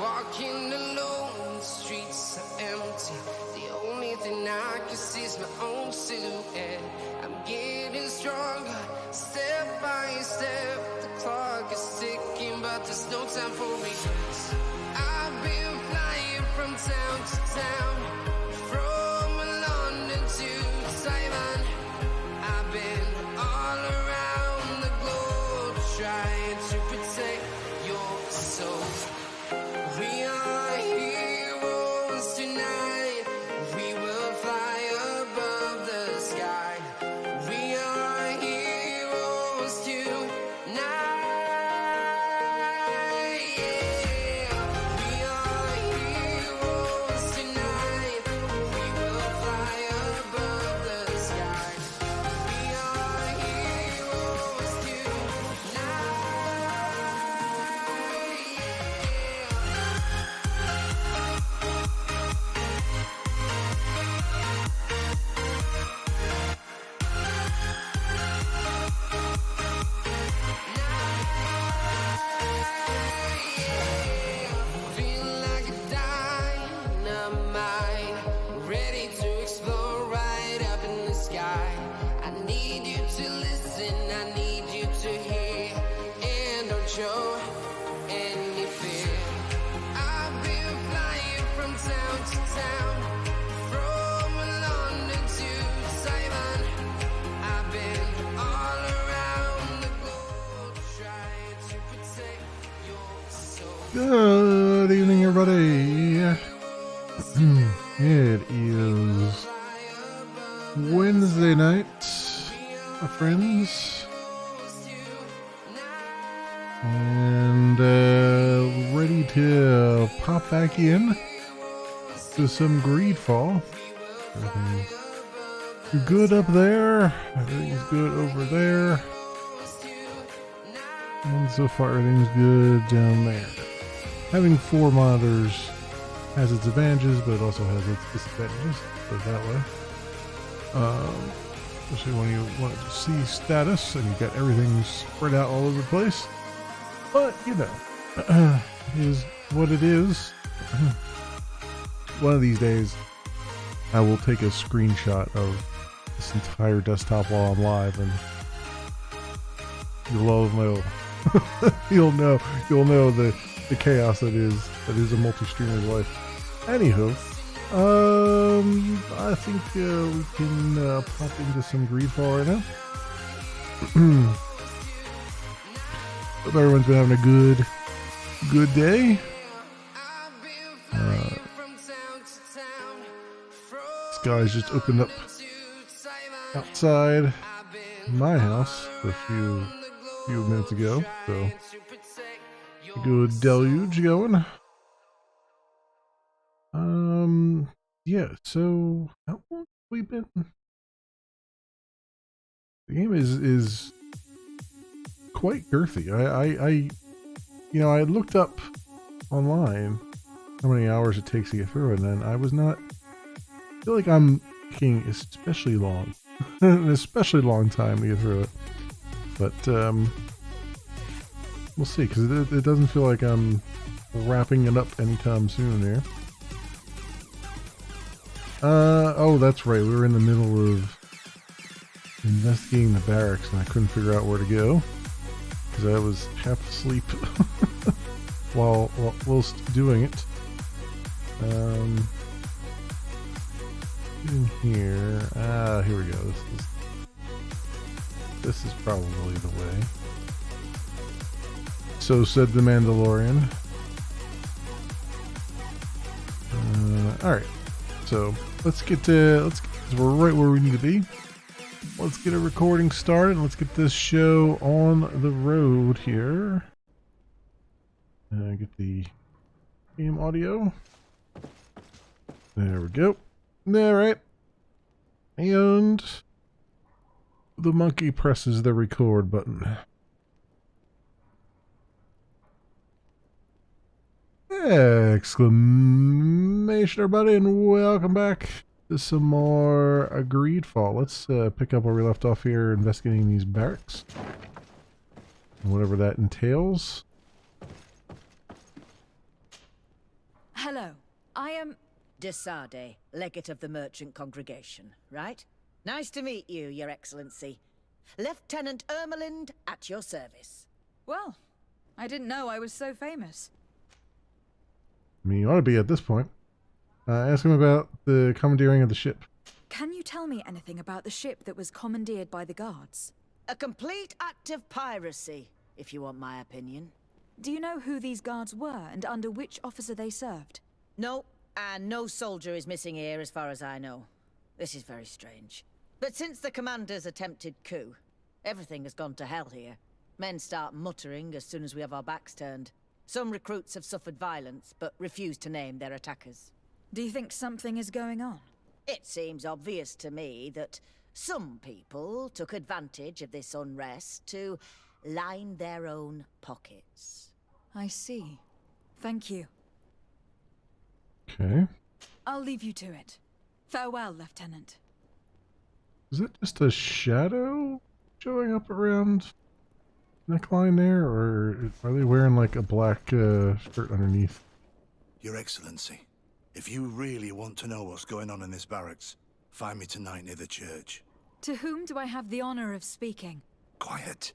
Walking alone, the streets are empty. The only thing I can see is my own silhouette. I'm getting stronger, step by step. The clock is ticking, but there's no time for regrets. I've been flying from town to town, from London to Taiwan. I've been all around the globe, trying to protect your soul. We are heroes tonight. We will fly above the sky. We are heroes tonight. Yeah. We are heroes tonight. We will fly above the sky. We are heroes tonight. Feel like a dynamite, ready to explode right up in the sky. I need you to listen, I need you to hear, and don't show any fear. I've been flying from town to town, from London to Taiwan. I've been all around the globe, trying to protect your soul. Good evening, everybody. It is Wednesday night, my friends. And ready to pop back in to some GreedFall. Everything's good up there. Everything's good over there. And so far everything's good down there. Having 4 monitors has its advantages, but it also has its disadvantages. Put it that way. Especially when you want to see status and you've got everything spread out all over the place. But, you know, is what it is. One of these days, I will take a screenshot of this entire desktop while I'm live, and you'll all know. you'll know the chaos that is a multi-streamer's life. Anywho, I think we can pop into some GreedFall right now. Hope everyone's been having a good day. Skies just opened up outside my house a few minutes ago, so a good deluge going. Yeah, so how long have we been? The game is quite girthy. I looked up online how many hours it takes to get through it, and I feel like I'm taking especially long, an especially long time to get through it. But we'll see, because it doesn't feel like I'm wrapping it up anytime soon here. Oh, that's right. We were in the middle of investigating the barracks, and I couldn't figure out where to go because I was half asleep whilst doing it. In here. Here we go. This is probably the way. So said the Mandalorian. All right. So let's get we're right where we need to be. Let's get a recording started. Let's get this show on the road here. Get the game audio. There we go. All right. And the monkey presses the record button. Exclamation, everybody, and welcome back to some more GreedFall. Let's pick up where we left off here, investigating these barracks. And whatever that entails. Hello, I am Desade, legate of the merchant congregation, right? Nice to meet you, Your Excellency. Lieutenant Ermelind at your service. Well, I didn't know I was so famous. I mean, you ought to be at this point. Ask him about the commandeering of the ship. Can you tell me anything about the ship that was commandeered by the guards? A complete act of piracy, if you want my opinion. Do you know who these guards were and under which officer they served? No, and no soldier is missing here as far as I know. This is very strange. But since the commander's attempted coup, everything has gone to hell here. Men start muttering as soon as we have our backs turned. Some recruits have suffered violence, but refuse to name their attackers. Do you think something is going on? It seems obvious to me that some people took advantage of this unrest to line their own pockets. I see. Thank you. Okay. I'll leave you to it. Farewell, Lieutenant. Is it just a shadow showing up around neckline there, or are they wearing like a black shirt underneath? Your Excellency, if you really want to know what's going on in this barracks, find me tonight near the church. To whom do I have the honor of speaking? Quiet.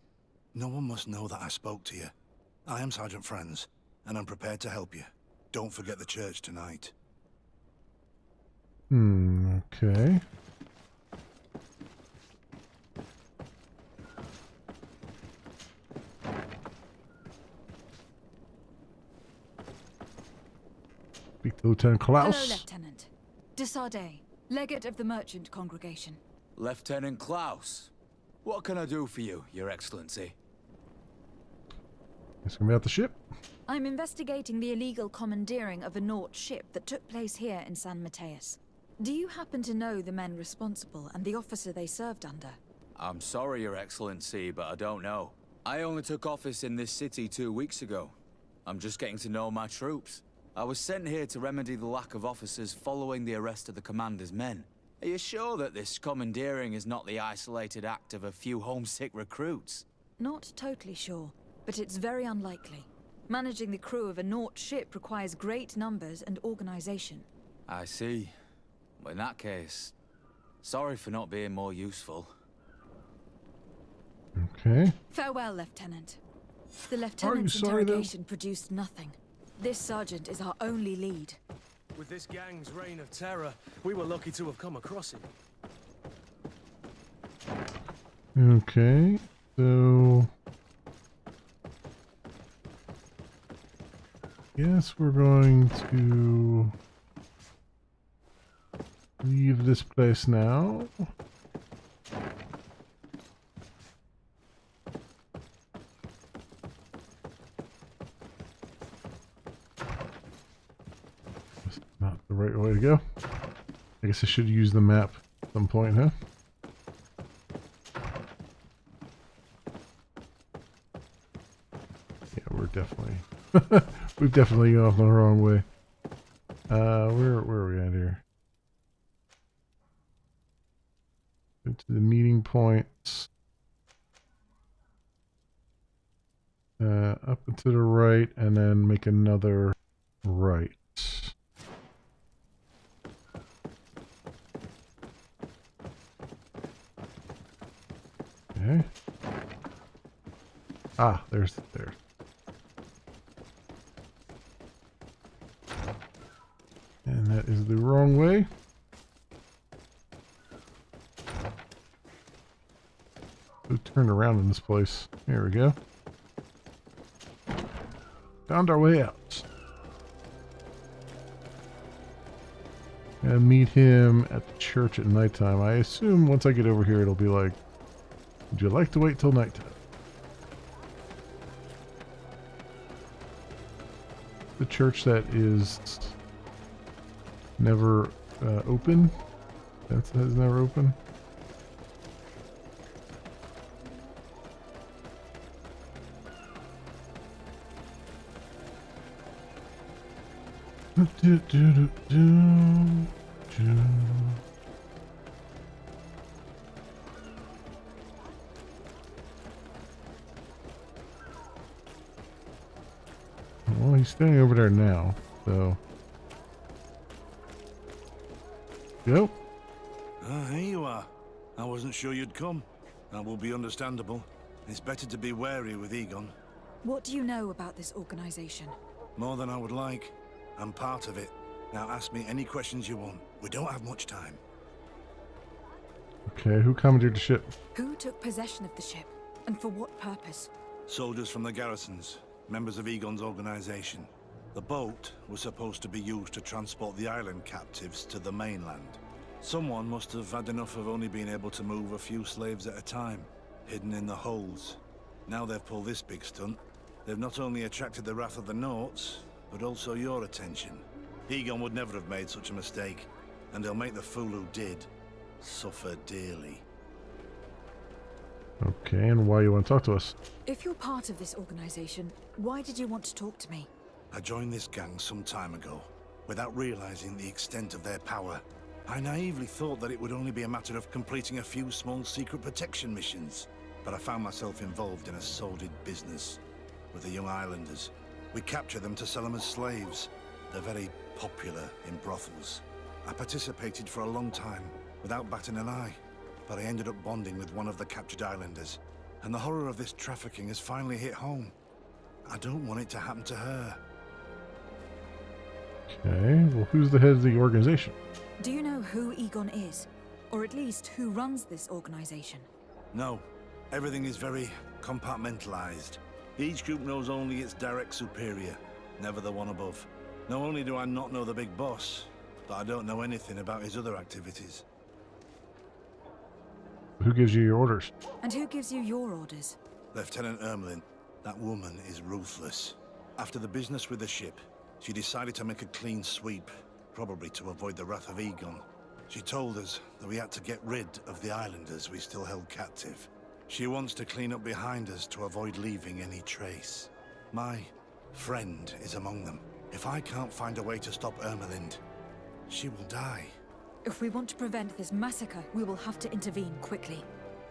No one must know that I spoke to you. I am Sergeant Franz, and I'm prepared to help you. Don't forget the church tonight. Okay. Speak to Lieutenant Klaus. Hello, Lieutenant. Desade, legate of the merchant congregation. Lieutenant Klaus, what can I do for you, Your Excellency? Asking about the ship. I'm investigating the illegal commandeering of a Naut ship that took place here in San Mateus. Do you happen to know the men responsible and the officer they served under? I'm sorry, Your Excellency, but I don't know. I only took office in this city 2 weeks ago. I'm just getting to know my troops. I was sent here to remedy the lack of officers following the arrest of the commander's men. Are you sure that this commandeering is not the isolated act of a few homesick recruits? Not totally sure, but it's very unlikely. Managing the crew of a Naut ship requires great numbers and organization. I see. Well, in that case, sorry for not being more useful. Okay. Farewell, Lieutenant. The lieutenant's interrogation produced nothing. This sergeant is our only lead. With this gang's reign of terror, we were lucky to have come across him. Okay, so... Yes, we're going to leave this place now. That's not the right way to go. I guess I should use the map at some point, huh? Yeah, we're definitely... We've definitely gone the wrong way. Where are we at here? Go to the meeting points. Up and to the right, and then make another right. Okay. Ah, there's. And that is the wrong way. Who turned around in this place? There we go. Found our way out. And meet him at the church at nighttime. I assume once I get over here it'll be like, would you like to wait till nighttime? The church that is never open. That's never open. Well, he's standing over there now, so. Go. Here you are. I wasn't sure you'd come. That will be understandable. It's better to be wary with Egon. What do you know about this organization? More than I would like. I'm part of it. Now ask me any questions you want. We don't have much time. Okay, who commandeered the ship? Who took possession of the ship? And for what purpose? Soldiers from the garrisons, members of Egon's organization. The boat was supposed to be used to transport the island captives to the mainland. Someone must have had enough of only being able to move a few slaves at a time, hidden in the holds. Now they've pulled this big stunt. They've not only attracted the wrath of the Nauts, but also your attention. Egon would never have made such a mistake, and he'll make the fool who did suffer dearly. Okay, and why you want to talk to us? If you're part of this organization, why did you want to talk to me? I joined this gang some time ago, without realizing the extent of their power. I naively thought that it would only be a matter of completing a few small secret protection missions, but I found myself involved in a sordid business with the young islanders. We capture them to sell them as slaves. They're very popular in brothels. I participated for a long time, without batting an eye, but I ended up bonding with one of the captured islanders, and the horror of this trafficking has finally hit home. I don't want it to happen to her. Okay, well, who's the head of the organization? Do you know who Egon is? Or at least who runs this organization? No. Everything is very compartmentalized. Each group knows only its direct superior, never the one above. Not only do I not know the big boss, but I don't know anything about his other activities. Who gives you your orders? And who gives you your orders? Lieutenant Ermelin, That woman is ruthless. After the business with the ship, she decided to make a clean sweep, probably to avoid the wrath of Egon. She told us that we had to get rid of the islanders we still held captive. She wants to clean up behind us to avoid leaving any trace. My friend is among them. If I can't find a way to stop Ermelind, she will die. If we want to prevent this massacre, we will have to intervene quickly.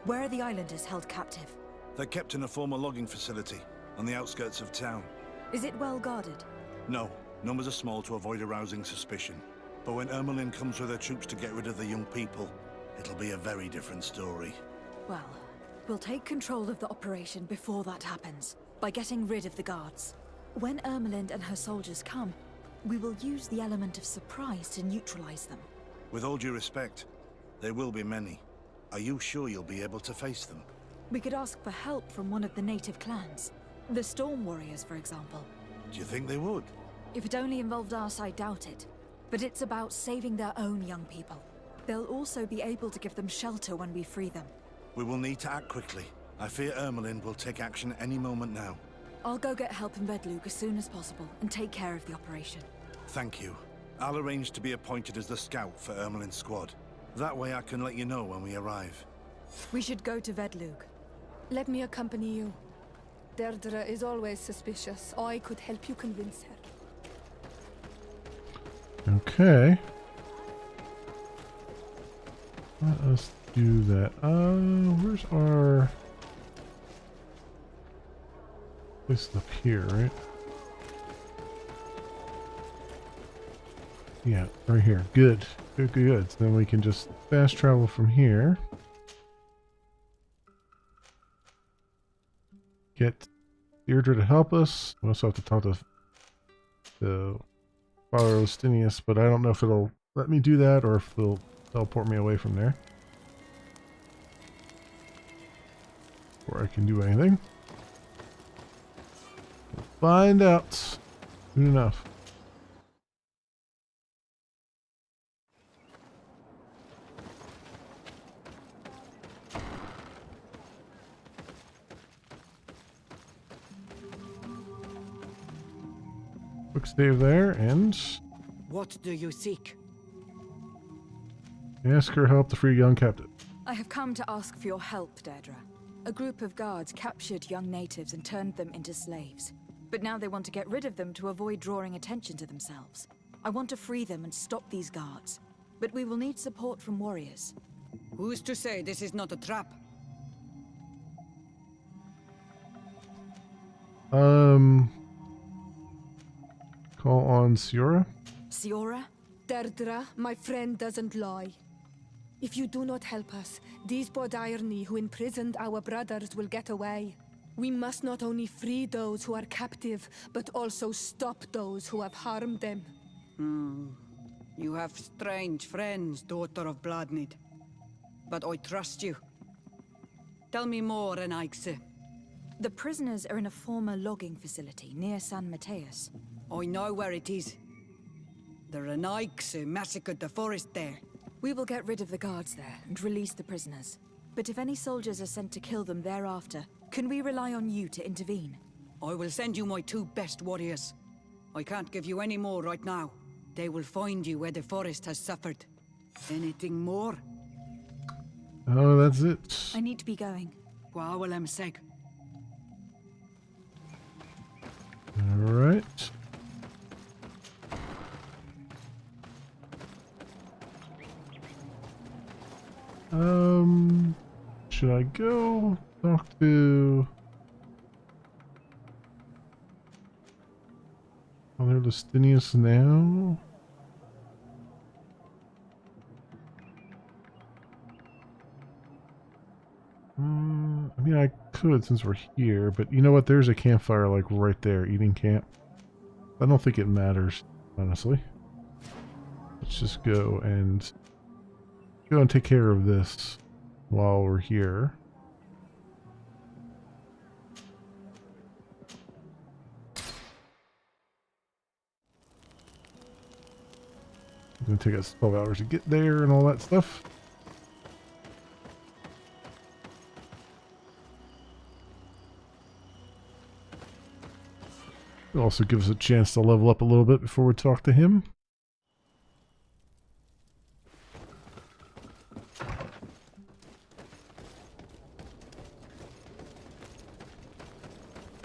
Where are the islanders held captive? They're kept in a former logging facility on the outskirts of town. Is it well guarded? No, numbers are small to avoid arousing suspicion. But when Ermelin comes with her troops to get rid of the young people, it'll be a very different story. Well, we'll take control of the operation before that happens, by getting rid of the guards. When Ermelind and her soldiers come, we will use the element of surprise to neutralize them. With all due respect, there will be many. Are you sure you'll be able to face them? We could ask for help from one of the native clans. The Storm Warriors, for example. Do you think they would? If it only involved us, I doubt it. But it's about saving their own young people. They'll also be able to give them shelter when we free them. We will need to act quickly. I fear Ermelin will take action any moment now. I'll go get help in Vedlug as soon as possible and take care of the operation. Thank you. I'll arrange to be appointed as the scout for Ermelin's squad. That way I can let you know when we arrive. We should go to Vedlug. Let me accompany you. Deirdre is always suspicious. I could help you convince her. Okay. Let us do that. Where's our place up here, right? Yeah, right here. Good. Good, good, good. So then we can just fast travel from here. Get Deirdre to help us. We also have to talk to the Father Ostinius, but I don't know if it'll let me do that or if it'll teleport me away from there. Or I can do anything. We'll find out soon enough. Quick save there, and What do you seek? ask her help to free young captive. I have come to ask for your help, Deirdre. A group of guards captured young natives and turned them into slaves. But now they want to get rid of them to avoid drawing attention to themselves. I want to free them and stop these guards. But we will need support from warriors. Who's to say this is not a trap? Call on Siora. Siora? Deirdre, my friend doesn't lie. If you do not help us, these Bodairni who imprisoned our brothers will get away. We must not only free those who are captive, but also stop those who have harmed them. You have strange friends, daughter of Bloodnid. But I trust you. Tell me more, Enaikse. The prisoners are in a former logging facility near San Mateus. I know where it is. The Enaikse massacred the forest there. We will get rid of the guards there and release the prisoners. But if any soldiers are sent to kill them thereafter, can we rely on you to intervene? I will send you my 2 best warriors. I can't give you any more right now. They will find you where the forest has suffered. Anything more? Oh, that's it. I need to be going. Gwawalem seg. All right. Should I go talk to Father Lustinius now? I mean, I could since we're here, but you know what? There's a campfire like right there, eating camp. I don't think it matters, honestly. Let's just go and take care of this while we're here. It's gonna take us 12 hours to get there and all that stuff. It also gives us a chance to level up a little bit before we talk to him.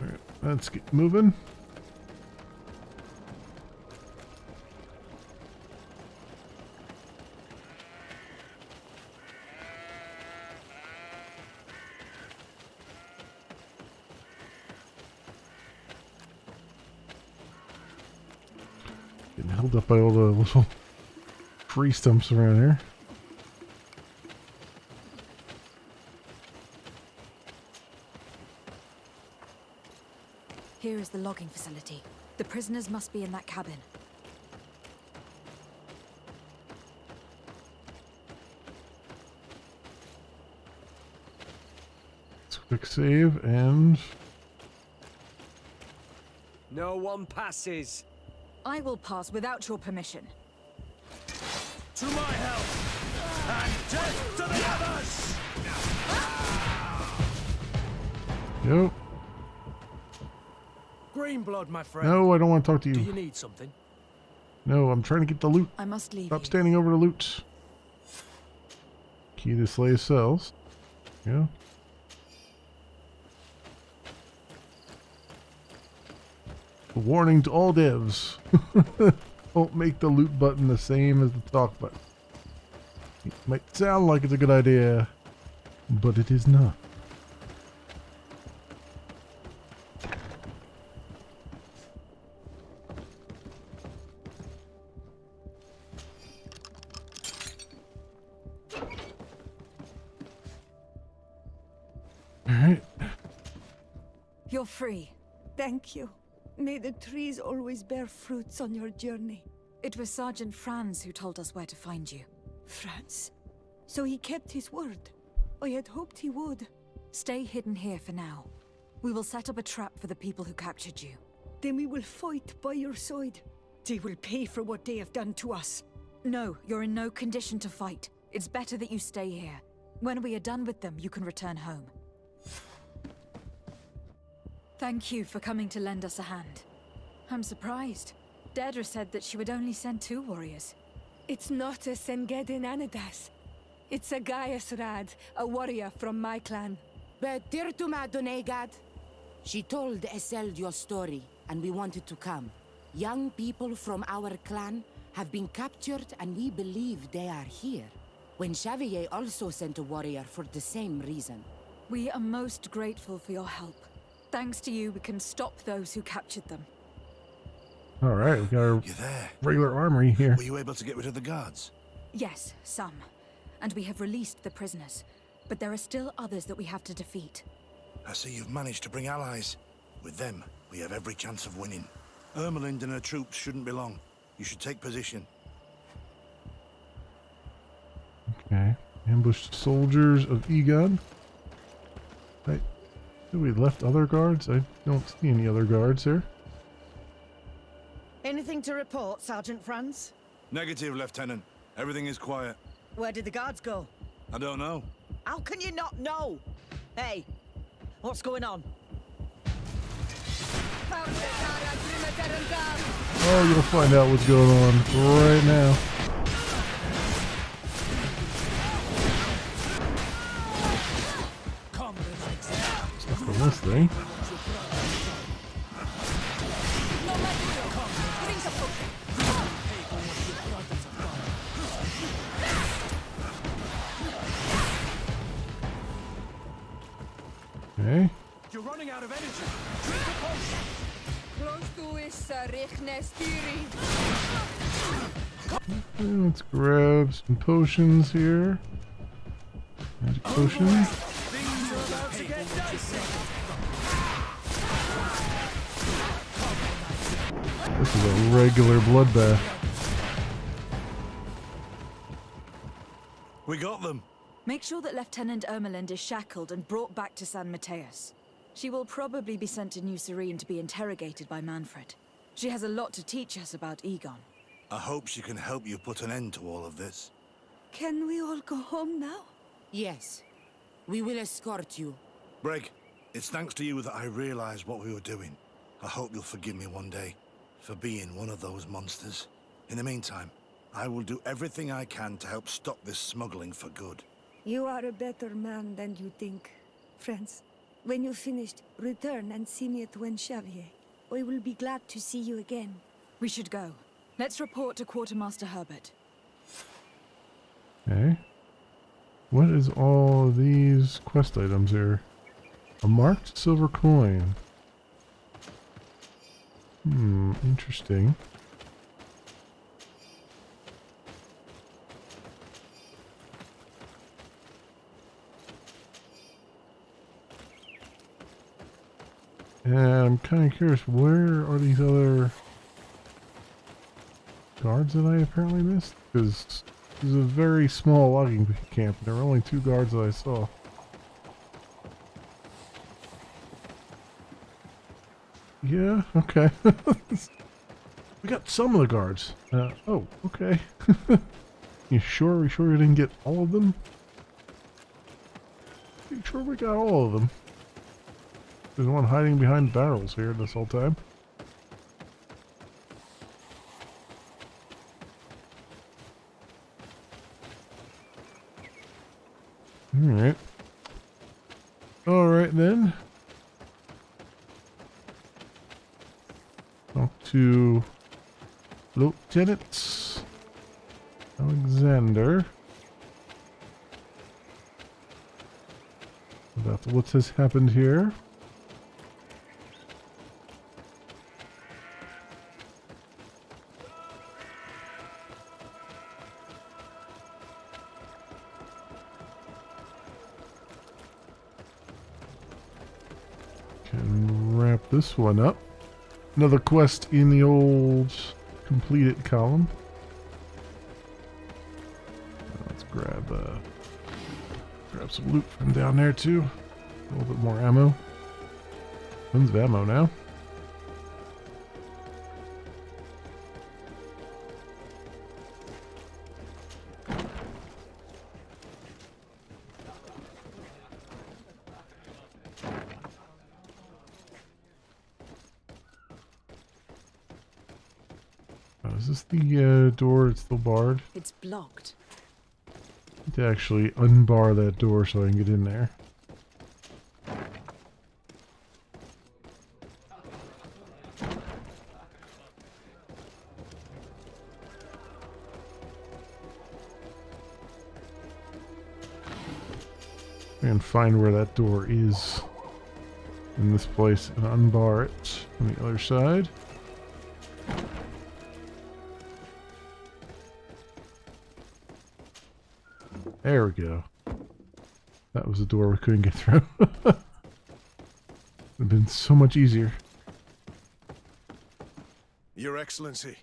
Alright, let's get moving. Getting held up by all the little tree stumps around here. Here is the logging facility. The prisoners must be in that cabin. Let's quick save and... No one passes. I will pass without your permission. To my help! And death to the others! Yep. Green blood, my friend. No, I don't want to talk to Do you. you need something? No, I'm trying to get the loot. I must leave Stop you. standing over the loot. Key to slave cells. Yeah. A warning to all devs. Don't make the loot button the same as the talk button. It might sound like it's a good idea, but it is not. Alright. You're free. Thank you. May the trees always bear fruits on your journey. It was Sergeant Franz who told us where to find you. Franz. So he kept his word. I had hoped he would. Stay hidden here for now. We will set up a trap for the people who captured you. Then we will fight by your side. They will pay for what they have done to us. No, you're in no condition to fight. It's better that you stay here. When we are done with them, you can return home. Thank you for coming to lend us a hand. I'm surprised. Deirdre said that she would only send 2 warriors. It's not a Sengedin Anadas. It's a Gaius Rad, a warrior from my clan. But Tirtuma Donegad, she told Eseld your story, and we wanted to come. Young people from our clan have been captured, and we believe they are here. When Xavier also sent a warrior for the same reason. We are most grateful for your help. Thanks to you, we can stop those who captured them. Alright, we got our You there? regular armory here. Were you able to get rid of the guards? Yes, some. And we have released the prisoners. But there are still others that we have to defeat. I see you've managed to bring allies. With them, we have every chance of winning. Ermelind and her troops shouldn't be long. You should take position. Okay. Ambushed soldiers of Egon. Right. Have we left other guards? I don't see any other guards here. Anything to report, Sergeant Franz? Negative, Lieutenant. Everything is quiet. Where did the guards go? I don't know. How can you not know? Hey, what's going on? Oh, you'll find out what's going on right now. Stuff from this thing. Okay. You're running out of energy. Let's grab some potions here. Magic potion. Things are about to get dicey. This is a regular bloodbath. We got them. Make sure that Lieutenant Ermelind is shackled and brought back to San Mateus. She will probably be sent to New Serene to be interrogated by Manfred. She has a lot to teach us about Egon. I hope she can help you put an end to all of this. Can we all go home now? Yes, we will escort you. Breg, it's thanks to you that I realized what we were doing. I hope you'll forgive me one day for being one of those monsters. In the meantime, I will do everything I can to help stop this smuggling for good. You are a better man than you think. Friends, when you're finished, return and see me at Xavier. I will be glad to see you again. We should go. Let's report to Quartermaster Herbert. Okay. What is all these quest items here? A marked silver coin. Interesting. And I'm kind of curious, where are these other guards that I apparently missed? Because this is a very small logging camp, and there were only 2 guards that I saw. Yeah, okay. We got some of the guards. Oh, okay. You sure? We sure we didn't get all of them? You sure we got all of them? There's one hiding behind barrels here this whole time. Alright. Alright then. Talk to Lieutenant Alexander about what has happened here. Can wrap this one up. Another quest in the old completed column. Let's grab some loot from down there too. A little bit more ammo. Tons of ammo now. Is this the door that's still barred? It's blocked. I need to actually unbar that door so I can get in there. And find where that door is in this place and unbar it on the other side. There we go. That was the door we couldn't get through. It would have been so much easier. Your Excellency,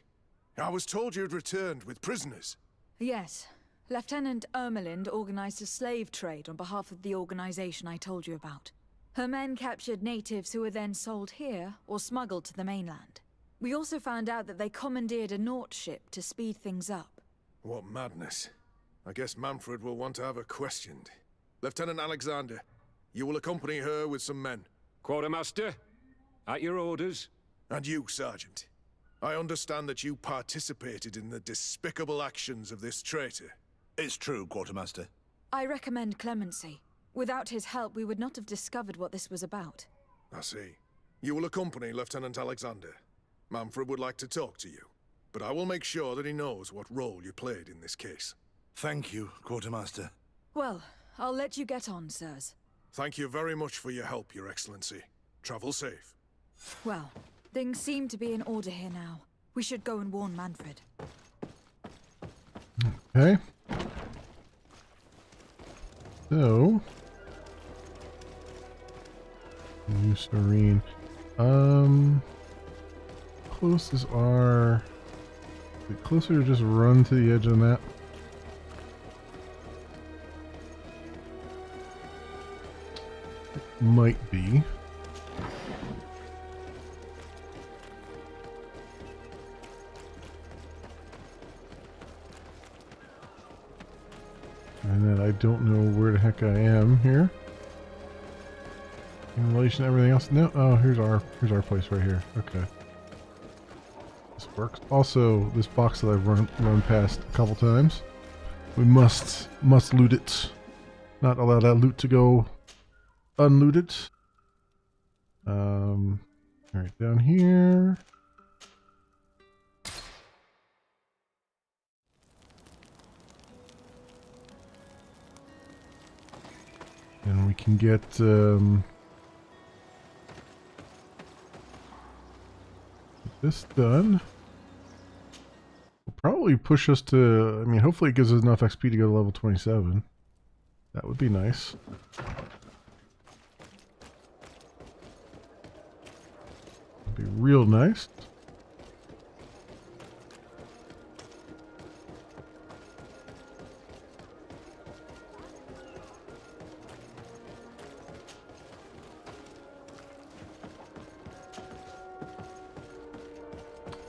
I was told you had returned with prisoners. Yes. Lieutenant Ermelind organized a slave trade on behalf of the organization I told you about. Her men captured natives who were then sold here or smuggled to the mainland. We also found out that they commandeered a Naut ship to speed things up. What madness. I guess Manfred will want to have her questioned. Lieutenant Alexander, you will accompany her with some men. Quartermaster, at your orders. And you, Sergeant. I understand that you participated in the despicable actions of this traitor. It's true, Quartermaster. I recommend clemency. Without his help, we would not have discovered what this was about. I see. You will accompany Lieutenant Alexander. Manfred would like to talk to you, but I will make sure that he knows what role you played in this case. Thank you, Quartermaster. Well, I'll let you get on, sirs. Thank you very much for your help, Your Excellency. Travel safe. Well, things seem to be in order here now. We should go and warn Manfred. Okay. So... New Serene. Closest are... Is it closer to just run to the edge of the map? Might be. And then I don't know where the heck I am here. In relation to everything else? No. Oh, here's our place right here. Okay. This works. Also, this box that I've run past a couple times. We must loot it. Not allow that loot to go unlooted. Alright, down here. And we can get this done. Will probably push us to, I mean, hopefully it gives us enough XP to go to level 27. That would be nice. Would be real nice.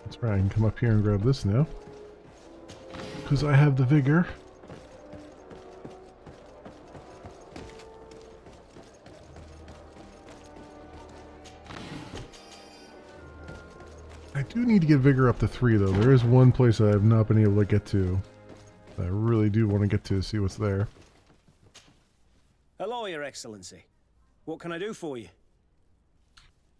That's right, I can come up here and grab this now. Because I have the vigor. I do need to get vigor up to 3 though. There is one place I have not been able to get to. I really do want to get to see what's there. Hello, Your Excellency. What can I do for you?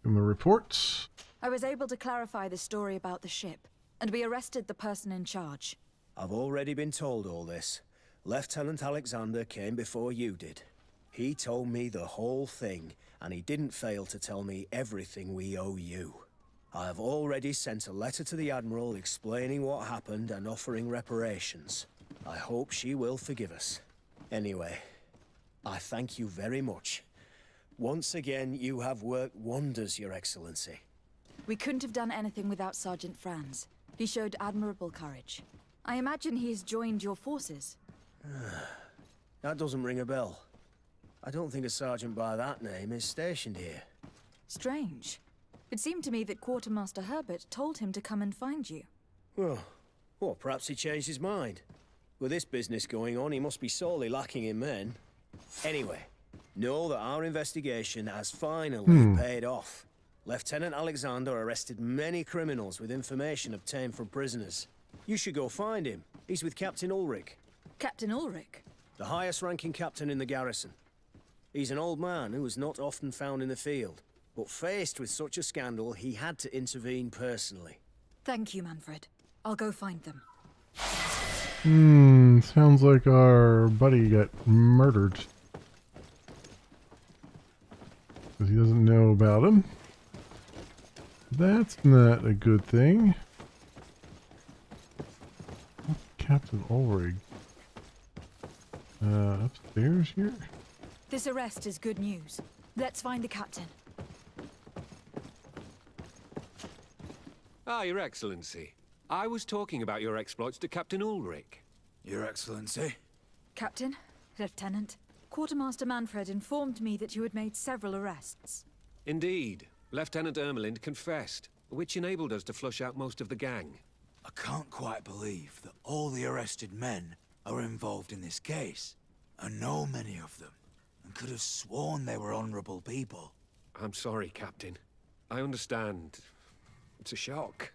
In the reports. I was able to clarify the story about the ship, and we arrested the person in charge. I've already been told all this. Lieutenant Alexander came before you did. He told me the whole thing, and he didn't fail to tell me everything we owe you. I have already sent a letter to the Admiral explaining what happened and offering reparations. I hope she will forgive us. Anyway, I thank you very much. Once again, you have worked wonders, Your Excellency. We couldn't have done anything without Sergeant Franz. He showed admirable courage. I imagine he has joined your forces. That doesn't ring a bell. I don't think a sergeant by that name is stationed here. Strange. It seemed to me that Quartermaster Herbert told him to come and find you. Well, perhaps he changed his mind. With this business going on, he must be sorely lacking in men. Anyway, know that our investigation has finally paid off. Lieutenant Alexander arrested many criminals with information obtained from prisoners. You should go find him. He's with Captain Ulrich. Captain Ulrich? The highest-ranking captain in the garrison. He's an old man who was not often found in the field, but faced with such a scandal, he had to intervene personally. Thank you, Manfred. I'll go find them. Sounds like our buddy got murdered. Because he doesn't know about him. That's not a good thing. Captain Ulrich. Upstairs here? This arrest is good news. Let's find the captain. Ah, Your Excellency. I was talking about your exploits to Captain Ulrich. Your Excellency? Captain, Lieutenant, Quartermaster Manfred informed me that you had made several arrests. Indeed. Lieutenant Ermelind confessed, which enabled us to flush out most of the gang. I can't quite believe that all the arrested men are involved in this case. I know many of them, and could have sworn they were honorable people. I'm sorry, Captain. I understand. It's a shock.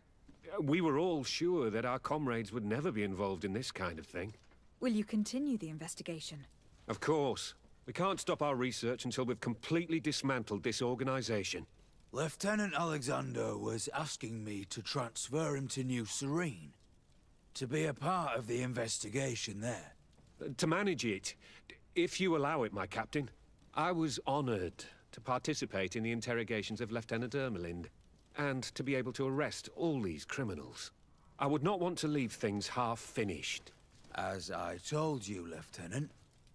We were all sure that our comrades would never be involved in this kind of thing. Will you continue the investigation? Of course. We can't stop our research until we've completely dismantled this organization. Lieutenant Alexander was asking me to transfer him to New Serene, to be a part of the investigation there. To manage it, if you allow it, my captain. I was honored to participate in the interrogations of Lieutenant Ermelind, and to be able to arrest all these criminals. I would not want to leave things half-finished. As I told you, Lieutenant,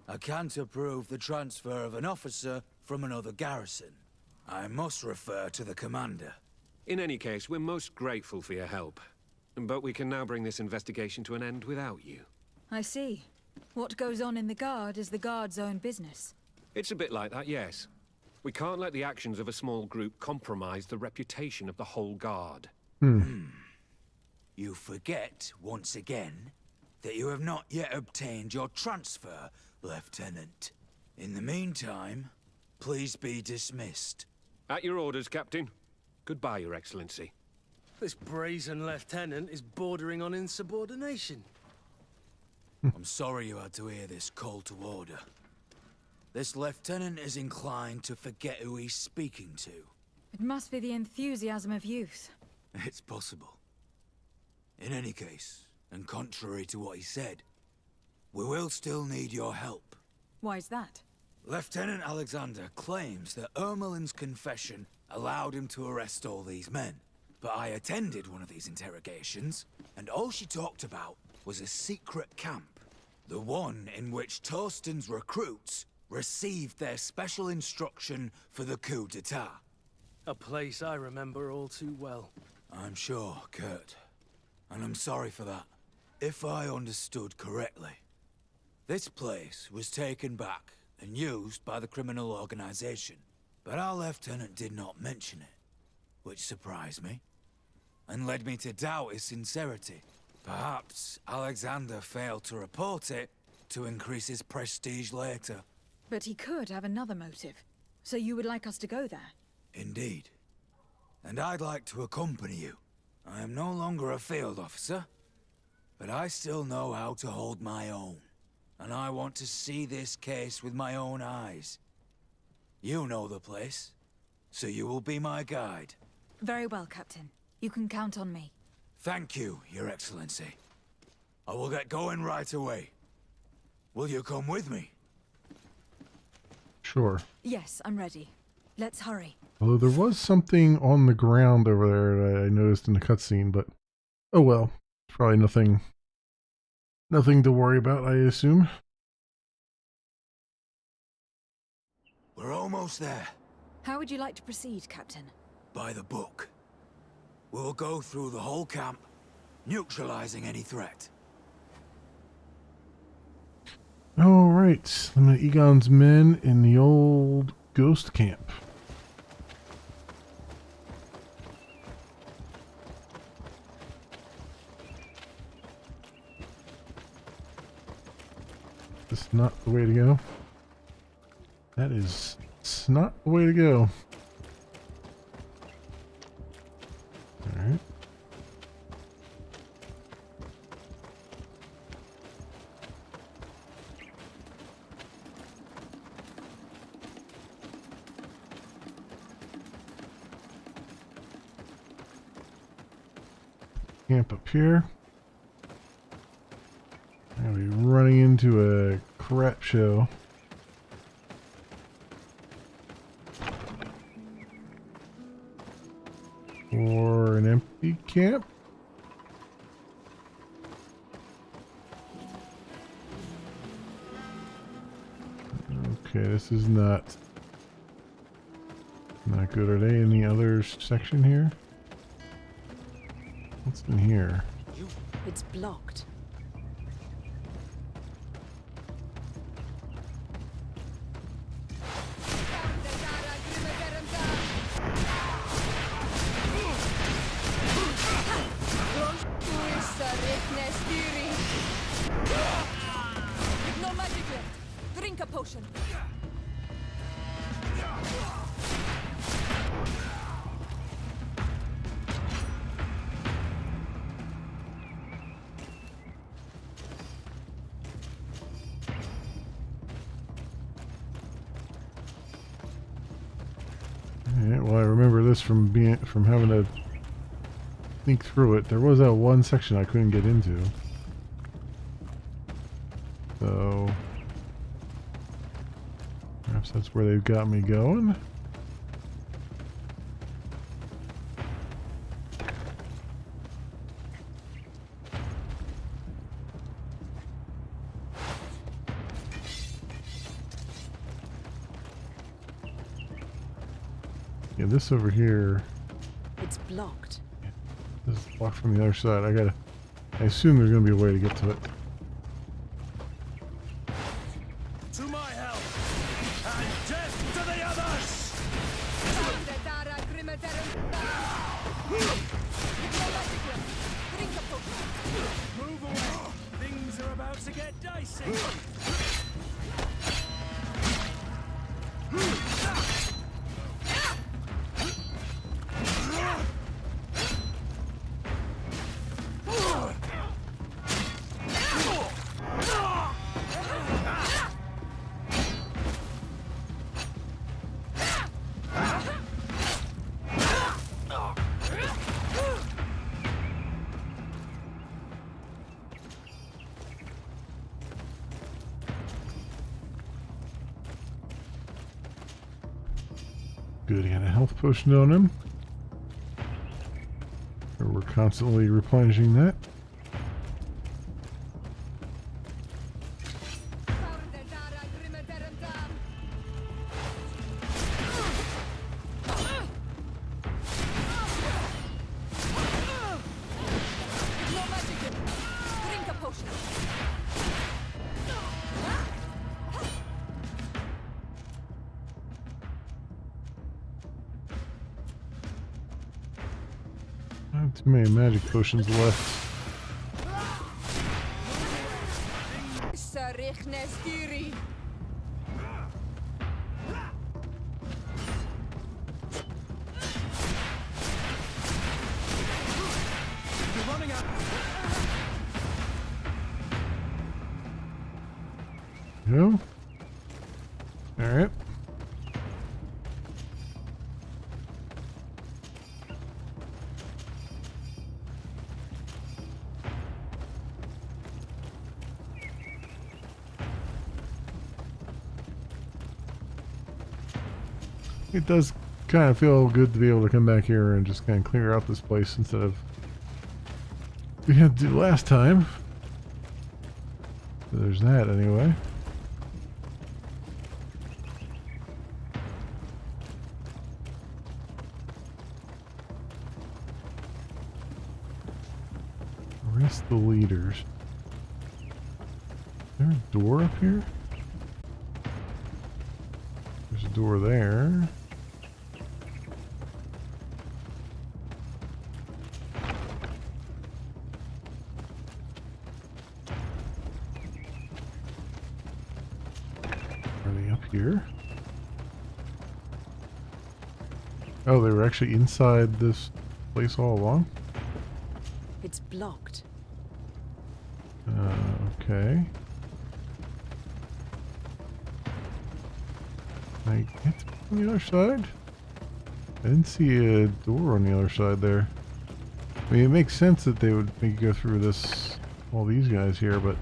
I can't approve the transfer of an officer from another garrison. I must refer to the commander. In any case, we're most grateful for your help. But we can now bring this investigation to an end without you. I see. What goes on in the Guard is the Guard's own business. It's a bit like that, yes. We can't let the actions of a small group compromise the reputation of the whole Guard. You forget, once again, that you have not yet obtained your transfer, Lieutenant. In the meantime, please be dismissed. At your orders, Captain. Goodbye, Your Excellency. This brazen lieutenant is bordering on insubordination. I'm sorry you had to hear this call to order. This lieutenant is inclined to forget who he's speaking to. It must be the enthusiasm of youth. It's possible. In any case, and contrary to what he said, we will still need your help. Why's that? Lieutenant Alexander claims that Ermelin's confession allowed him to arrest all these men. But I attended one of these interrogations, and all she talked about was a secret camp. The one in which Torsten's recruits received their special instruction for the coup d'etat. A place I remember all too well. I'm sure, Kurt. And I'm sorry for that. If I understood correctly, this place was taken back and used by the criminal organization. But our lieutenant did not mention it, which surprised me, and led me to doubt his sincerity. Perhaps Alexander failed to report it to increase his prestige later. But he could have another motive. So you would like us to go there? Indeed. And I'd like to accompany you. I am no longer a field officer, but I still know how to hold my own. And I want to see this case with my own eyes. You know the place, so you will be my guide. Very well, Captain. You can count on me. Thank you, Your Excellency. I will get going right away. Will you come with me? Sure. Yes, I'm ready. Let's hurry. Although there was something on the ground over there that I noticed in the cutscene, but oh well. Probably nothing to worry about, I assume. We're almost there. How would you like to proceed, Captain? By the book. We'll go through the whole camp, neutralizing any threat. Alright, some of Egon's men in the old ghost camp. This is not the way to go. That is not the way to go. Alright. Camp up here. I'm gonna be running into a crap show. Or an empty camp. Okay, this is not good. Are they in the other section here? What's in here? It's blocked. No magic left. Drink a potion. Alright, well I remember this from having to think through it. There was that one section I couldn't get into. So perhaps that's where they've got me going. Yeah, this over here. It's blocked. This is blocked from the other side. I assume there's gonna be a way to get to it. To my help! And death to the others! Move away! Things are about to get dicey! health potion on him. We're constantly replenishing that. Not too many magic potions left. Go. Alright. It does kind of feel good to be able to come back here and just kind of clear out this place instead of we had to do last time. So there's that anyway. Arrest the leaders. Is there a door up here? There's a door there. Are they up here? Oh, they were actually inside this place all along? It's blocked. Okay. Can I get on the other side? I didn't see a door on the other side there. I mean, it makes sense that they would make you go through this, all these guys here, but...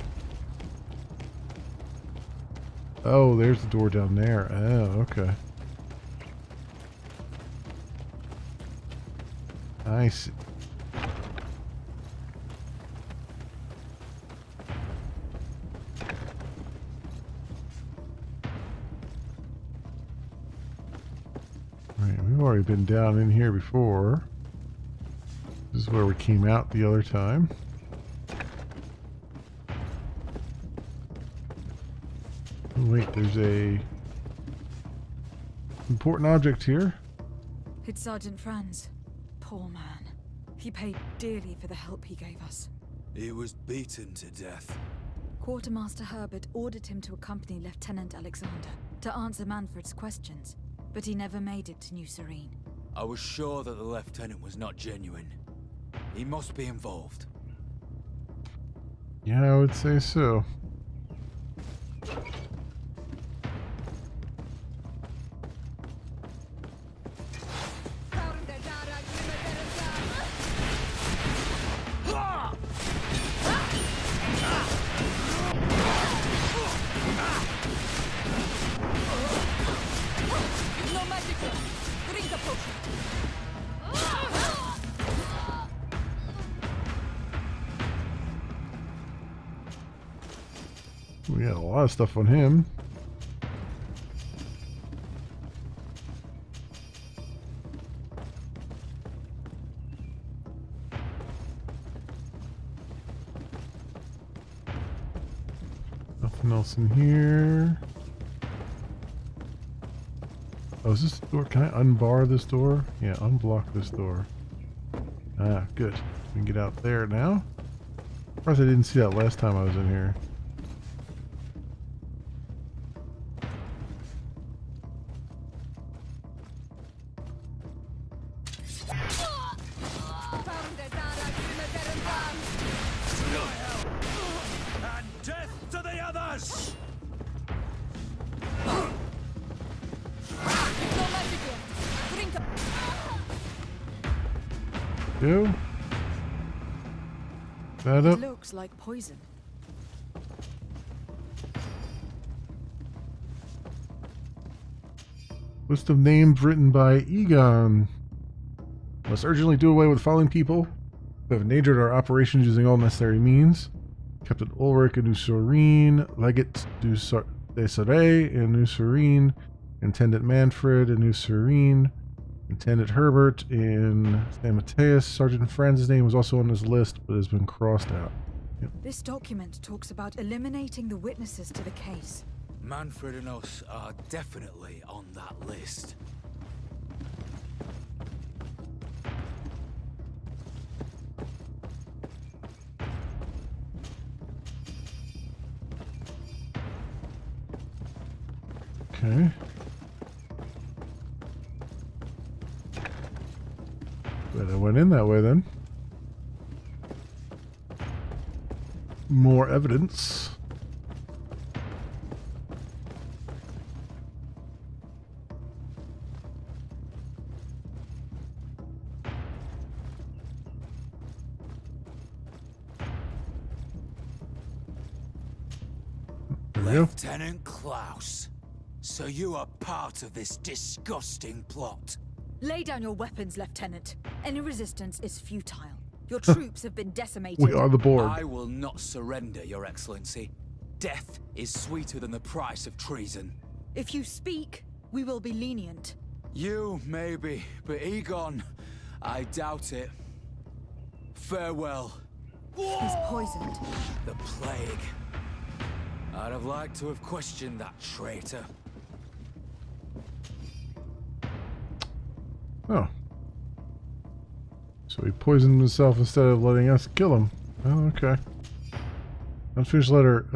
Oh, there's the door down there. Oh, okay. I see. We've already been down in here before. This is where we came out the other time. Oh, wait, there's a important object here. It's Sergeant Franz. Poor man. He paid dearly for the help he gave us. He was beaten to death. Quartermaster Herbert ordered him to accompany Lieutenant Alexander to answer Manfred's questions, but he never made it to New Serene. I was sure that the lieutenant was not genuine. He must be involved. Yeah, I would say so. We got a lot of stuff on him. Nothing else in here. Oh, is this door? Can I unbar this door? Yeah, unblock this door. Ah, good. We can get out there now. Of course, I didn't see that last time I was in here. Go. That up. It looks like poison. List of names written by Egon. Must urgently do away with following people who have endangered our operations using all necessary means. Captain Ulrich in New Serene, Legate de Saray in New Serene, Intendant Manfred in New Serene, Intendant Herbert in San Mateus. Sergeant Franz's name was also on this list, but has been crossed out. Yep. This document talks about eliminating the witnesses to the case. Manfred and us are definitely on that list. Okay. But I went in that way then. More evidence. Lieutenant Klaus, so you are part of this disgusting plot. Lay down your weapons, Lieutenant. Any resistance is futile. Your troops have been decimated. We are the board. I will not surrender, Your Excellency. Death is sweeter than the price of treason. If you speak, we will be lenient. You, maybe, but Egon, I doubt it. Farewell. He's poisoned. The plague. I'd have liked to have questioned that traitor. Oh. So he poisoned himself instead of letting us kill him. Oh, okay. Unfinished letter.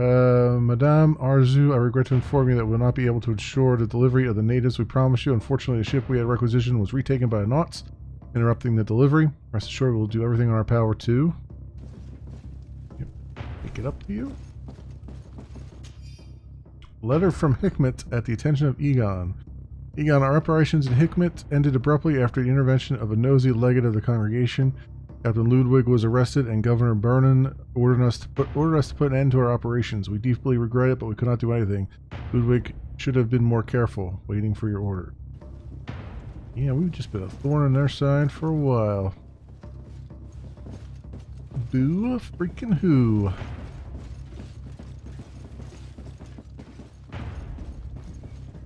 Madame Arzu, I regret to inform you that we will not be able to ensure the delivery of the natives we promised you. Unfortunately, the ship we had requisitioned was retaken by the Nauts, interrupting the delivery. Rest assured we will do everything in our power to make it up to you. Letter from Hikmet at the attention of Egon. Egon, our operations in Hikmet ended abruptly after the intervention of a nosy legate of the congregation. Captain Ludwig was arrested, and Governor Bernan ordered us to put an end to our operations. We deeply regret it, but we could not do anything. Ludwig should have been more careful, waiting for your order. Yeah, we've just been a thorn in their side for a while. Boo freaking who.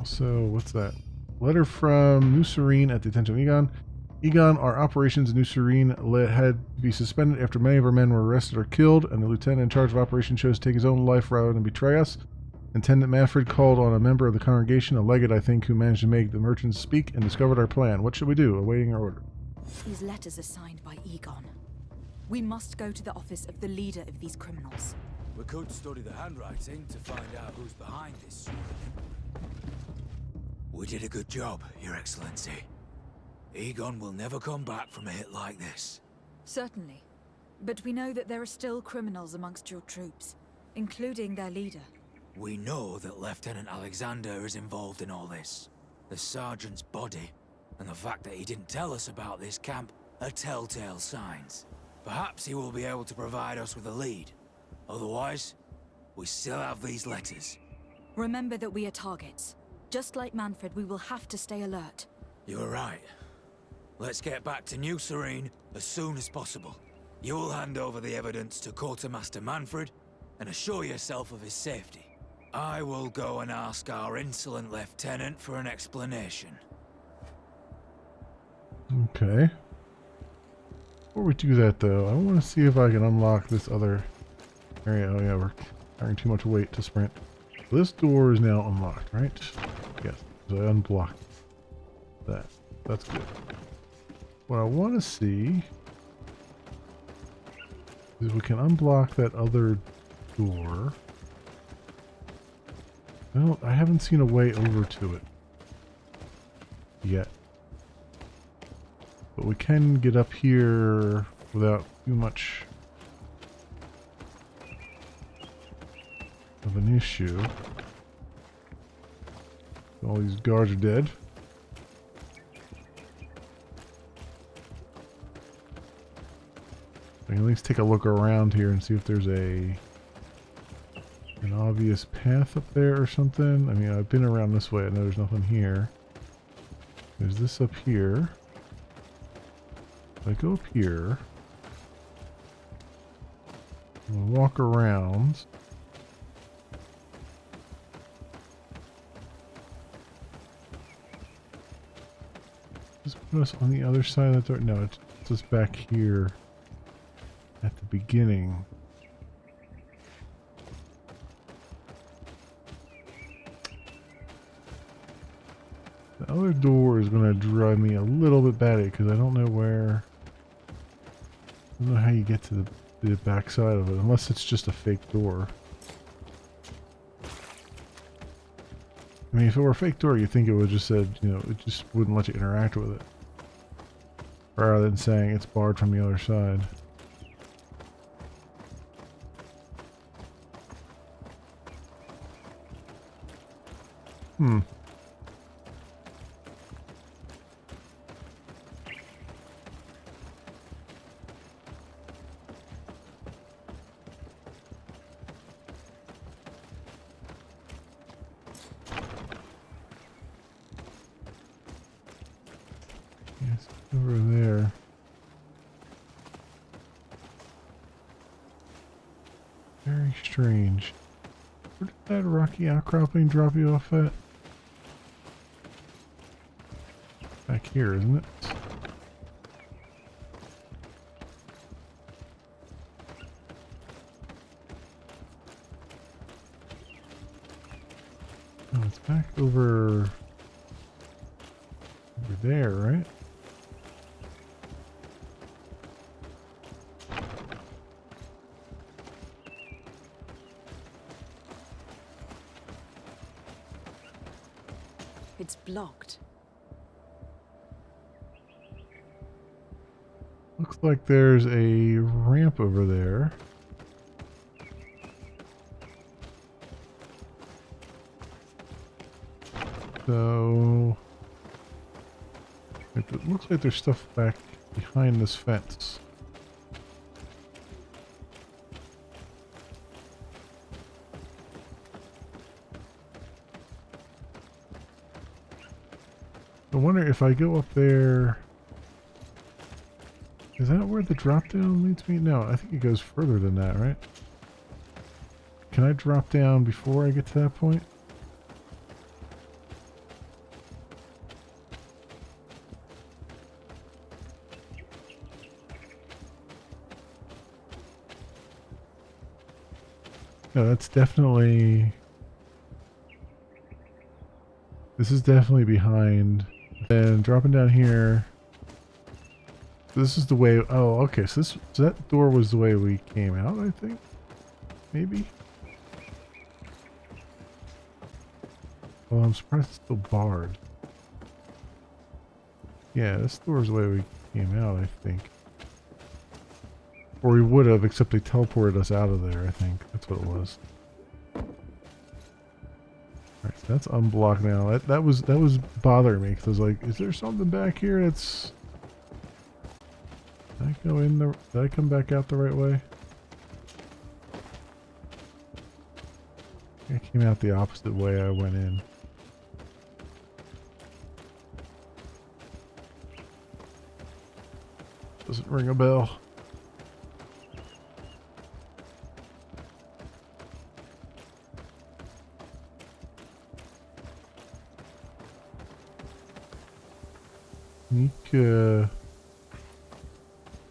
So, what's that? Letter from New Serene at the attention of Egon. Egon, our operations in New Serene had to be suspended after many of our men were arrested or killed, and the lieutenant in charge of operations chose to take his own life rather than betray us. Intendant Manfred called on a member of the congregation, a legate I think, who managed to make the merchants speak and discovered our plan. What should we do? Awaiting our order. These letters are signed by Egon. We must go to the office of the leader of these criminals. We could study the handwriting to find out who's behind this pseudonym. We did a good job, Your Excellency. Egon will never come back from a hit like this. Certainly. But we know that there are still criminals amongst your troops, including their leader. We know that Lieutenant Alexander is involved in all this. The sergeant's body, and the fact that he didn't tell us about this camp, are telltale signs. Perhaps he will be able to provide us with a lead. Otherwise, we still have these letters. Remember that we are targets. Just like Manfred, we will have to stay alert. You're right. Let's get back to New Serene as soon as possible. You'll hand over the evidence to Quartermaster Manfred and assure yourself of his safety. I will go and ask our insolent lieutenant for an explanation. Okay. Before we do that, though, I want to see if I can unlock this other area. Oh yeah, we're carrying too much weight to sprint. This door is now unlocked, right? Yes, so I unblocked that. That's good. What I want to see is we can unblock that other door. I haven't seen a way over to it yet. But we can get up here without too much of an issue. All these guards are dead. I can at least take a look around here and see if there's an obvious path up there or something. I mean, I've been around this way. I know there's nothing here. There's this up here. If I go up here, we'll walk around. Just put us on the other side of the door. No, it's just back here at the beginning. The other door is going to drive me a little bit batty because I don't know where. I don't know how you get to the back side of it unless it's just a fake door. I mean, if it were a fake door, you'd think it would just said, you know, it just wouldn't let you interact with it. Rather than saying it's barred from the other side. Hmm. Yes, over there. Very strange. Where did that rocky outcropping drop you off at? Back here, isn't it? Oh, it's back over there, right? It's blocked. Looks like there's a ramp over there. So it looks like there's stuff back behind this fence. I wonder if I go up there. Is that where the drop down leads me? No, I think it goes further than that, right? Can I drop down before I get to that point? No, that's definitely... This is definitely behind. Then dropping down here... This is the way... Oh, okay. So that door was the way we came out, I think? Maybe? Well, I'm surprised it's still barred. Yeah, this door is the way we came out, I think. Or we would have, except they teleported us out of there, I think. That's what it was. Alright, so that's unblocked now. That was bothering me, because I was like, is there something back here that's... Did I go in the... Did I come back out the right way? I came out the opposite way I went in. Doesn't ring a bell. Sneak,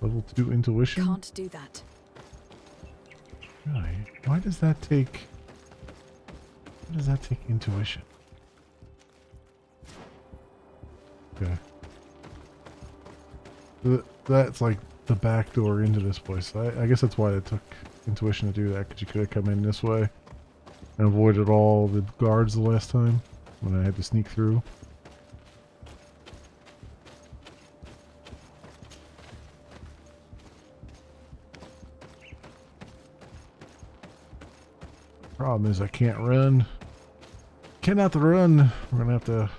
level 2 intuition? Can't do that. Really? Why does that take... Why does that take intuition? Okay. That's like the back door into this place. I guess that's why it took intuition to do that, because you could have come in this way and avoided all the guards the last time when I had to sneak through. Problem is I can't run. Cannot run. We're gonna have to...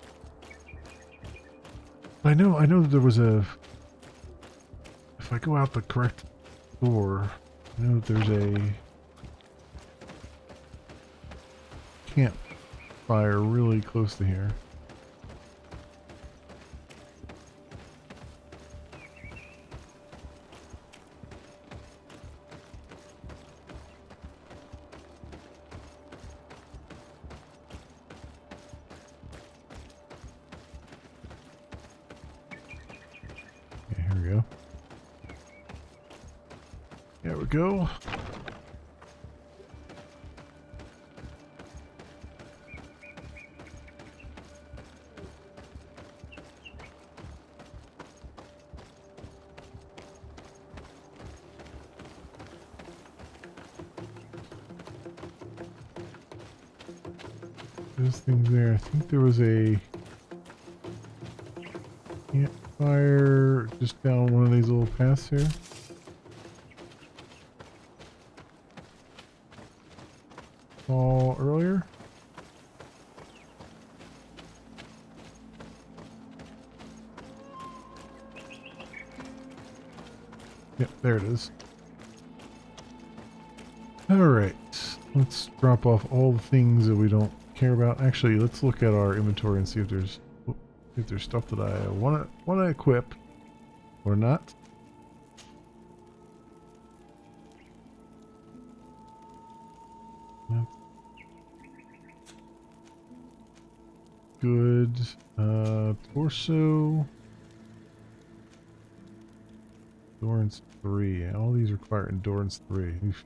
I know that there was a... If I go out the correct door, I know that there's a campfire really close to here. we go. There we go. There's things there. I think there was a campfire just down one of these little paths here. Saw earlier. Yep, there it is. Alright, let's drop off all the things that we don't care about. Actually, let's look at our inventory and see if there's stuff that I wanna equip or not. Good. Torso. Endurance 3. All these require endurance 3. Oof.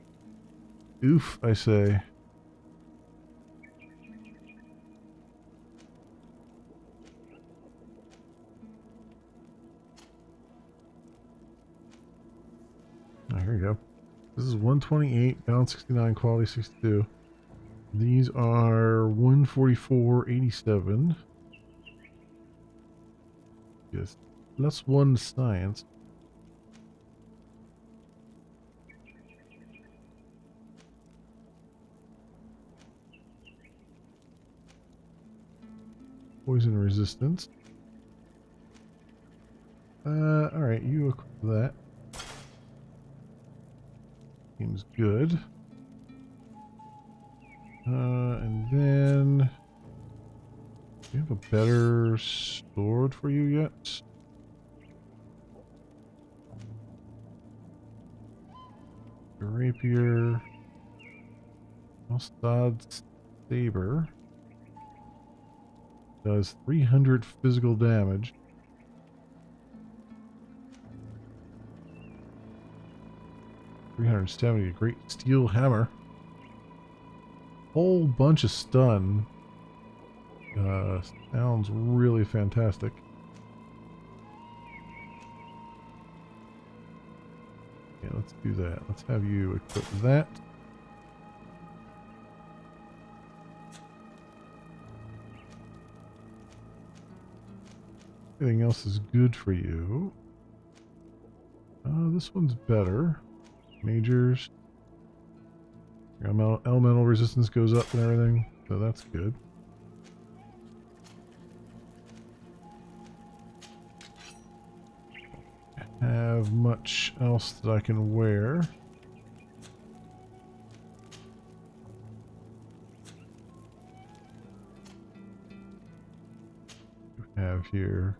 Oof, I say. Oh, here we go. This is 128, balance 69, quality 62. These are 144.87. Yes. Plus 1 science. Poison resistance. Alright, you equip that. Seems good. And then... do you have a better sword for you yet? Your rapier. Mustad's saber. Does 300 physical damage. $370, a great steel hammer. Whole bunch of stun. Sounds really fantastic. Yeah, let's do that. Let's have you equip that. Everything else is good for you. This one's better. Majors. Your elemental resistance goes up and everything, so that's good. Have much else that I can wear. Have here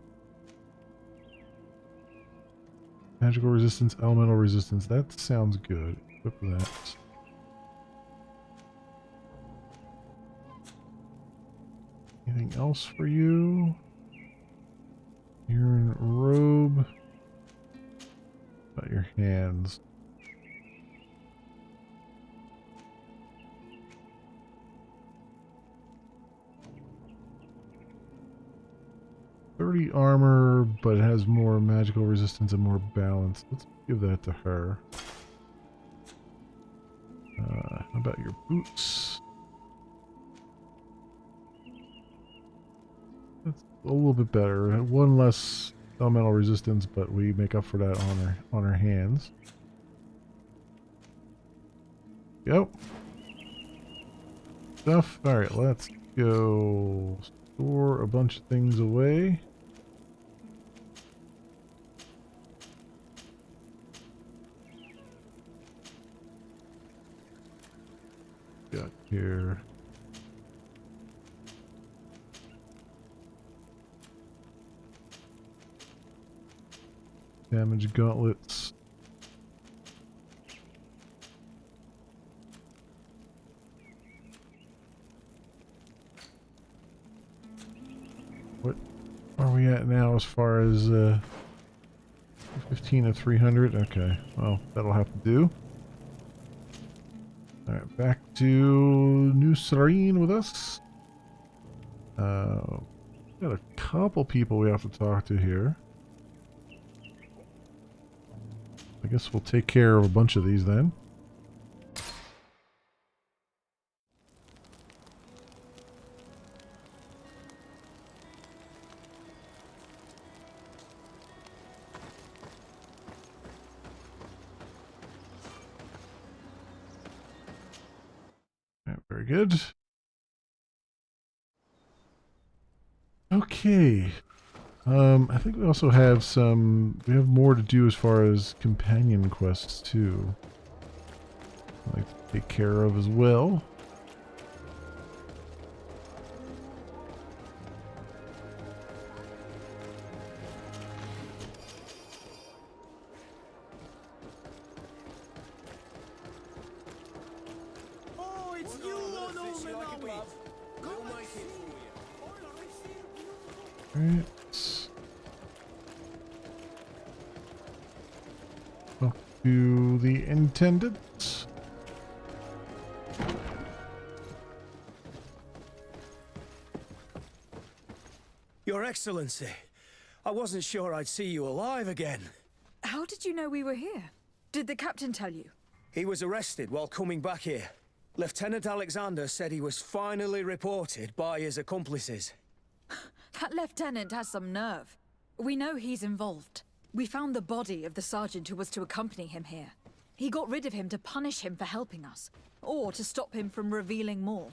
magical resistance, elemental resistance. That sounds good. Equip that. Anything else for you? Iron robe. About your hands. .30 armor, but it has more magical resistance and more balance. Let's give that to her. How about your boots? That's a little bit better. One less elemental resistance, but we make up for that on our hands. Go. Stuff. Alright, let's go store a bunch of things away. Got here. Damage gauntlets. What are we at now as far as 15 and 300. Okay, well, that'll have to do. Alright, back to New Serene with us. Got a couple people we have to talk to here. I guess we'll take care of a bunch of these then. Very good. Okay. I think we also have we have more to do as far as companion quests too. I'd like to take care of as well. Right. Up to the intendant. Your Excellency, I wasn't sure I'd see you alive again. How did you know we were here? Did the captain tell you? He was arrested while coming back here. Lieutenant Alexander said he was finally reported by his accomplices. That lieutenant has some nerve. We know he's involved. We found the body of the sergeant who was to accompany him here. He got rid of him to punish him for helping us, or to stop him from revealing more.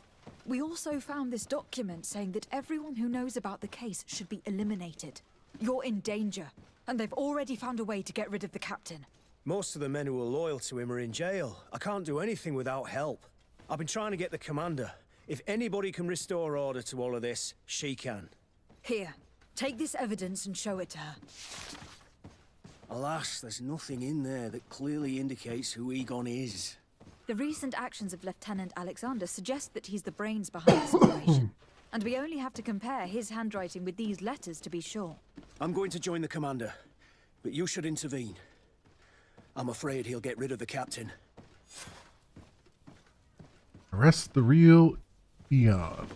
We also found this document saying that everyone who knows about the case should be eliminated. You're in danger, and they've already found a way to get rid of the captain. Most of the men who are loyal to him are in jail. I can't do anything without help. I've been trying to get the commander. If anybody can restore order to all of this, she can. Here, take this evidence and show it to her. Alas, there's nothing in there that clearly indicates who Egon is. The recent actions of Lieutenant Alexander suggest that he's the brains behind this operation. And we only have to compare his handwriting with these letters to be sure. I'm going to join the commander, but you should intervene. I'm afraid he'll get rid of the captain. Arrest the real Egon.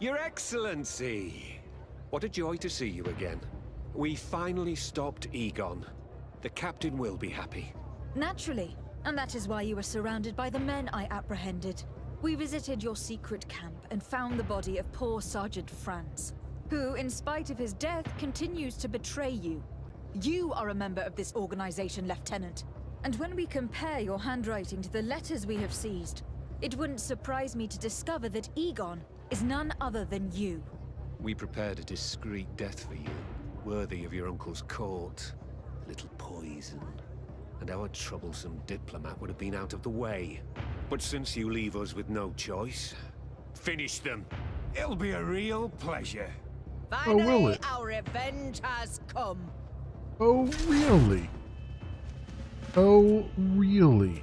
Your Excellency! What a joy to see you again. We finally stopped Egon. The captain will be happy. Naturally, and that is why you were surrounded by the men I apprehended. We visited your secret camp and found the body of poor Sergeant Franz, who, in spite of his death, continues to betray you. You are a member of this organization, Lieutenant. And when we compare your handwriting to the letters we have seized, it wouldn't surprise me to discover that Egon is none other than you. We prepared a discreet death for you, worthy of your uncle's court. A little poison, and our troublesome diplomat would have been out of the way. But since you leave us with no choice, finish them. It'll be a real pleasure. Finally, will it? our revenge has come. Oh, really? Oh, really?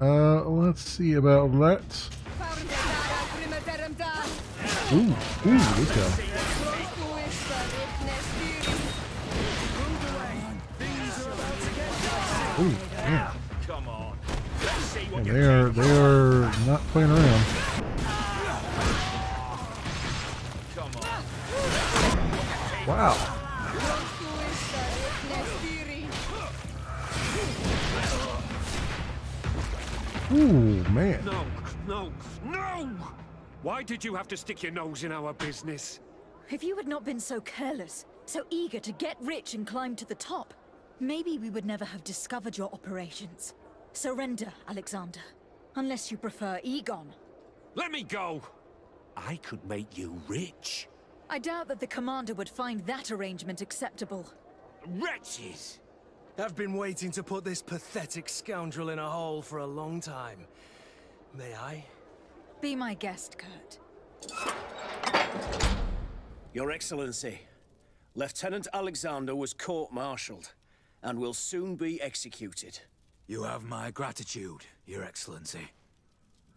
Let's see about that. Ooh, this guy. Ooh, yeah. Come on. And they are not playing around. Come on. Wow. Ooh, man. No, no, no! Why did you have to stick your nose in our business? If you had not been so careless, so eager to get rich and climb to the top, maybe we would never have discovered your operations. Surrender, Alexander. Unless you prefer Egon. Let me go! I could make you rich. I doubt that the commander would find that arrangement acceptable. Wretches! I've been waiting to put this pathetic scoundrel in a hole for a long time. May I? Be my guest, Kurt. Your Excellency, Lieutenant Alexander was court-martialed and will soon be executed. You have my gratitude, Your Excellency.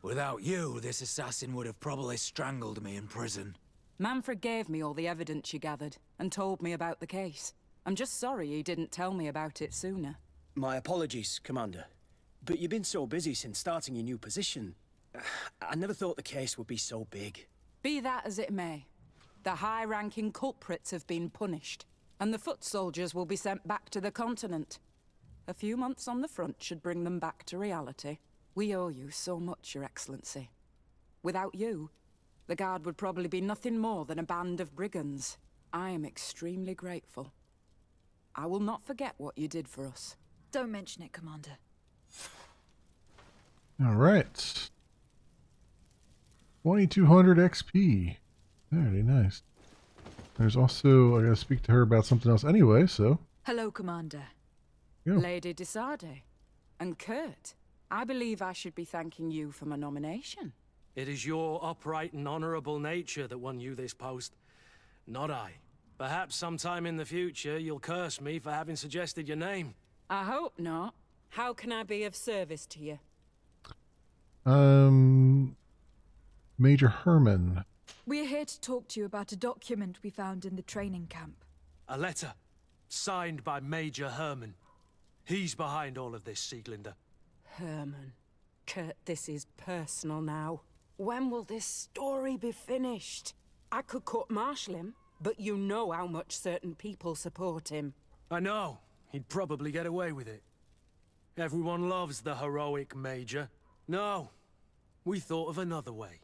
Without you, this assassin would have probably strangled me in prison. Manfred gave me all the evidence you gathered, and told me about the case. I'm just sorry he didn't tell me about it sooner. My apologies, Commander. But you've been so busy since starting your new position. I never thought the case would be so big. Be that as it may, the high-ranking culprits have been punished, and the foot soldiers will be sent back to the continent. A few months on the front should bring them back to reality. We owe you so much, Your Excellency. Without you, the Guard would probably be nothing more than a band of brigands. I am extremely grateful. I will not forget what you did for us. Don't mention it, Commander. All right. 2200 XP. Very nice. There's also, I gotta speak to her about something else anyway, so. Hello, Commander. Go. Lady Desade. And Kurt, I believe I should be thanking you for my nomination. It is your upright and honorable nature that won you this post, not I. Perhaps sometime in the future you'll curse me for having suggested your name. I hope not. How can I be of service to you? Major Herman. We're here to talk to you about a document we found in the training camp. A letter, signed by Major Herman. He's behind all of this, Sieglinder. Herman. Kurt, this is personal now. When will this story be finished? I could court-martial him, but you know how much certain people support him. I know. He'd probably get away with it. Everyone loves the heroic Major. No, we thought of another way.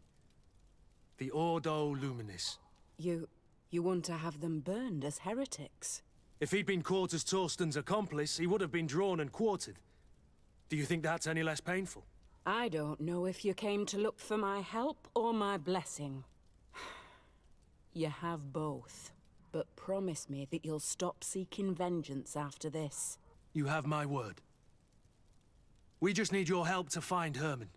The Ordo Luminis. You want to have them burned as heretics? If he'd been caught as Torsten's accomplice, he would have been drawn and quartered. Do you think that's any less painful? I don't know if you came to look for my help or my blessing. You have both. But promise me that you'll stop seeking vengeance after this. You have my word. We just need your help to find Herman.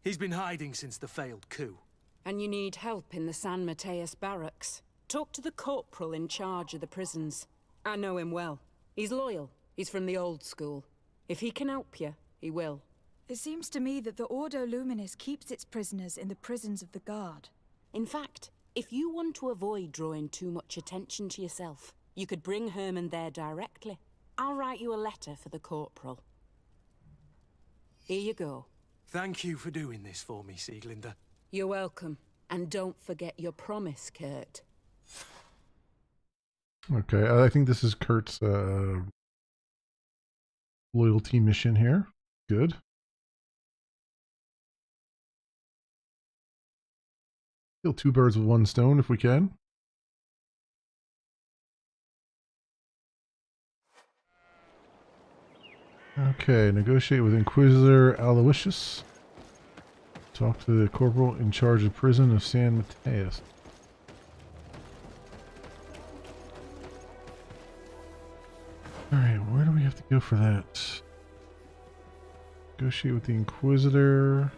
He's been hiding since the failed coup. And you need help in the San Mateus barracks. Talk to the corporal in charge of the prisons. I know him well. He's loyal. He's from the old school. If he can help you, he will. It seems to me that the Ordo Luminis keeps its prisoners in the prisons of the Guard. In fact, if you want to avoid drawing too much attention to yourself, you could bring Herman there directly. I'll write you a letter for the corporal. Here you go. Thank you for doing this for me, Sieglinder. You're welcome. And don't forget your promise, Kurt. Okay, I think this is Kurt's loyalty mission here. Good. Kill two birds with one stone if we can. Okay, negotiate with Inquisitor Aloysius. Talk to the corporal in charge of prison of San Mateus. Alright, where do we have to go for that? Negotiate with the Inquisitor.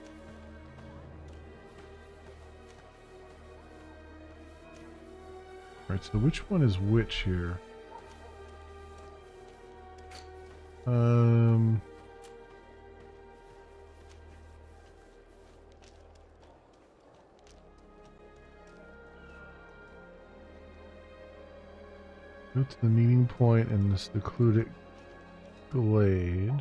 Alright, so which one is which here? Go to the meeting point in the secluded glade.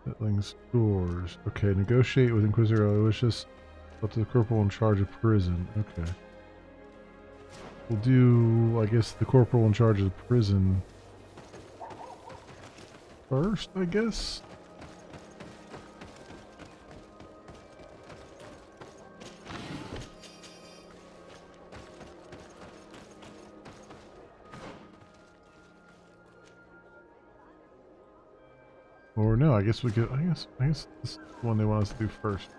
Settling scores. Okay, negotiate with Inquisitor Aloysius. Up to the corporal in charge of prison. Okay. We'll do, I guess, the corporal in charge of the prison first, I guess. Or no, I guess we could. I guess this is the one they want us to do first.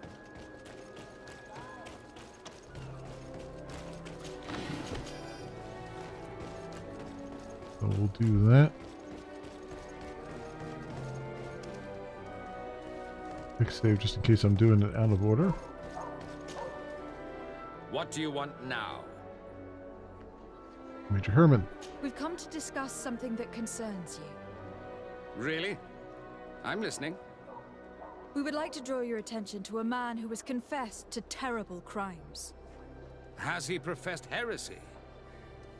So we'll do that. Quick save just in case I'm doing it out of order. What do you want now? Major Herman. We've come to discuss something that concerns you. Really? I'm listening. We would like to draw your attention to a man who has confessed to terrible crimes. Has he professed heresy?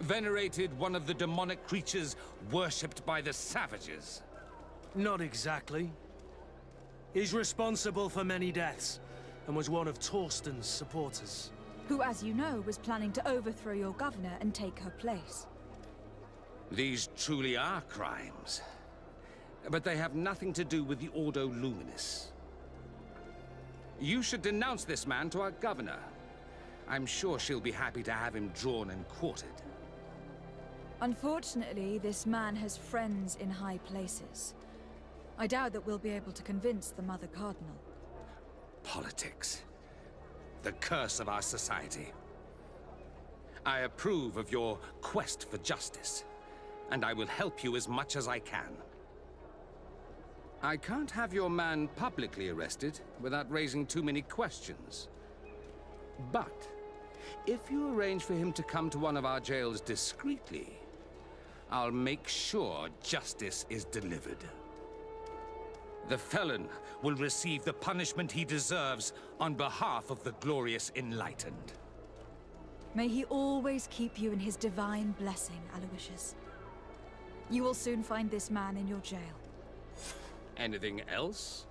Venerated one of the demonic creatures worshipped by the savages? Not exactly. He's responsible for many deaths, and was one of Torsten's supporters. Who, as you know, was planning to overthrow your governor and take her place. These truly are crimes. But they have nothing to do with the Ordo Luminis. You should denounce this man to our governor. I'm sure she'll be happy to have him drawn and quartered. Unfortunately, this man has friends in high places. I doubt that we'll be able to convince the Mother Cardinal. Politics. The curse of our society. I approve of your quest for justice, and I will help you as much as I can. I can't have your man publicly arrested without raising too many questions. But if you arrange for him to come to one of our jails discreetly, I'll make sure justice is delivered. The felon will receive the punishment he deserves on behalf of the glorious Enlightened. May he always keep you in his divine blessing, Aloysius. You will soon find this man in your jail. Anything else?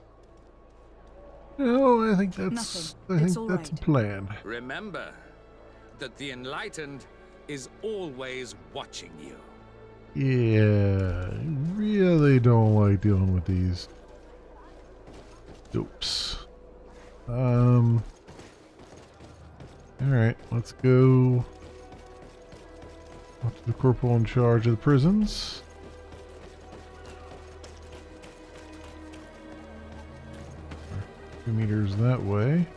No, I think that's Nothing. I think that's a plan. Remember that the Enlightened is always watching you. Yeah, I really don't like dealing with these dopes. Alright, let's go up to the corporal in charge of the prisons. A few meters that way.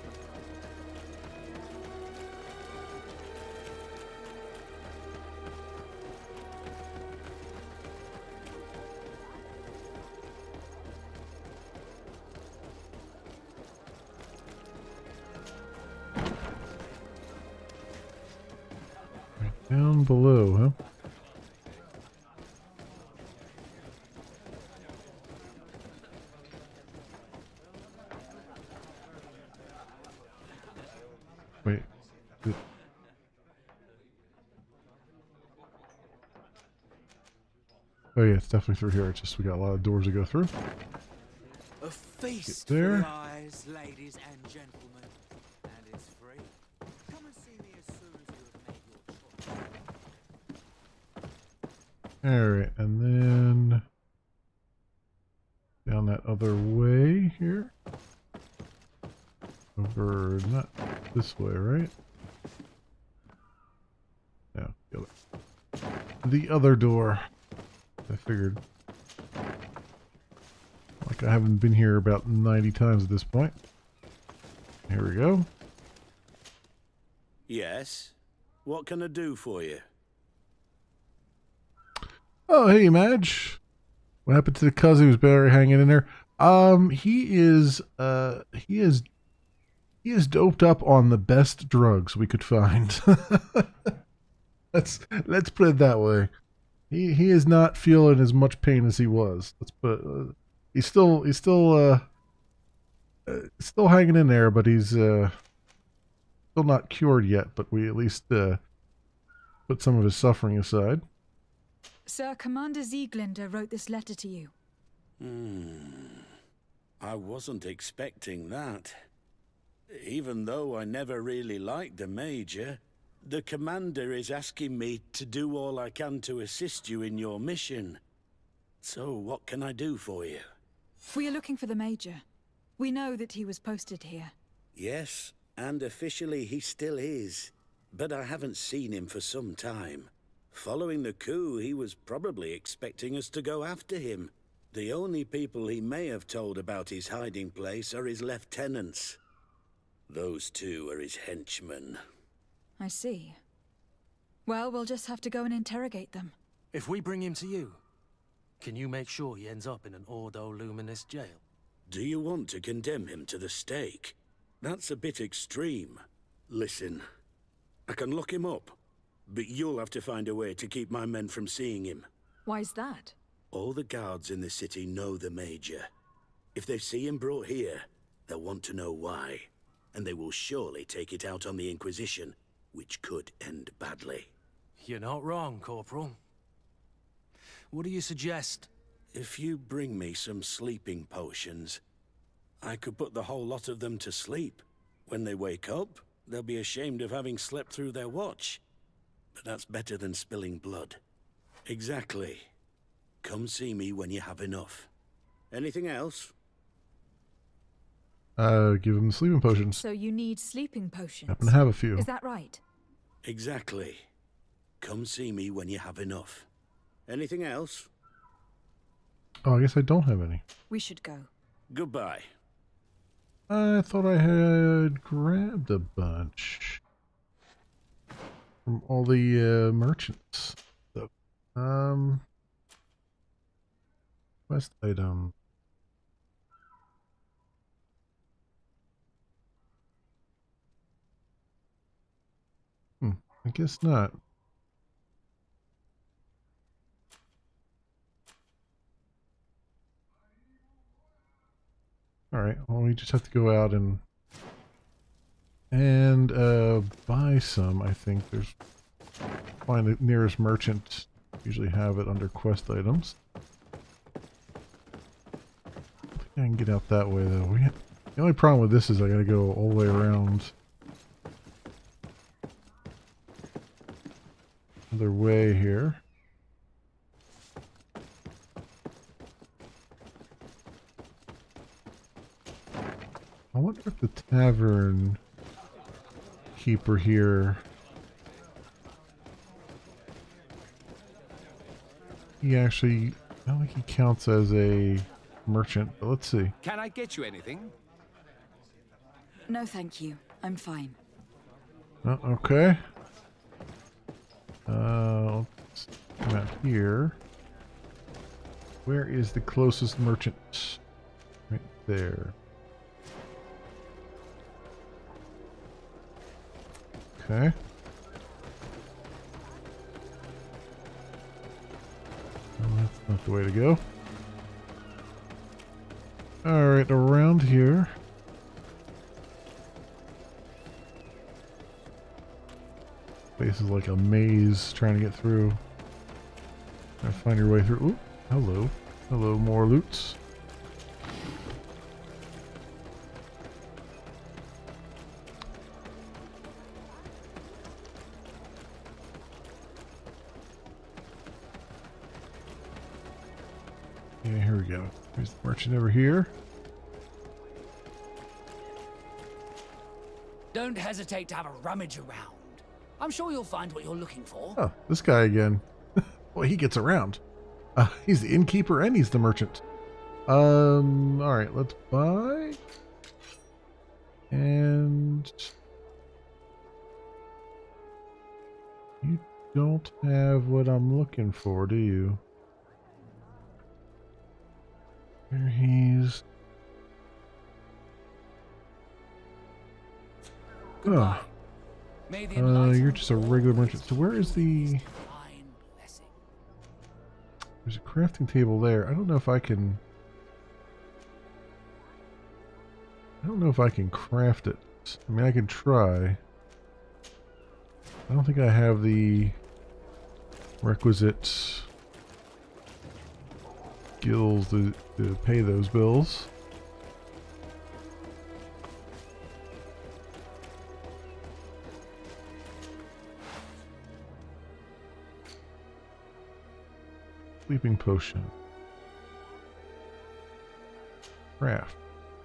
Down below, huh? Wait. Oh yeah, it's definitely through here. It's just we got a lot of doors to go through. A feast there. for the eyes, ladies and gentlemen, and it's free. Come and see me as soon as you have made your choice. Alright, and then down that other way here. Over, not this way, right? No, the other door. I figured. Like I haven't been here about 90 times at this point. Here we go. Yes? What can I do for you? Oh, hey, Madge. What happened to the cousin who's barely hanging in there? He is doped up on the best drugs we could find. Let's put it that way. He is not feeling as much pain as he was. Let's put he's still hanging in there, but he's still not cured yet. But we at least put some of his suffering aside. Sir, Commander Sieglinde wrote this letter to you. I wasn't expecting that. Even though I never really liked the Major, the Commander is asking me to do all I can to assist you in your mission. So what can I do for you? We are looking for the Major. We know that he was posted here. Yes, and officially he still is. But I haven't seen him for some time. Following the coup, he was probably expecting us to go after him. The only people he may have told about his hiding place are his lieutenants. Those two are his henchmen. I see. Well, we'll just have to go and interrogate them. If we bring him to you, can you make sure he ends up in an Ordo Luminis jail? Do you want to condemn him to the stake? That's a bit extreme. Listen, I can lock him up, but you'll have to find a way to keep my men from seeing him. Why's that? All the guards in the city know the Major. If they see him brought here, They'll want to know why, and they will surely take it out on the Inquisition, which could end badly. You're not wrong, Corporal. What do you suggest? If you bring me some sleeping potions, I could put the whole lot of them to sleep. When they wake up, they'll be ashamed of having slept through their watch. But that's better than spilling blood. Exactly. Come see me when you have enough. Anything else? Give them sleeping potions. So you need sleeping potions? Happen to have a few. Is that right? Exactly. Come see me when you have enough. Anything else? Oh, I guess I don't have any. We should go. Goodbye. I thought I had grabbed a bunch from all the merchants. So, quest item. I guess not. Alright, well we just have to go out and buy some, I think. There's find the nearest merchant, usually have it under quest items. I think I can get out that way though. The only problem with this is I gotta go all the way around other way here. I wonder if the tavern keeper here, he actually, I don't think he counts as a merchant, but let's see. Can I get you anything? No, thank you. I'm fine. Oh, okay. Let's come out here. Where is the closest merchant? Right there. Okay. Well, that's not the way to go. Alright, around here. Place is like a maze trying to get through. Trying to find your way through. Ooh, hello. Hello, more loots. Yeah, here we go. Here's the merchant over here. Don't hesitate to have a rummage around. I'm sure you'll find what you're looking for. Oh, this guy again. Well, he gets around. He's the innkeeper and he's the merchant. Alright, let's buy. And you don't have what I'm looking for, do you? Here he's... Goodbye. You're just a regular merchant. So where is the... There's a crafting table there. I don't know if I can... I don't know if I can craft it. I mean, I can try. I don't think I have the requisite skills to pay those bills. Sleeping potion. Craft.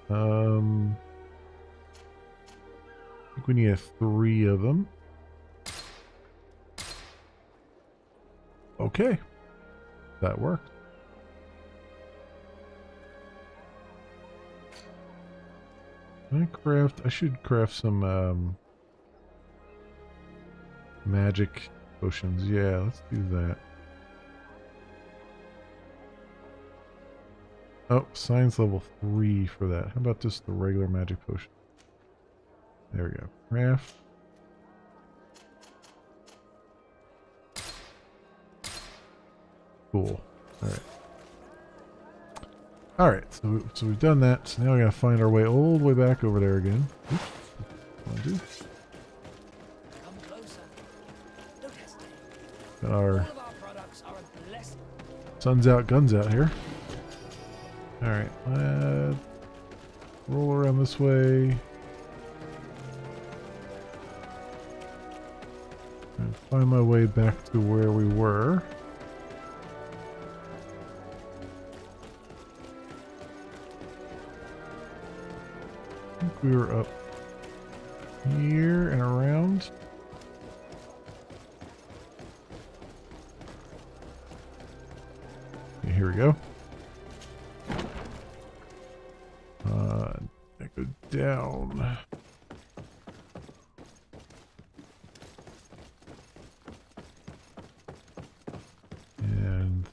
I think we need 3 of them. Okay. That worked. I should craft some magic potions. Yeah, let's do that. Oh, science level 3 for that. How about just the regular magic potion? There we go. Craft. Cool. Alright. Alright, so we've done that. So now we gotta find our way all the way back over there again. Oops. Wanna do? Come closer. Don't hesitate. Got All our of our products are a blessing. sun's out, guns out here. Alright, roll around this way. And find my way back to where we were. I think we were up here and around. Okay, here we go. I go down. And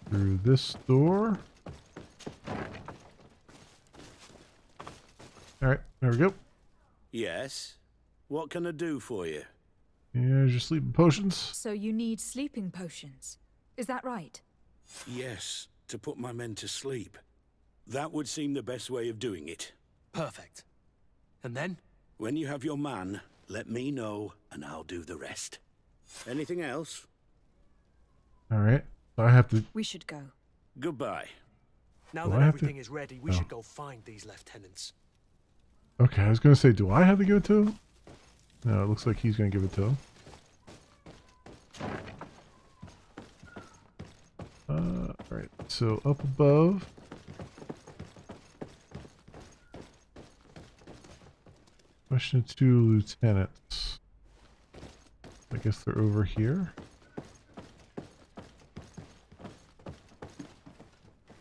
through this door. Alright, there we go. Yes? What can I do for you? Here's your sleeping potions. So you need sleeping potions. Is that right? Yes, to put my men to sleep. That would seem the best way of doing it. Perfect. And then? When you have your man, let me know and I'll do the rest. Anything else? Alright, I have to... We should go. Goodbye. Now Do that I have everything to- is ready, we Oh. should go find these lieutenants. Okay, I was gonna say, do I have to give it to him? No, it looks like he's gonna give it to him. Alright, so up above. Question 2 lieutenants. I guess they're over here.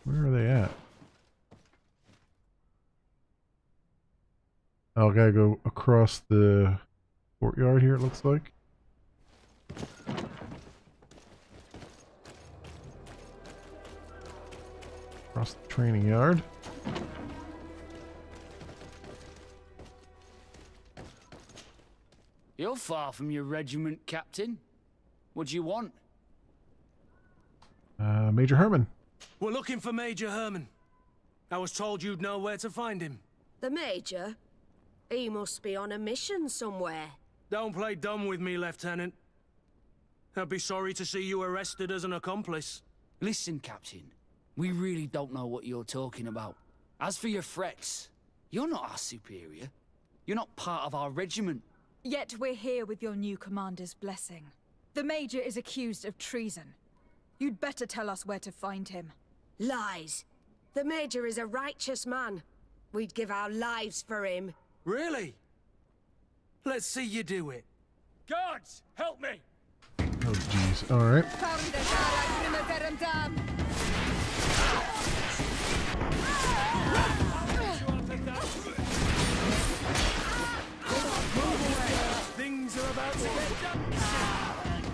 Where are they at? Oh, I gotta go across the courtyard here, it looks like. Across the training yard. You're far from your regiment, Captain. What do you want? Major Herman. We're looking for Major Herman. I was told you'd know where to find him. The Major? He must be on a mission somewhere. Don't play dumb with me, Lieutenant. I'd be sorry to see you arrested as an accomplice. Listen, Captain. We really don't know what you're talking about. As for your threats, you're not our superior. You're not part of our regiment. Yet we're here with your new commander's blessing. The Major is accused of treason. You'd better tell us where to find him. Lies. The Major is a righteous man. We'd give our lives for him. Really? Let's see you do it. Guards, help me! Oh, jeez. Alright. Things are about to get done.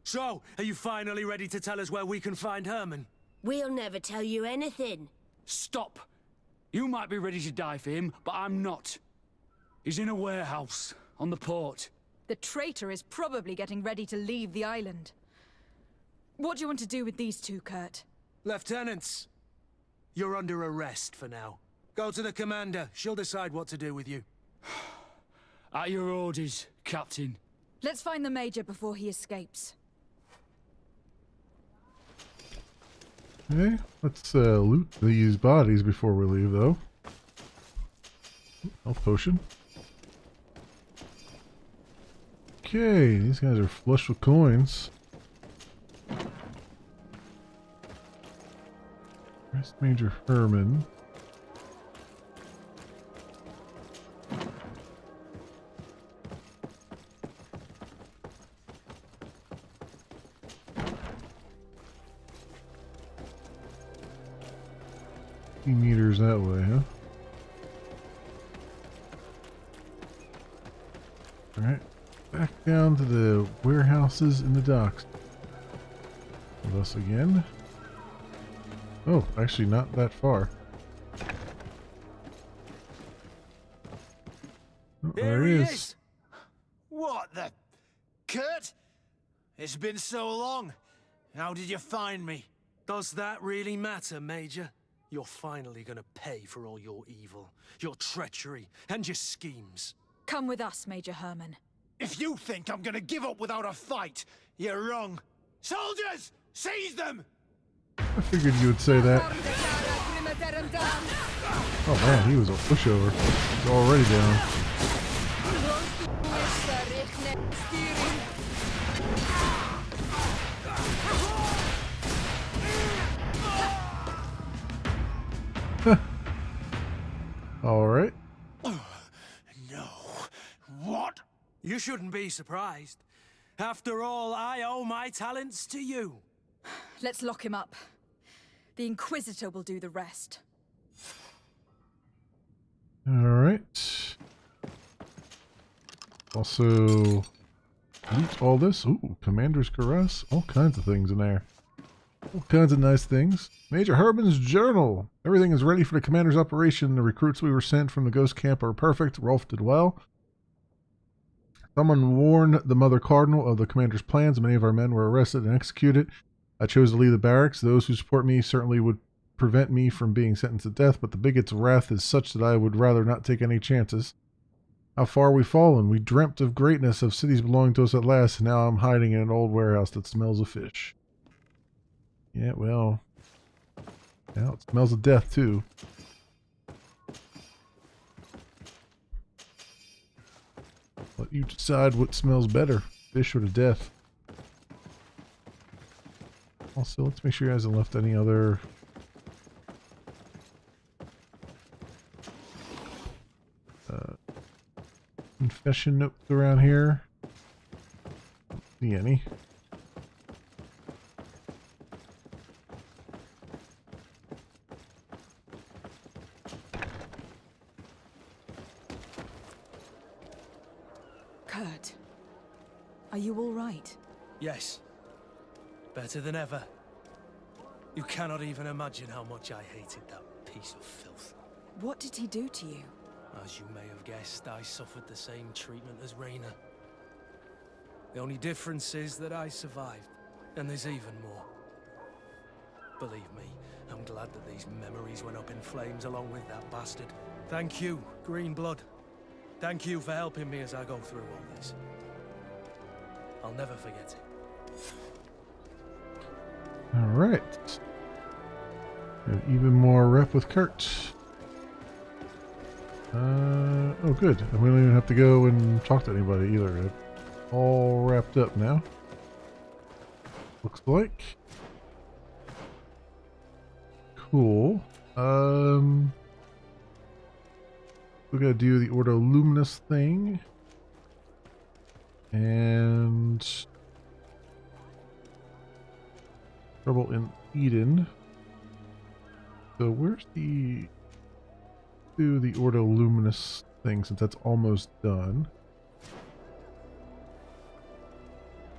So, are you finally ready to tell us where we can find Herman? We'll never tell you anything. Stop! You might be ready to die for him, but I'm not. He's in a warehouse on the port. The traitor is probably getting ready to leave the island. What do you want to do with these two, Kurt? Lieutenants, you're under arrest for now. Go to the commander. She'll decide what to do with you. At your orders, Captain. Let's find the Major before he escapes. Okay, let's loot these bodies before we leave, though. Health potion. Okay, these guys are flush with coins. Where's Major Herman? Meters that way, huh? Alright, back down to the warehouses in the docks. With us again. Oh, actually not that far. Oh, there he is. What the... Kurt? It's been so long. How did you find me? Does that really matter, Major? You're finally gonna pay for all your evil, your treachery, and your schemes. Come with us, Major Herman. If you think I'm gonna give up without a fight, you're wrong. Soldiers! Seize them! I figured you would say that. Oh man, he was a pushover. He's already down. All right. No. What? You shouldn't be surprised. After all, I owe my talents to you. Let's lock him up. The Inquisitor will do the rest. All right. Also, loot all this. Ooh, Commander's Caress. All kinds of things in there. All kinds of nice things. Major Herman's journal. Everything is ready for the commander's operation. The recruits we were sent from the ghost camp are perfect. Rolf did well. Someone warned the Mother Cardinal of the commander's plans. Many of our men were arrested and executed. I chose to leave the barracks. Those who support me certainly would prevent me from being sentenced to death, but the bigot's wrath is such that I would rather not take any chances. How far we've fallen. We dreamt of greatness, of cities belonging to us at last, and now I'm hiding in an old warehouse that smells of fish. Yeah, well, now it smells of death, too. Let you decide what smells better, fish or to death. Also, let's make sure he hasn't left any other... confession notes around here. Don't see any. Kurt, are you all right? Yes. Better than ever. You cannot even imagine how much I hated that piece of filth. What did he do to you? As you may have guessed, I suffered the same treatment as Raina. The only difference is that I survived, and there's even more. Believe me, I'm glad that these memories went up in flames along with that bastard. Thank you, Green Blood. Thank you for helping me as I go through all this. I'll never forget it. Alright. Even more rep with Kurt. Oh good. And we don't even have to go and talk to anybody either. It's all wrapped up now. Looks like. Cool. We gotta do the Ordo Luminous thing. And Trouble in Eden. So where's the do the Ordo Luminous thing since that's almost done?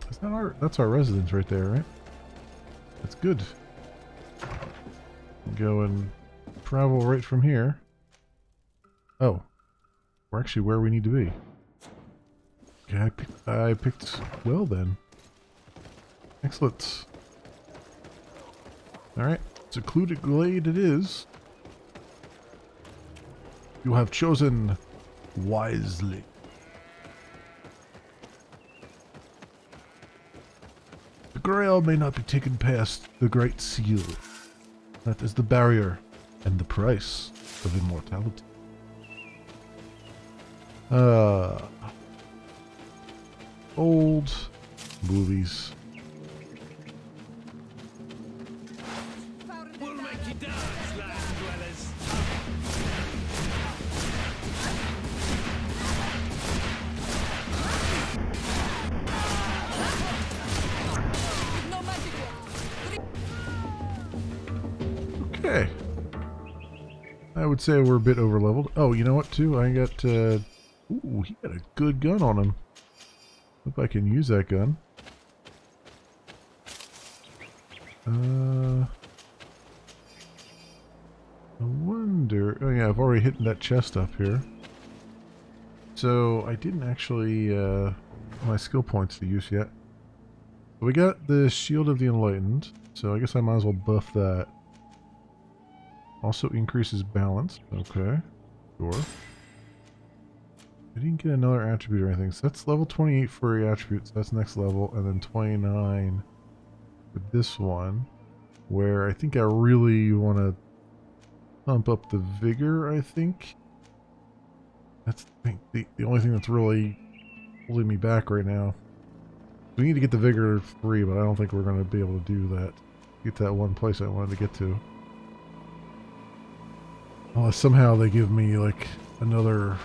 Is that that's our residence right there, right? That's good. Go and travel right from here. Oh, we're actually where we need to be. Okay, I picked well then. Excellent. Alright, secluded glade it is. You have chosen wisely. The Grail may not be taken past the Great Seal. That is the barrier and the price of immortality. Old movies. We'll make you dance, land dwellers. Okay. I would say we're a bit over leveled. Oh, you know what too? I got ooh, he got a good gun on him. Hope I can use that gun. I wonder... Oh yeah, I've already hit that chest up here. So, I didn't actually, my skill points to use yet. We got the Shield of the Enlightened, so I guess I might as well buff that. Also increases balance. Okay, sure. I didn't get another attribute or anything, so that's level 28 for your attributes. That's next level, and then 29 for this one, where I think I really want to pump up the vigor. I think that's the only thing that's really holding me back right now. We need to get the vigor 3, but I don't think we're going to be able to do that. Get that one place I wanted to get to. Unless somehow they give me like another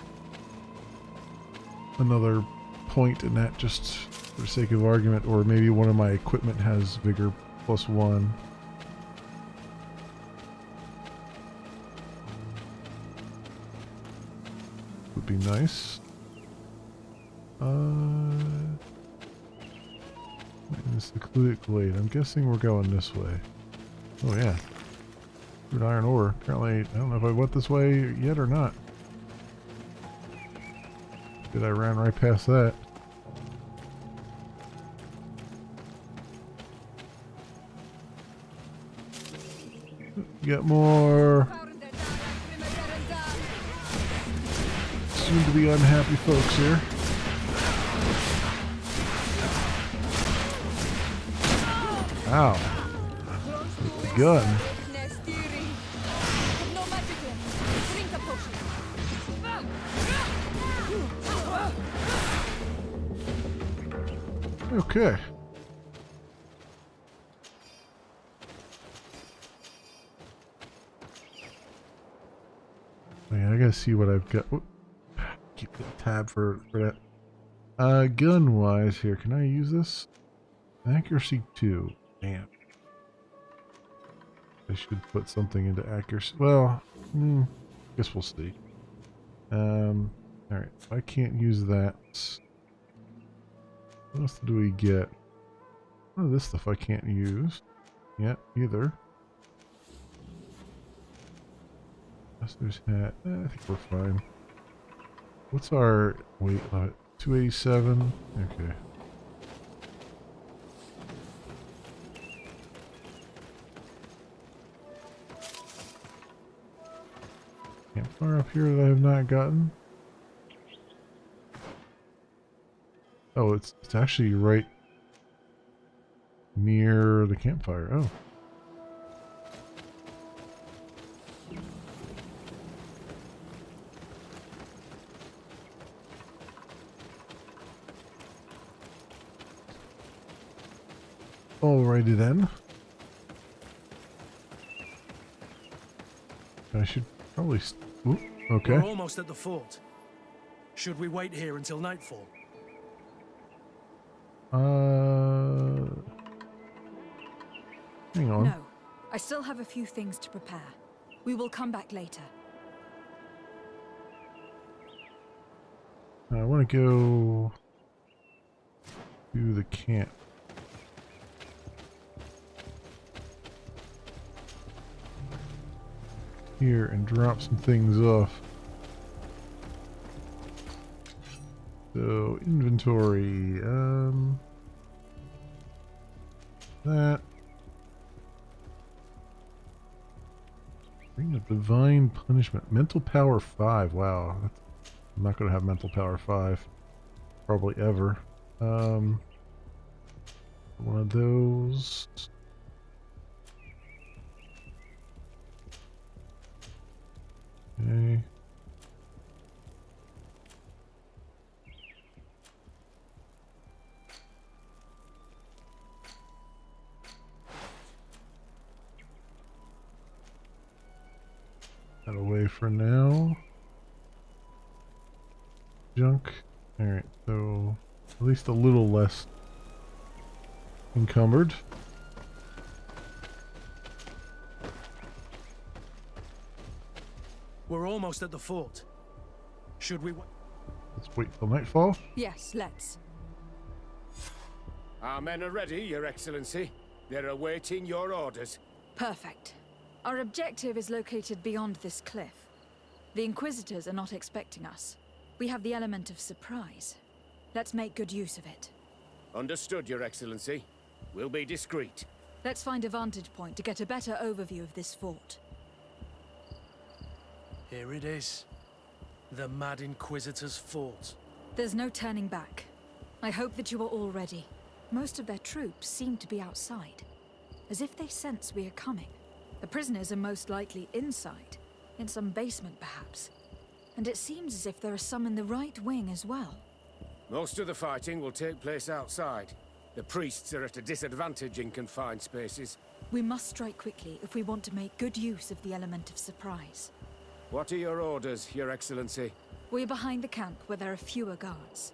point in that, just for the sake of argument, or maybe one of my equipment has vigor +1. Would be nice. In the secluded glade. I'm guessing we're going this way. Oh yeah. Good iron ore. Apparently, I don't know if I went this way yet or not. Did I ran right past that? You got more soon to be unhappy folks here. Ow. With the gun. Okay. Yeah, I gotta see what I've got. Whoop. Keep the tab for that. Gun wise here, can I use this? Accuracy 2. Damn. I should put something into accuracy. Well, guess we'll see. Alright, if I can't use that. What else do we get? Oh, this stuff I can't use. Yeah, either. Master's hat. I think we're fine. What's our weight limit? 287? Okay. Campfire up here that I have not gotten. Oh, it's actually right near the campfire. Oh. Alrighty then. I should probably... Ooh, okay. We're almost at the fort. Should we wait here until nightfall? Hang on. No. I still have a few things to prepare. We will come back later. I want to go to the camp. Here and drop some things off. So inventory, that. Ring of Divine Punishment. Mental Power 5. Wow. I'm not going to have Mental Power 5. Probably ever. One of those. Okay. That away for now. Junk. Alright, so at least a little less encumbered. We're almost at the fort. Should we... Let's wait till nightfall. Yes, let's. Our men are ready, Your Excellency. They're awaiting your orders. Perfect. Our objective is located beyond this cliff. The Inquisitors are not expecting us. We have the element of surprise. Let's make good use of it. Understood, Your Excellency. We'll be discreet. Let's find a vantage point to get a better overview of this fort. Here it is. The Mad Inquisitor's fort. There's no turning back. I hope that you are all ready. Most of their troops seem to be outside, as if they sense we are coming. The prisoners are most likely inside, in some basement perhaps. And it seems as if there are some in the right wing as well. Most of the fighting will take place outside. The priests are at a disadvantage in confined spaces. We must strike quickly if we want to make good use of the element of surprise. What are your orders, Your Excellency? We're behind the camp where there are fewer guards.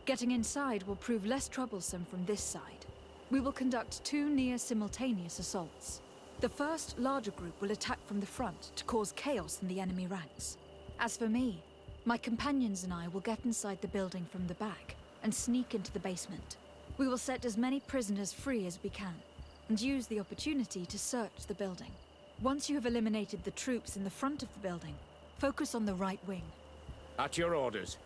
Getting inside will prove less troublesome from this side. We will conduct 2 near-simultaneous assaults. The first, larger group will attack from the front to cause chaos in the enemy ranks. As for me, my companions and I will get inside the building from the back and sneak into the basement. We will set as many prisoners free as we can, and use the opportunity to search the building. Once you have eliminated the troops in the front of the building, focus on the right wing. At your orders.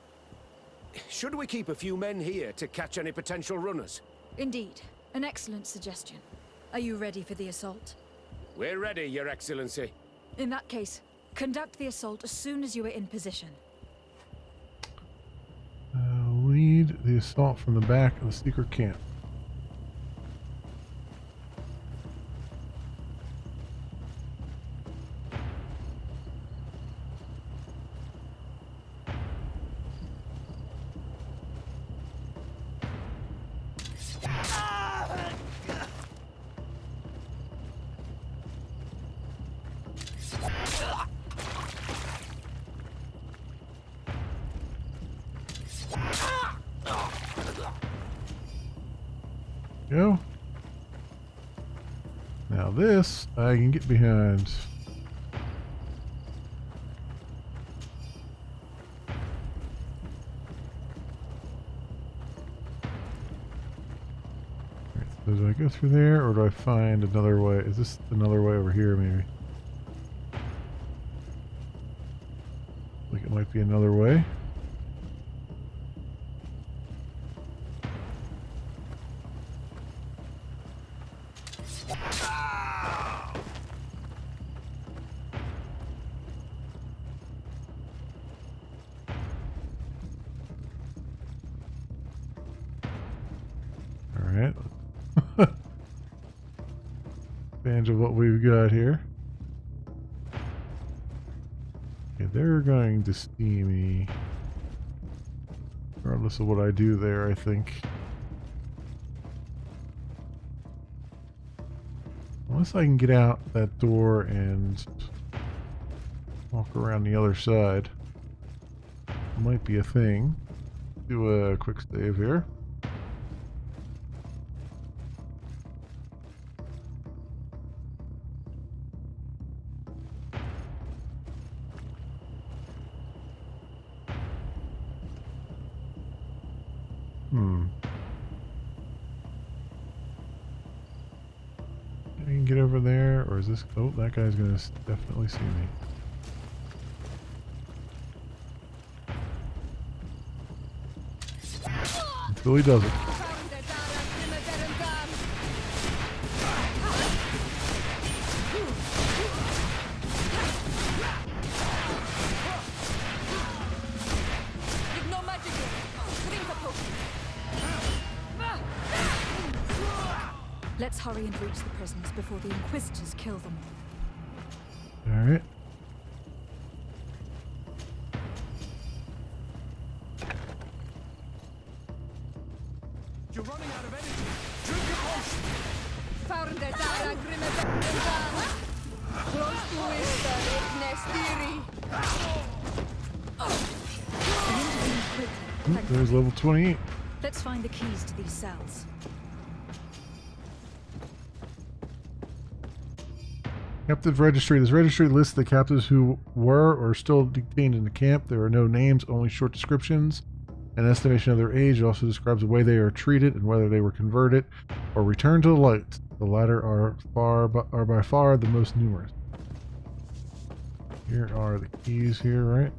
Should we keep a few men here to catch any potential runners? Indeed. An excellent suggestion. Are you ready for the assault? We're ready, Your Excellency. In that case, conduct the assault as soon as you are in position. Lead the assault from the back of the secret camp. Go. Now this I can get behind. Alright, so do I go through there or do I find another way? Is this another way over here maybe? Like it might be another way. Alright. Advantage of what we've got here. Okay, they're going to see me. Regardless of what I do there, I think. Unless I can get out that door and walk around the other side. Might be a thing. Do a quick save here. I can get over there, or is this... Oh, that guy's gonna definitely see me. Until he doesn't. Let's hurry and reach the prisoners before the Inquisitors kill them all. Alright. You're running out of energy. Drink your potion. There's level 28. Let's find the keys to these cells. Captive registry. This registry lists the captives who were or are still detained in the camp. There are no names, only short descriptions. An estimation of their age. It also describes the way they are treated and whether they were converted or returned to the light. The latter are by far the most numerous. Here are the keys here, right?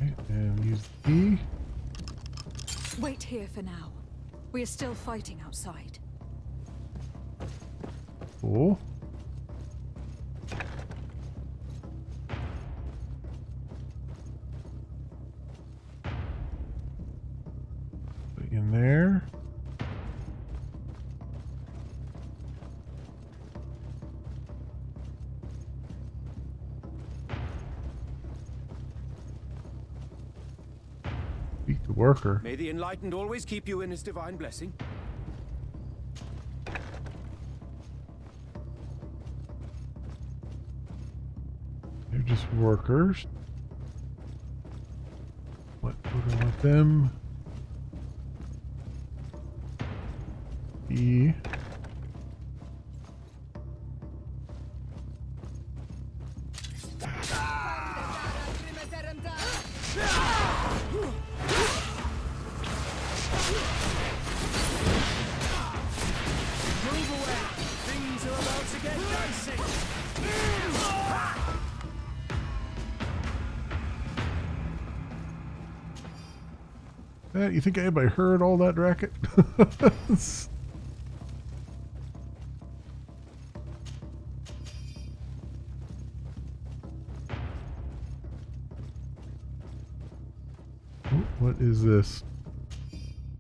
Okay, and use the key. Wait here for now. We are still fighting outside. Cool. In there. Speak to worker. May the Enlightened always keep you in his divine blessing. They're just workers. What we don't want them. E. Move away! Things are about to get dicey! You think anybody heard all that racket? What is this?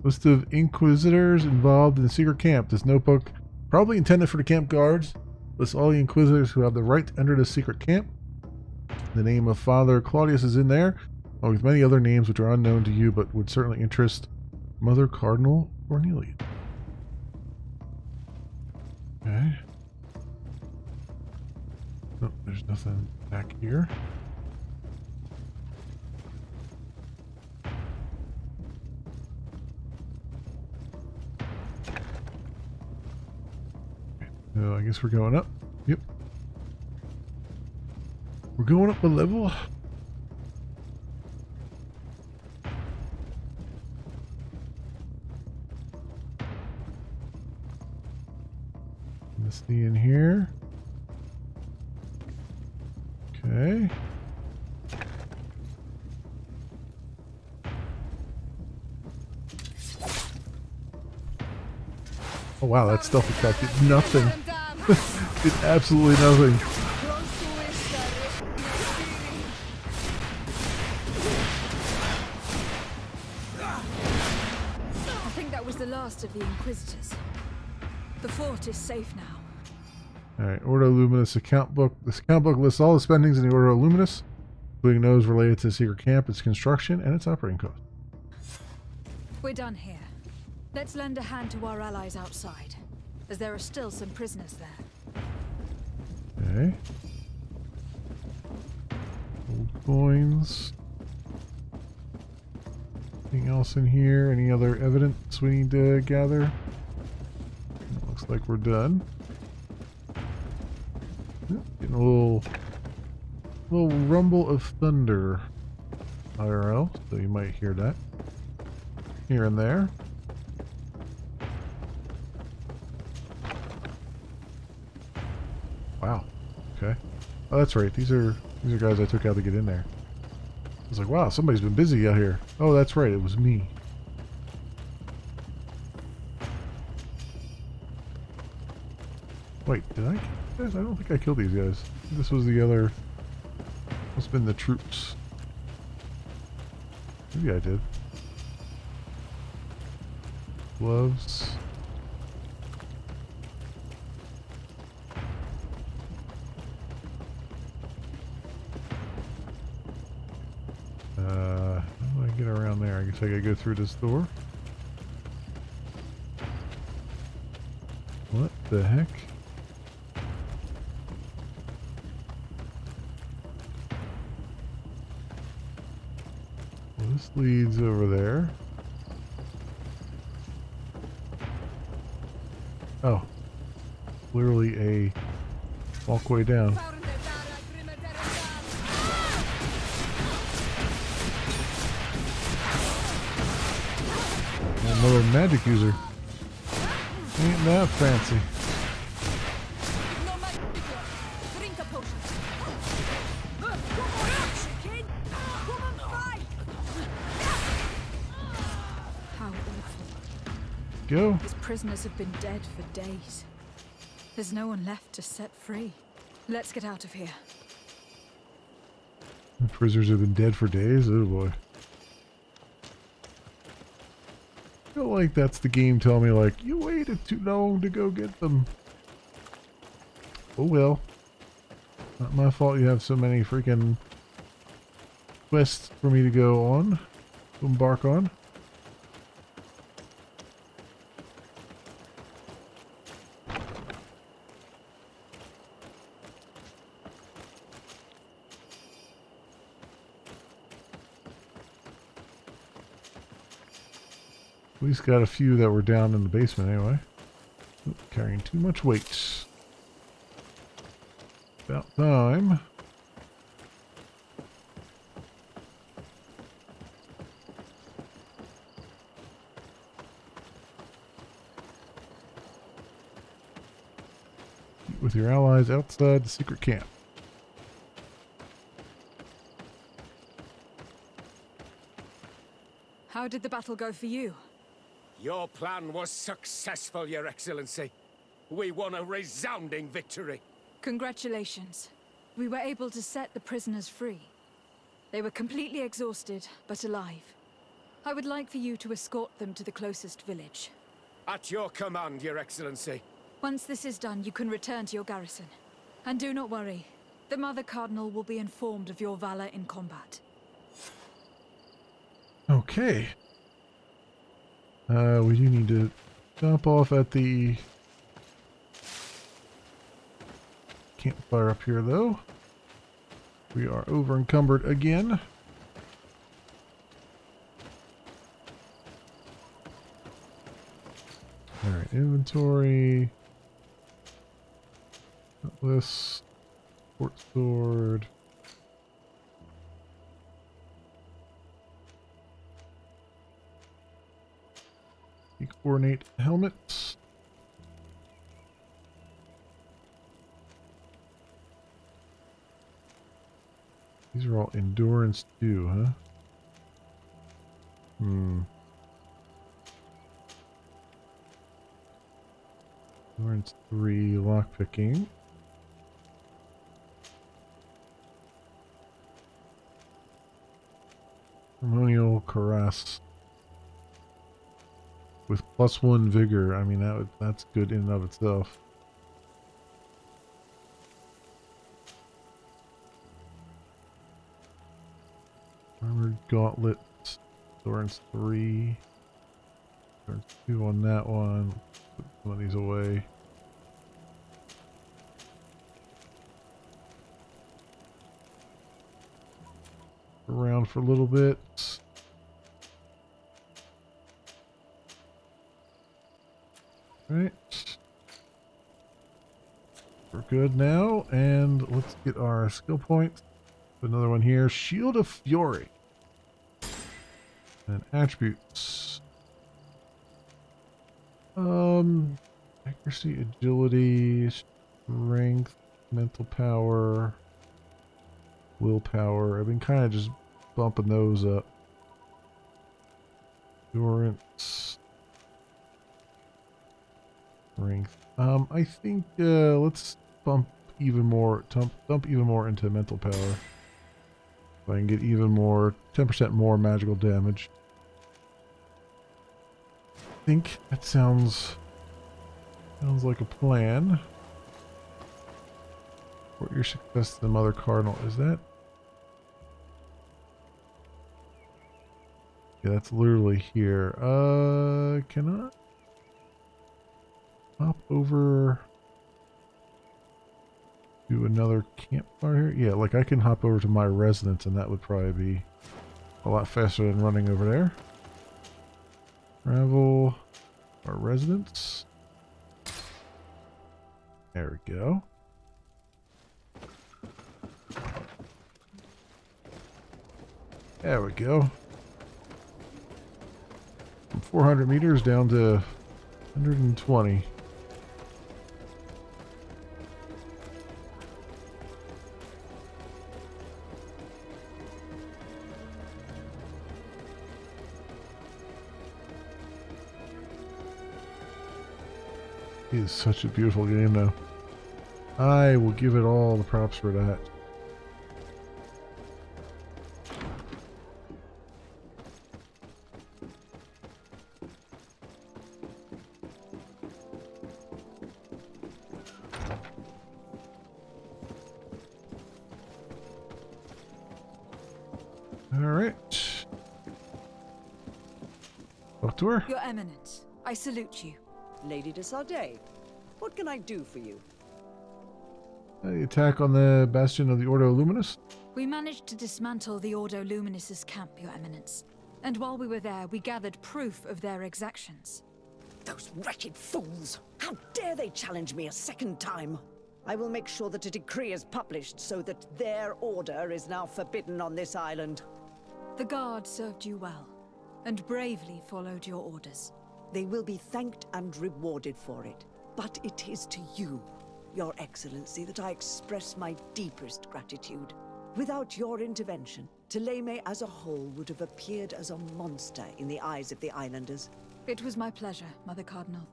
List of Inquisitors involved in the secret camp. This notebook, probably intended for the camp guards, lists all the Inquisitors who have the right to enter the secret camp. The name of Father Claudius is in there, along with many other names which are unknown to you but would certainly interest Mother Cardinal Cornelia. Okay. Oh, there's nothing back here. So I guess we're going up. Yep. We're going up a level. Misty in here. Okay. Oh wow, that stealth attack did nothing. Did absolutely nothing. I think that was the last of the Inquisitors. The fort is safe now. Alright, Ordo Luminous account book. This account book lists all the spendings in the Ordo Luminous, including those related to the secret camp, its construction, and its operating costs. We're done here. Let's lend a hand to our allies outside, as there are still some prisoners there. Okay. Old coins. Anything else in here? Any other evidence we need to gather? Looks like we're done. Getting a little rumble of thunder IRL, so you might hear that here and there. Wow. Okay. Oh, that's right. These are guys I took out to get in there. I was like, wow, somebody's been busy out here. Oh, that's right. It was me. Wait, did I kill these guys? I don't think I killed these guys. This was the other... Must have been the troops. Maybe I did. Gloves. How do I get around there? I guess I gotta go through this door. What the heck? Well, this leads over there. Oh. Clearly a walkway down. Another magic user. Ain't that fancy. How go. His prisoners have been dead for days. There's no one left to set free. Let's get out of here. The prisoners have been dead for days? Oh boy. I feel like that's the game telling me, like, you waited too long to go get them. Oh well. Not my fault you have so many freaking quests for me to go on. To embark on. At least got a few that were down in the basement anyway. Ooh, carrying too much weight. About time. Meet with your allies outside the secret camp. How did the battle go for you? Your plan was successful, Your Excellency. We won a resounding victory. Congratulations. We were able to set the prisoners free. They were completely exhausted, but alive. I would like for you to escort them to the closest village. At your command, Your Excellency. Once this is done, you can return to your garrison. And do not worry. The Mother Cardinal will be informed of your valor in combat. Okay. We do need to stop off at the campfire up here, though. We are over encumbered again. Alright, inventory. Atlas. Port sword. Coordinate helmets. These are all endurance 2, huh? Endurance 3, lockpicking. Ceremonial caress. With +1 vigor, I mean that's good in and of itself. Armored gauntlet, endurance 3, endurance 2 on that one. Put some of these away. Around for a little bit. Right. We're good now, and let's get our skill points. Another one here, Shield of Fury. And attributes. Accuracy, agility, strength, mental power, willpower. I've been kind of just bumping those up. Endurance. Strength. I think let's dump even more into mental power. So I can get even more, 10% more magical damage. I think that sounds like a plan. Report your success to the Mother Cardinal. Is that? Yeah, that's literally here. Can I hop over to another campfire here? Yeah, like I can hop over to my residence and that would probably be a lot faster than running over there. Travel our residence. There we go. There we go. From 400 meters down to 120. It is such a beautiful game now. I will give it all the props for that. Alright. Talk to her. Your Eminence, I salute you. Lady de Sardet, what can I do for you? The attack on the bastion of the Ordo Luminous. We managed to dismantle the Ordo Luminous' camp, Your Eminence. And while we were there, we gathered proof of their exactions. Those wretched fools! How dare they challenge me a second time? I will make sure that a decree is published so that their order is now forbidden on this island. The guard served you well, and bravely followed your orders. They will be thanked and rewarded for it. But it is to you, Your Excellency, that I express my deepest gratitude. Without your intervention, Thélème as a whole would have appeared as a monster in the eyes of the islanders. It was my pleasure, Mother Cardinal.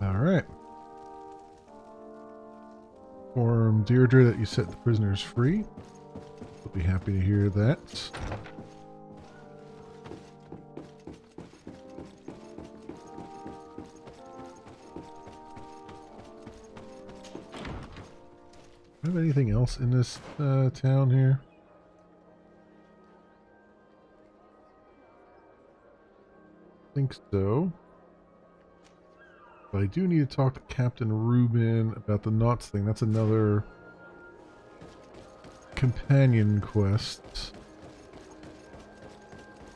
Alright. Inform Deirdre that you set the prisoners free. We'll be happy to hear that. Do I have anything else in this town here? I think so. But I do need to talk to Captain Reuben about the knots thing. That's another companion quest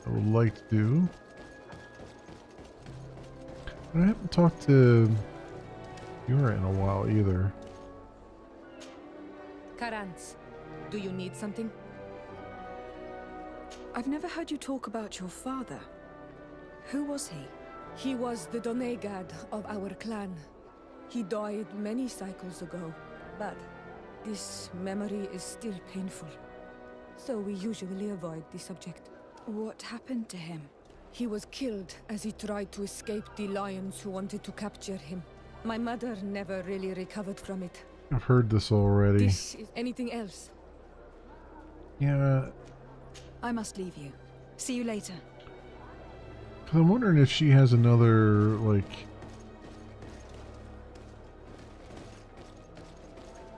I would like to do. But I haven't talked to Yura in a while either. Karantz, do you need something? I've never heard you talk about your father. Who was he? He was the Donegad of our clan. He died many cycles ago, but this memory is still painful. So we usually avoid the subject. What happened to him? He was killed as he tried to escape the lions who wanted to capture him. My mother never really recovered from it. I've heard this already. This is anything else? Yeah. I must leave you. See you later. Cause I'm wondering if she has another, like...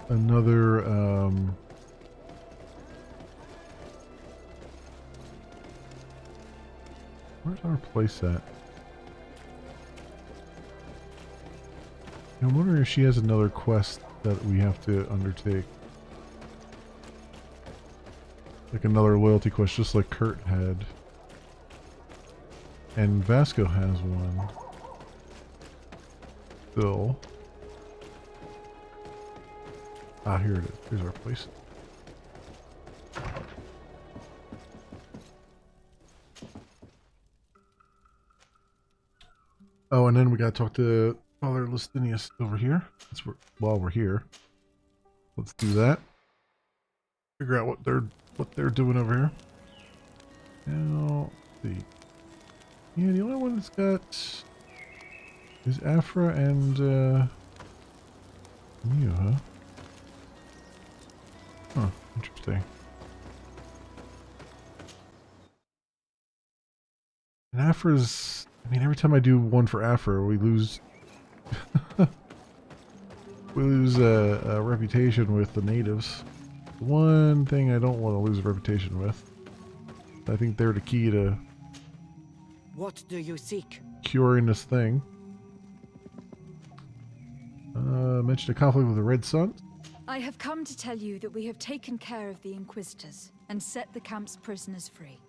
Another, where's our place at? I'm wondering if she has another quest that we have to undertake. Like another loyalty quest, just like Kurt had. And Vasco has one. Still. Ah, here it is. Here's our place. Oh, and then we gotta talk to Father Listinius over here. That's while we're here. Let's do that. Figure out what they're doing over here. Now, let's see. Yeah, the only one that's got is Afra and Mio, huh? Huh, interesting. And Afra's, I mean, every time I do one for Afra, we lose we lose a reputation with the natives. The one thing I don't want to lose a reputation with. I think they're the key to What do you seek? curing this thing. Mentioned a conflict with the Red Sun. I have come to tell you that we have taken care of the Inquisitors and set the camp's prisoners free.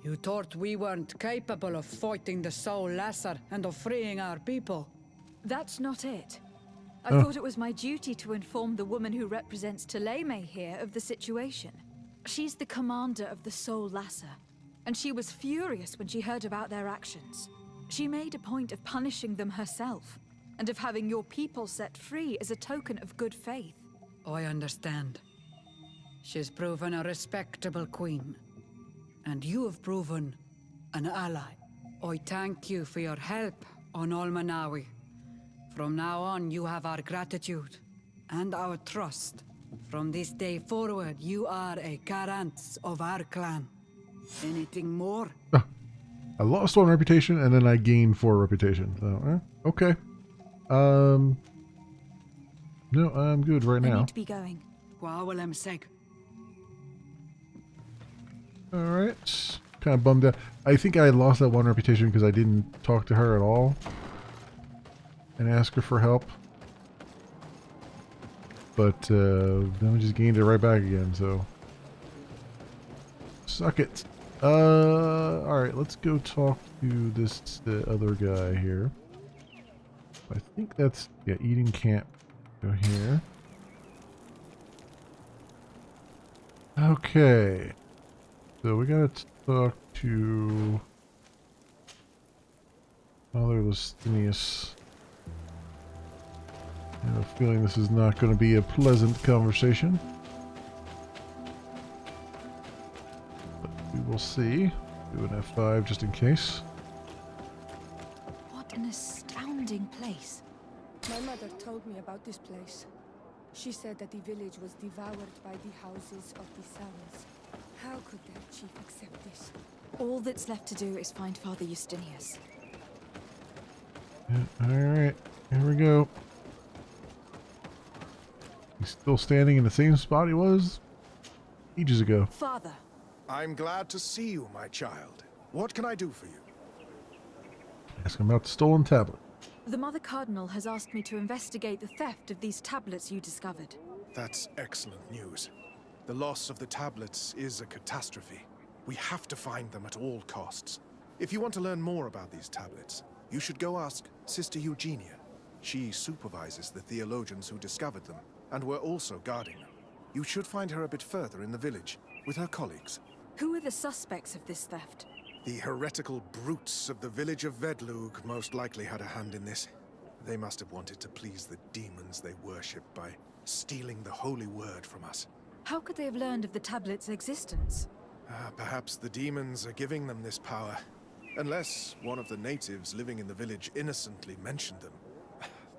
You thought we weren't capable of fighting the Soul Lasser and of freeing our people? That's not it. I Oh. thought it was my duty to inform the woman who represents Thélème here of the situation. She's the commander of the Soul Lasser, and she was furious when she heard about their actions. She made a point of punishing them herself, and of having your people set free as a token of good faith. I understand. She's proven a respectable queen. And you have proven an ally. I thank you for your help on Almanawi. From now on, you have our gratitude and our trust. From this day forward, you are a Garant of our clan. Anything more? I lost 1 reputation and then I gained 4 reputation. So, okay. No, I'm good right now. I need to be going. Alright. Kind of bummed out. I think I lost that 1 reputation because I didn't talk to her at all and ask her for help. But then we just gained it right back again, so suck it. Alright, let's go talk to this other guy here. I think that's, yeah, eating camp. Go here. Okay. So we gotta talk to Father Lustinius. I have a feeling this is not going to be a pleasant conversation. But we will see. Do an F5 just in case. What an astounding place. My mother told me about this place. She said that the village was devoured by the houses of the sons. How could their chief accept this? All that's left to do is find Father Justinius. Yeah, alright, here we go. He's still standing in the same spot he was ages ago. Father. I'm glad to see you, my child. What can I do for you? Ask him about the stolen tablet. The Mother Cardinal has asked me to investigate the theft of these tablets you discovered. That's excellent news. The loss of the tablets is a catastrophe. We have to find them at all costs. If you want to learn more about these tablets, you should go ask Sister Eugenia. She supervises the theologians who discovered them, and were also guarding them. You should find her a bit further in the village, with her colleagues. Who are the suspects of this theft? The heretical brutes of the village of Vedlug most likely had a hand in this. They must have wanted to please the demons they worship by stealing the holy word from us. How could they have learned of the tablet's existence? Perhaps the demons are giving them this power. Unless one of the natives living in the village innocently mentioned them.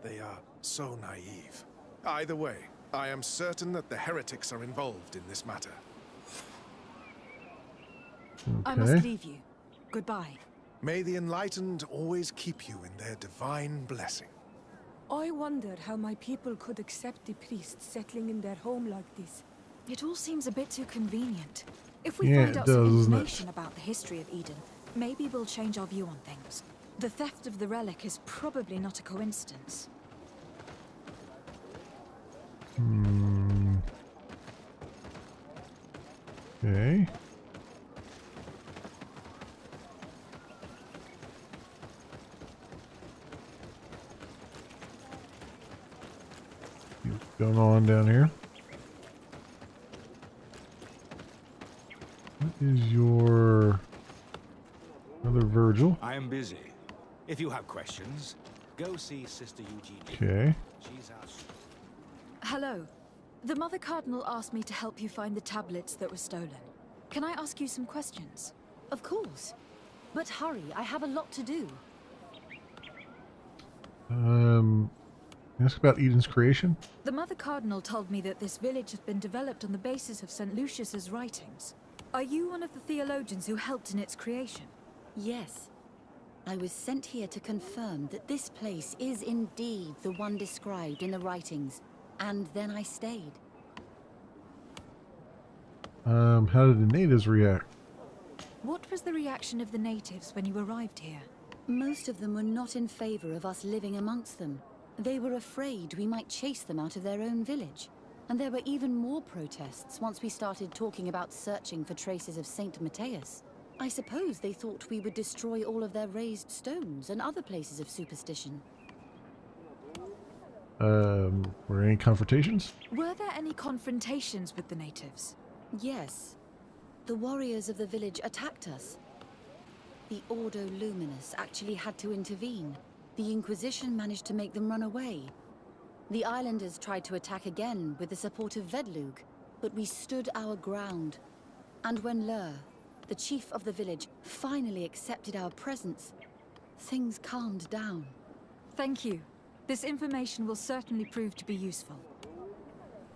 They are so naive. Either way, I am certain that the heretics are involved in this matter. Okay. I must leave you. Goodbye. May the enlightened always keep you in their divine blessing. I wonder how my people could accept the priests settling in their home like this. It all seems a bit too convenient. If we Yeah, find out it some does, information about the history of Eden, maybe we'll change our view on things. The theft of the relic is probably not a coincidence. Okay. See what's going on down here. What is your Brother Virgil? I am busy. If you have questions, go see Sister Eugenia. Okay. She's our... Hello. The Mother Cardinal asked me to help you find the tablets that were stolen. Can I ask you some questions? Of course. But hurry, I have a lot to do. Ask about Eden's creation? The Mother Cardinal told me that this village has been developed on the basis of St. Lucius's writings. Are you one of the theologians who helped in its creation? Yes. I was sent here to confirm that this place is indeed the one described in the writings. And then I stayed. How did the natives react? What was the reaction of the natives when you arrived here? Most of them were not in favor of us living amongst them. They were afraid we might chase them out of their own village. And there were even more protests once we started talking about searching for traces of Saint Matthias. I suppose they thought we would destroy all of their raised stones and other places of superstition. Were any confrontations? Were there any confrontations with the natives? Yes. The warriors of the village attacked us. The Ordo Luminous actually had to intervene. The Inquisition managed to make them run away. The islanders tried to attack again with the support of Vedlug, but we stood our ground. And when Lur, the chief of the village, finally accepted our presence, things calmed down. Thank you. This information will certainly prove to be useful.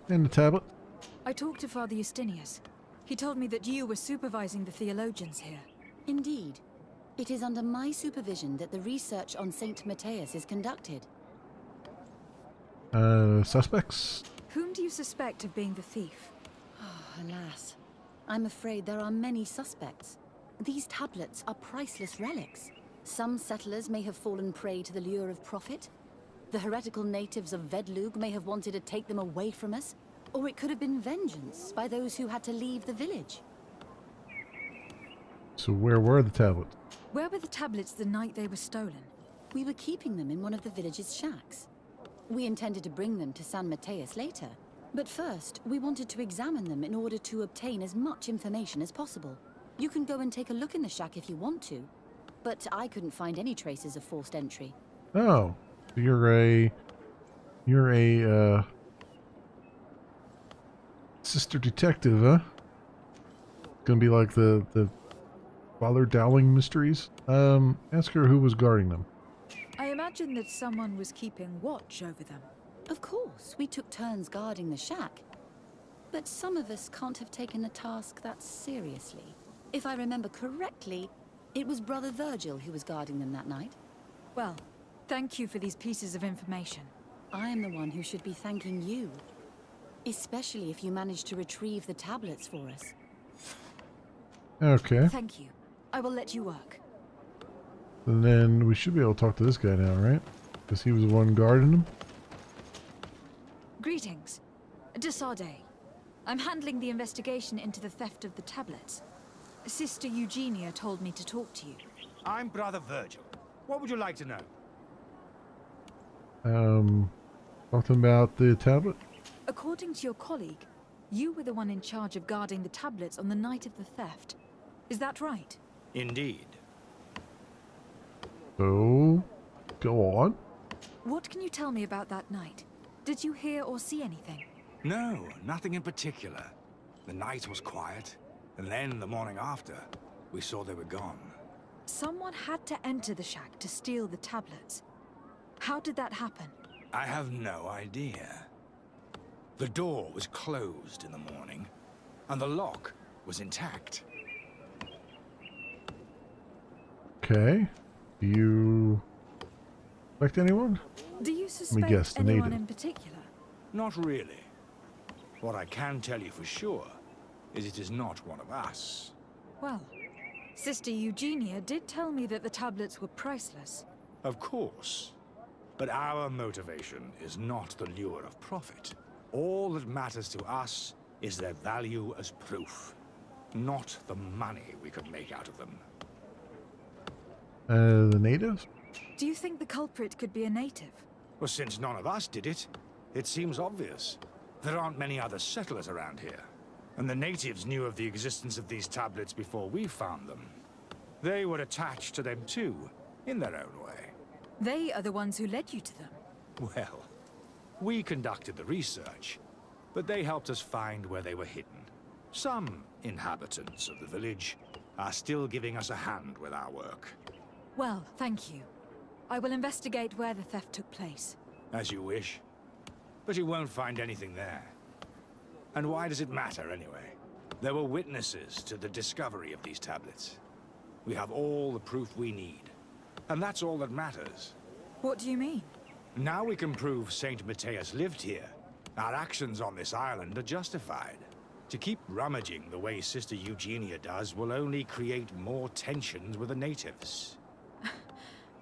And the tablet? I talked to Father Justinius. He told me that you were supervising the theologians here. Indeed. It is under my supervision that the research on Saint Matthias is conducted. Suspects? Whom do you suspect of being the thief? Oh, alas. I'm afraid there are many suspects. These tablets are priceless relics. Some settlers may have fallen prey to the lure of profit. The heretical natives of Vedlug may have wanted to take them away from us. Or it could have been vengeance by those who had to leave the village. So where were the tablets? Where were the tablets the night they were stolen? We were keeping them in one of the village's shacks. We intended to bring them to San Matthias later. But first, we wanted to examine them in order to obtain as much information as possible. You can go and take a look in the shack if you want to. But I couldn't find any traces of forced entry. Oh, you're a sister detective, huh? Gonna be like the Father Dowling mysteries. Ask her who was guarding them. I imagine that someone was keeping watch over them. Of course, we took turns guarding the shack. But some of us can't have taken the task that seriously. If I remember correctly, it was Brother Virgil who was guarding them that night. Well, thank you for these pieces of information. I am the one who should be thanking you. Especially if you managed to retrieve the tablets for us. Okay. Thank you. I will let you work. And then we should be able to talk to this guy now, right? Because he was the one guarding him. Greetings. Desarde. I'm handling the investigation into the theft of the tablets. Sister Eugenia told me to talk to you. I'm Brother Virgil. What would you like to know? Something about the tablet? According to your colleague, you were the one in charge of guarding the tablets on the night of the theft. Is that right? Indeed. So, go on. What can you tell me about that night? Did you hear or see anything? No, nothing in particular. The night was quiet, and then the morning after, we saw they were gone. Someone had to enter the shack to steal the tablets. How did that happen? I have no idea. The door was closed in the morning, and the lock was intact. Okay. Do you suspect anyone? Do you Let me suspect guess, the anyone native. in particular? Not really. What I can tell you for sure is it is not one of us. Well, Sister Eugenia did tell me that the tablets were priceless. Of course. But our motivation is not the lure of profit. All that matters to us is their value as proof, not the money we could make out of them. The natives? Do you think the culprit could be a native? Well, since none of us did it, it seems obvious. There aren't many other settlers around here, and the natives knew of the existence of these tablets before we found them. They were attached to them too, in their own way. They are the ones who led you to them. Well, we conducted the research, but they helped us find where they were hidden. Some inhabitants of the village are still giving us a hand with our work. Well, thank you. I will investigate where the theft took place. As you wish. But you won't find anything there. And why does it matter, anyway? There were witnesses to the discovery of these tablets. We have all the proof we need. And that's all that matters. What do you mean? Now we can prove Saint Matthias lived here. Our actions on this island are justified. To keep rummaging the way Sister Eugenia does will only create more tensions with the natives.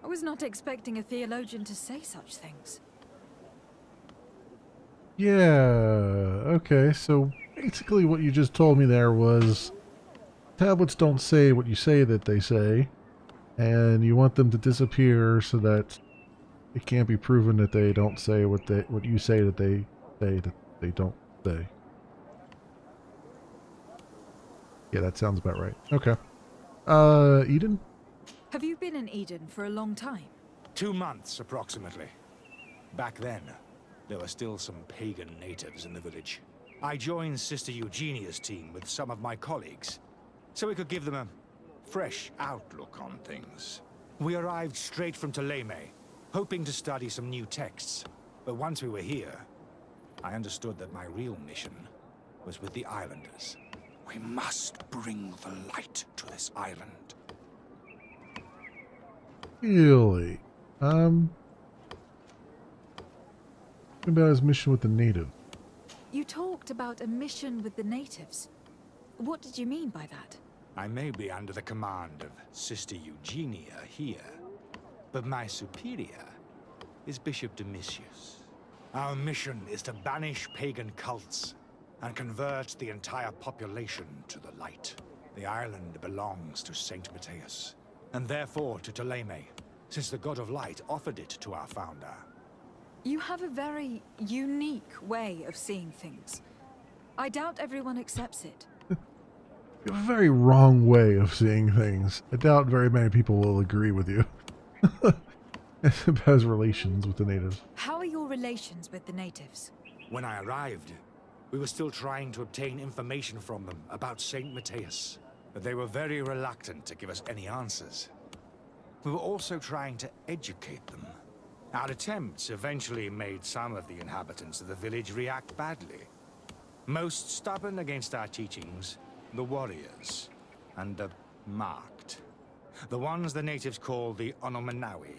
I was not expecting a theologian to say such things. Yeah, okay, so basically what you just told me there was tablets don't say what you say that they say, and you want them to disappear so that it can't be proven that they don't say what you say that they say that they don't say. Yeah, that sounds about right. Okay. Eden? Have you been in Eden for a long time? 2 months, approximately. Back then, there were still some pagan natives in the village. I joined Sister Eugenia's team with some of my colleagues, so we could give them a fresh outlook on things. We arrived straight from Tomas, hoping to study some new texts. But once we were here, I understood that my real mission was with the islanders. We must bring the light to this island. Really? About his mission with the native. You talked about a mission with the natives. What did you mean by that? I may be under the command of Sister Eugenia here, but my superior is Bishop Domitius. Our mission is to banish pagan cults and convert the entire population to the light. The island belongs to Saint Matthias, and therefore to Ptolemy, since the god of light offered it to our founder. You have a very unique way of seeing things. I doubt everyone accepts it. You have a very wrong way of seeing things. I doubt very many people will agree with you. It has relations with the natives. How are your relations with the natives? When I arrived, we were still trying to obtain information from them about Saint Matthias, but they were very reluctant to give us any answers. We were also trying to educate them. Our attempts eventually made some of the inhabitants of the village react badly. Most stubborn against our teachings, the warriors, and the marked. The ones the natives call the Onomanawi.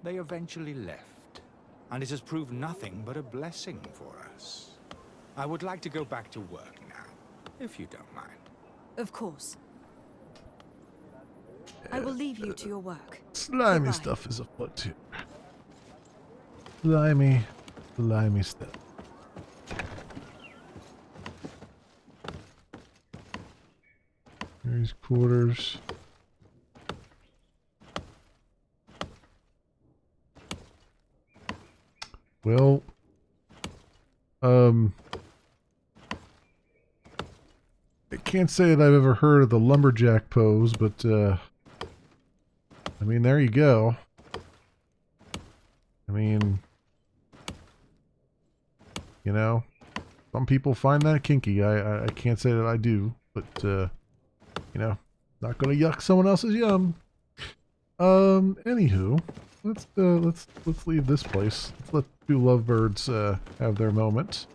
They eventually left, and it has proved nothing but a blessing for us. I would like to go back to work now, if you don't mind. Of course. I will leave you to your work. Slimy Goodbye. stuff is afoot too. Slimy stuff. Here's quarters. Well, I can't say that I've ever heard of the lumberjack pose, but I mean, there you go. I mean, you know, some people find that kinky. I can't say that I do, but you know, not gonna yuck someone else's yum. Anywho, let's leave this place. Let's let two lovebirds have their moment,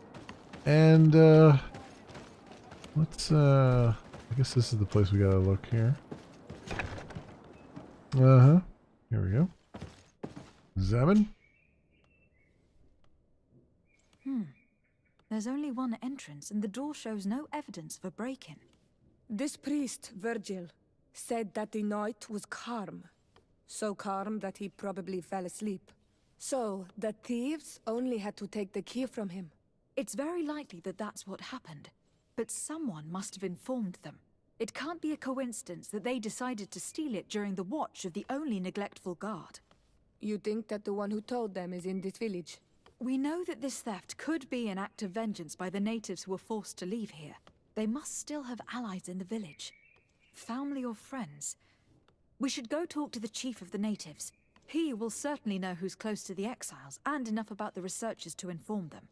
and let's I guess this is the place we gotta look here. Here we go. Examine. There's only one entrance, and the door shows no evidence of a break-in. This priest, Virgil, said that the night was calm. So calm that he probably fell asleep. So, the thieves only had to take the key from him. It's very likely that that's what happened. But someone must have informed them. It can't be a coincidence that they decided to steal it during the watch of the only neglectful guard. You think that the one who told them is in this village? We know that this theft could be an act of vengeance by the natives who were forced to leave here. They must still have allies in the village. Family or friends. We should go talk to the chief of the natives. He will certainly know who's close to the exiles, and enough about the researchers to inform them.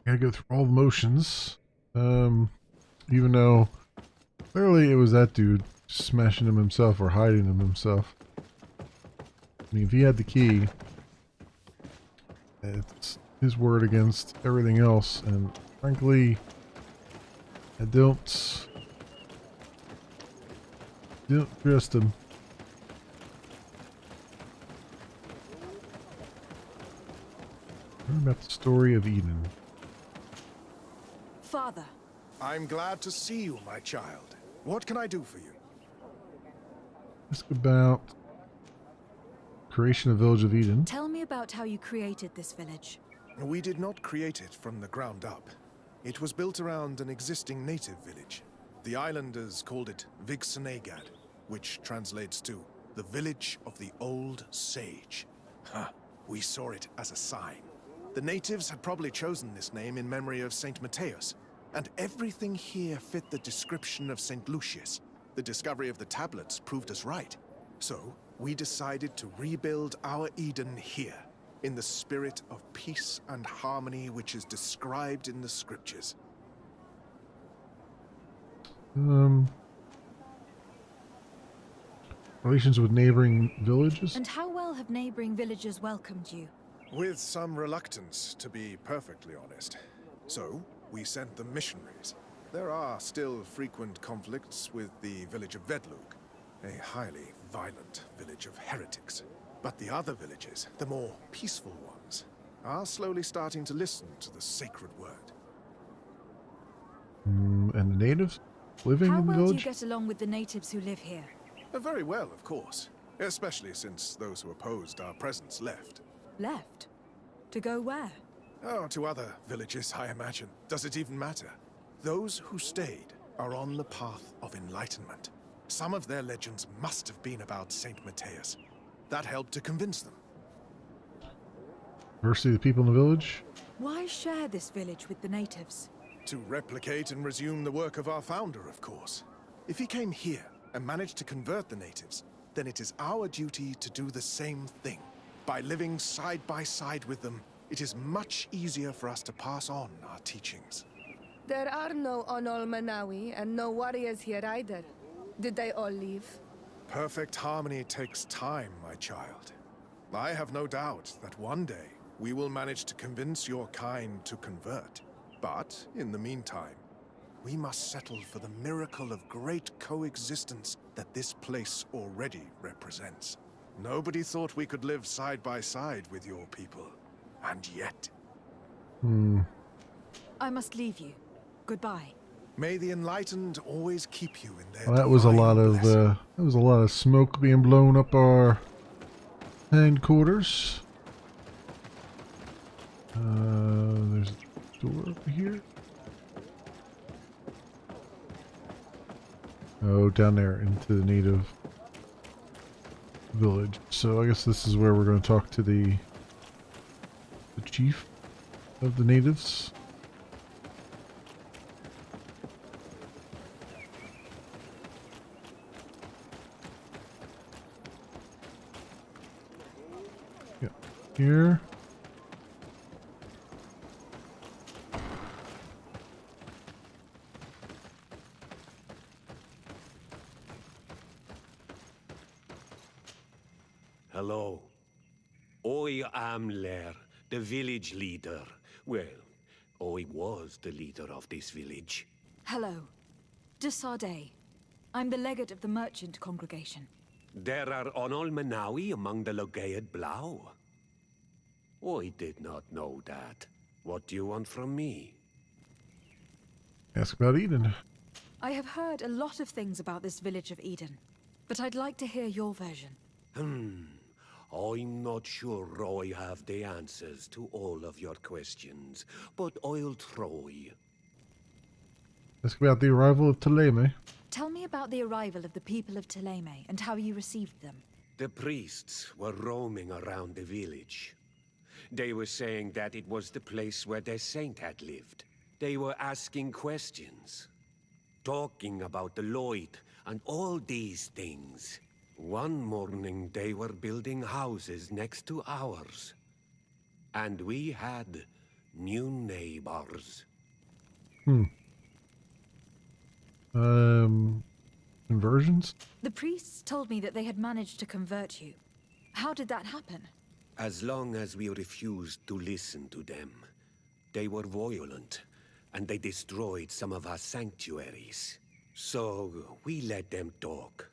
Gotta go through all the motions. Even though clearly it was that dude smashing him himself or hiding him himself. I mean, if he had the key, it's his word against everything else, and frankly, I don't trust him. Learn about the story of Eden. Father. I'm glad to see you, my child. What can I do for you? Ask about creation of Village of Eden. Tell me about how you created this village. We did not create it from the ground up. It was built around an existing native village. The islanders called it Vixenagad, which translates to the Village of the Old Sage. We saw it as a sign. The natives had probably chosen this name in memory of Saint Matthias, and everything here fit the description of Saint Lucius. The discovery of the tablets proved us right. So, we decided to rebuild our Eden here, in the spirit of peace and harmony which is described in the scriptures. Relations with neighboring villages? And how well have neighboring villages welcomed you? With some reluctance, to be perfectly honest. So, we sent them missionaries. There are still frequent conflicts with the village of Vedlug, a highly violent village of heretics. But the other villages, the more peaceful ones, are slowly starting to listen to the sacred word. And the natives living How in the well do you village? get along with the natives who live here? Very well, of course. Especially since those who opposed our presence left. Left? To go where? Oh, to other villages, I imagine. Does it even matter? Those who stayed are on the path of enlightenment. Some of their legends must have been about Saint Matthias. That helped to convince them. Diversity of the people in the village? Why share this village with the natives? To replicate and resume the work of our founder, of course. If he came here and managed to convert the natives, then it is our duty to do the same thing. By living side by side with them, it is much easier for us to pass on our teachings. There are no Onol Manawi and no warriors here either. Did they all leave? Perfect harmony takes time, my child. I have no doubt that one day we will manage to convince your kind to convert. But, in the meantime, we must settle for the miracle of great coexistence that this place already represents. Nobody thought we could live side by side with your people. And yet... I must leave you. Goodbye. May the enlightened always keep you in their Well, that was a lot of smoke being blown up our headquarters. There's a door over here. Oh, down there into the native village. So I guess this is where we're going to talk to the chief of the natives. Yeah, here. Hello. I am Lair, the village leader. Well, I was the leader of this village. Hello. De Sardet. I'm the legate of the merchant congregation. There are Onol Manawi among the Logead Blau. I did not know that. What do you want from me? Ask about Eden. I have heard a lot of things about this village of Eden, but I'd like to hear your version. I'm not sure I have the answers to all of your questions, but I'll try. Ask about the arrival of Thélème. Tell me about the arrival of the people of Thélème and how you received them. The priests were roaming around the village. They were saying that it was the place where their saint had lived. They were asking questions, talking about the Lloyd and all these things. One morning they were building houses next to ours. And we had new neighbors. Conversions? The priests told me that they had managed to convert you. How did that happen? As long as we refused to listen to them, they were violent, and they destroyed some of our sanctuaries. So we let them talk.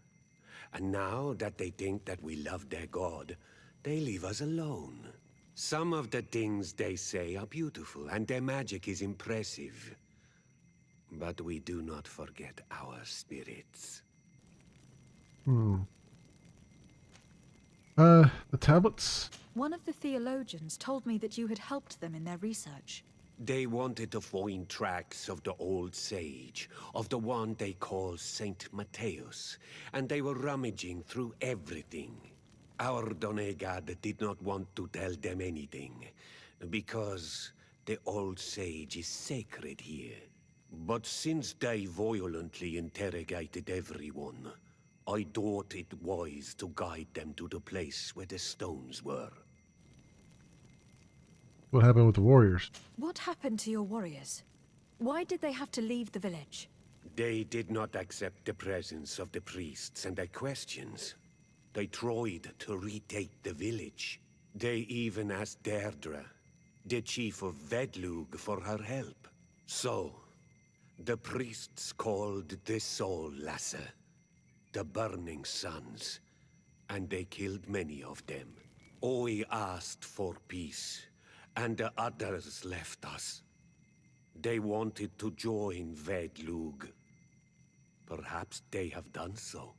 And now that they think that we love their god, they leave us alone. Some of the things they say are beautiful, and their magic is impressive. But we do not forget our spirits. The tablets? One of the theologians told me that you had helped them in their research. They wanted to find tracks of the old sage, of the one they call Saint Matthias, and they were rummaging through everything. Our Donegad did not want to tell them anything, because the old sage is sacred here. But since they violently interrogated everyone, I thought it wise to guide them to the place where the stones were. What happened with the warriors? What happened to your warriors? Why did they have to leave the village? They did not accept the presence of the priests and their questions. They tried to retake the village. They even asked Deirdre, the chief of Vedlug, for her help. So, the priests called the Soul Lasser, the Burning Suns, and they killed many of them. Oi asked for peace, and the others left us. They wanted to join Vedlug. Perhaps they have done so.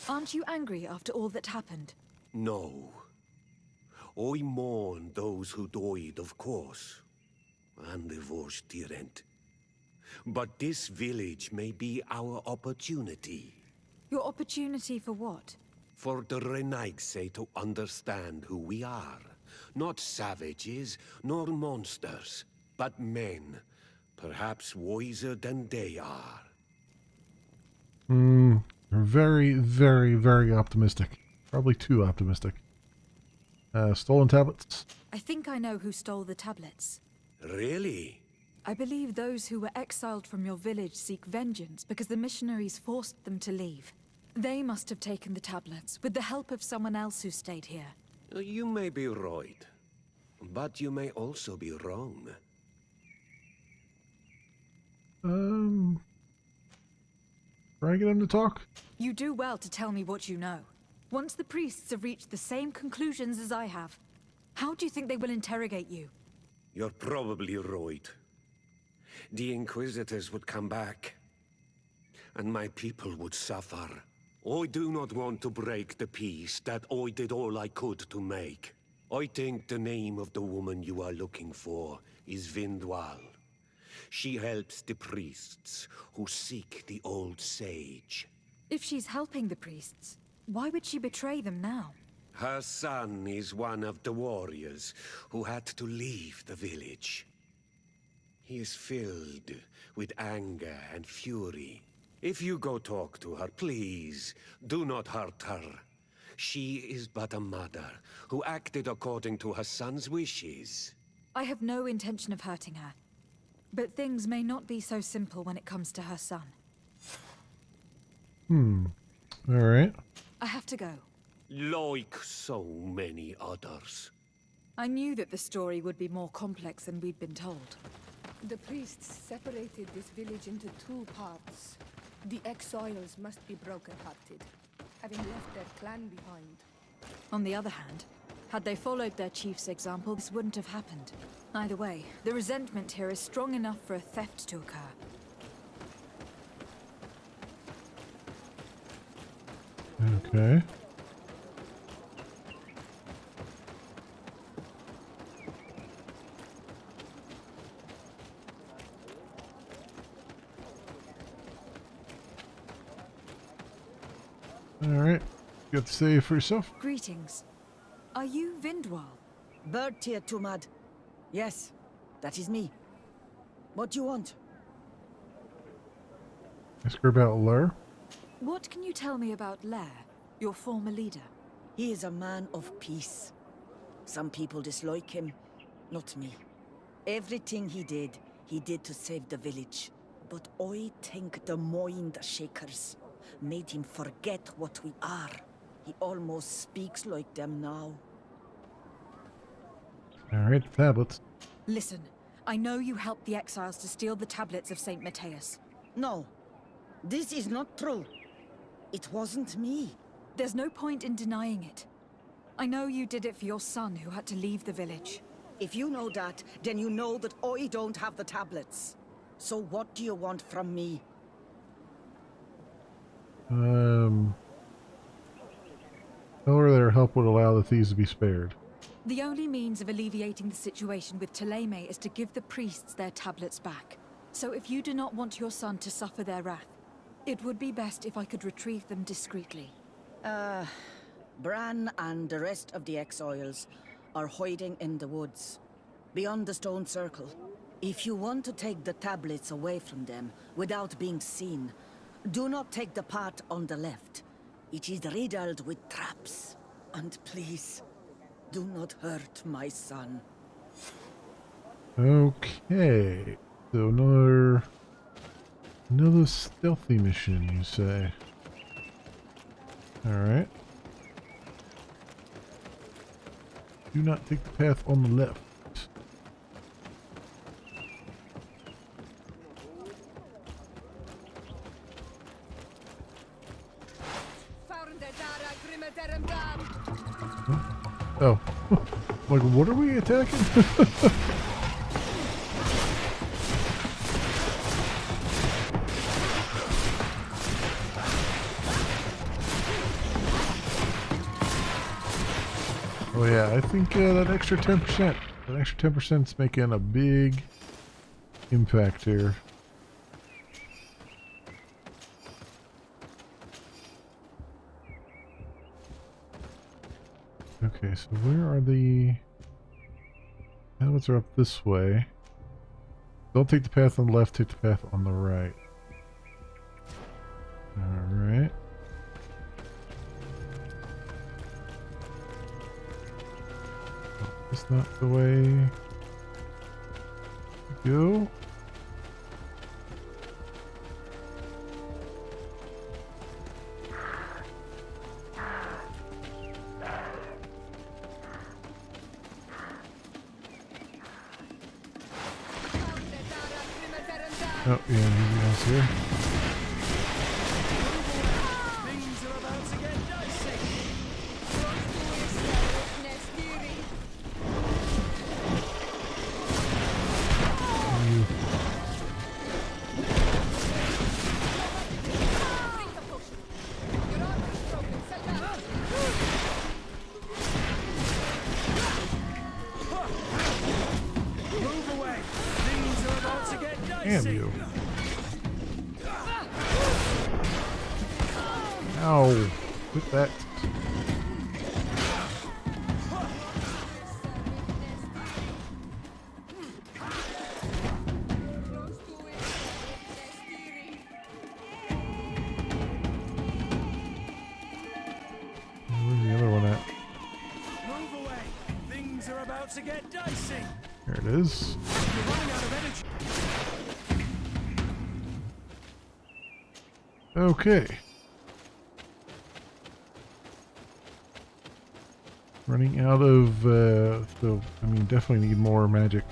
Aren't you angry after all that happened? No. I mourn those who died, of course, and the Vorstyrent. But this village may be our opportunity. Your opportunity for what? For the Renaigse to understand who we are. Not savages, nor monsters, but men, perhaps wiser than they are. Very, very, very optimistic. Probably too optimistic. Stolen tablets? I think I know who stole the tablets. Really? I believe those who were exiled from your village seek vengeance because the missionaries forced them to leave. They must have taken the tablets, with the help of someone else who stayed here. You may be right, but you may also be wrong. Try to get him to talk? You do well to tell me what you know. Once the priests have reached the same conclusions as I have, how do you think they will interrogate you? You're probably right. The Inquisitors would come back, and my people would suffer. I do not want to break the peace that I did all I could to make. I think the name of the woman you are looking for is Vindwal. She helps the priests who seek the old sage. If she's helping the priests, why would she betray them now? Her son is one of the warriors who had to leave the village. He is filled with anger and fury. If you go talk to her, please, do not hurt her. She is but a mother who acted according to her son's wishes. I have no intention of hurting her. But things may not be so simple when it comes to her son. Alright. I have to go. Like so many others. I knew that the story would be more complex than we'd been told. The priests separated this village into two parts. The exiles must be broken-hearted, having left their clan behind. On the other hand, had they followed their chief's example, this wouldn't have happened. Either way, the resentment here is strong enough for a theft to occur. Okay. Alright. You have to say for yourself. Greetings. Are you Vindwal? Bertia Tumad. Yes, that is me. What do you want? Ask her about Lur. What can you tell me about Lair, your former leader? He is a man of peace. Some people dislike him, not me. Everything he did to save the village. But I think the Mind Shakers made him forget what we are. He almost speaks like them now. Alright, tablets. Listen, I know you helped the exiles to steal the tablets of St. Matthias. No, this is not true. It wasn't me. There's no point in denying it. I know you did it for your son who had to leave the village. If you know that, then you know that I don't have the tablets. So what do you want from me? Tell her their help would allow the thieves to be spared. The only means of alleviating the situation with Thélème is to give the priests their tablets back. So if you do not want your son to suffer their wrath, it would be best if I could retrieve them discreetly. Bran and the rest of the exiles are hiding in the woods, beyond the stone circle. If you want to take the tablets away from them without being seen, do not take the path on the left. It is riddled with traps. And please, do not hurt my son. Okay. So another stealthy mission, you say? Alright. Do not take the path on the left. Oh. Like, what are we attacking? Oh yeah, I think that extra 10%, that extra 10% is making a big impact here. Okay, so where are the tablets? Are up this way. Don't take the path on the left, take the path on the right. Alright. That's not the way to go. Oh, yeah, anything else here? Things are about to get dicey. Move away. Things are about to get Damn dicey. you. Ow. Quit that. Where's the other one at? Move away. Things are about to get dicey. There it is. You're running out of energy. Okay. Running out of, so, I mean, definitely need more magic.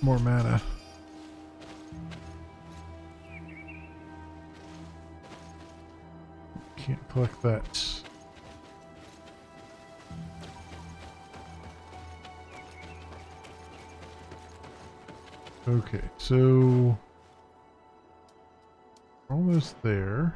More mana. Can't collect that. Okay, so almost there.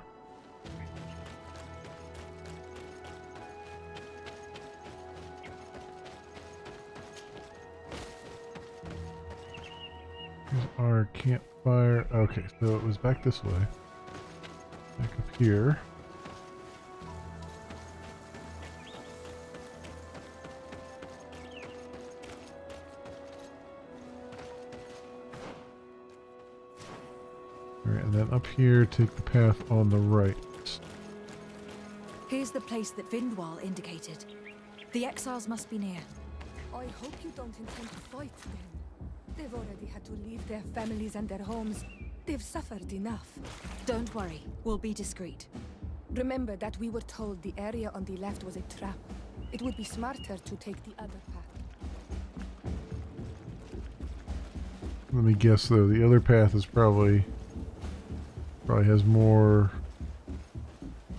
Here's our campfire. Okay, so it was back this way. Back up here. Alright, and then up here, take the path on the right. Here's the place that Vindwal indicated. The exiles must be near. I hope you don't intend to fight them. They've already had to leave their families and their homes. They've suffered enough. Don't worry, we'll be discreet. Remember that we were told the area on the left was a trap. It would be smarter to take the other path. Let me guess though, the other path is probably has more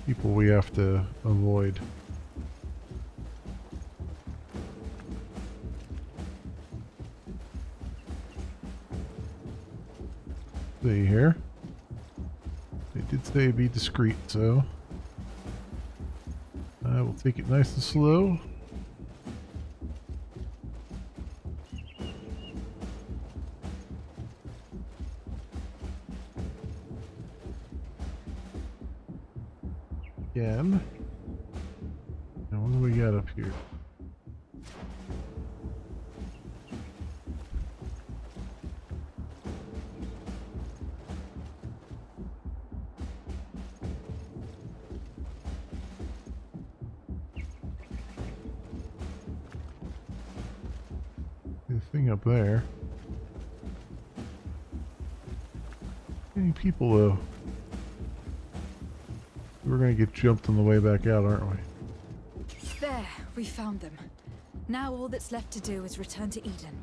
people we have to avoid. See here. They did say be discreet, so I will take it nice and slow. Again. Now what do we got up here? The thing up there. Any people though? We're gonna get jumped on the way back out, aren't we? There, we found them. Now all that's left to do is return to Eden.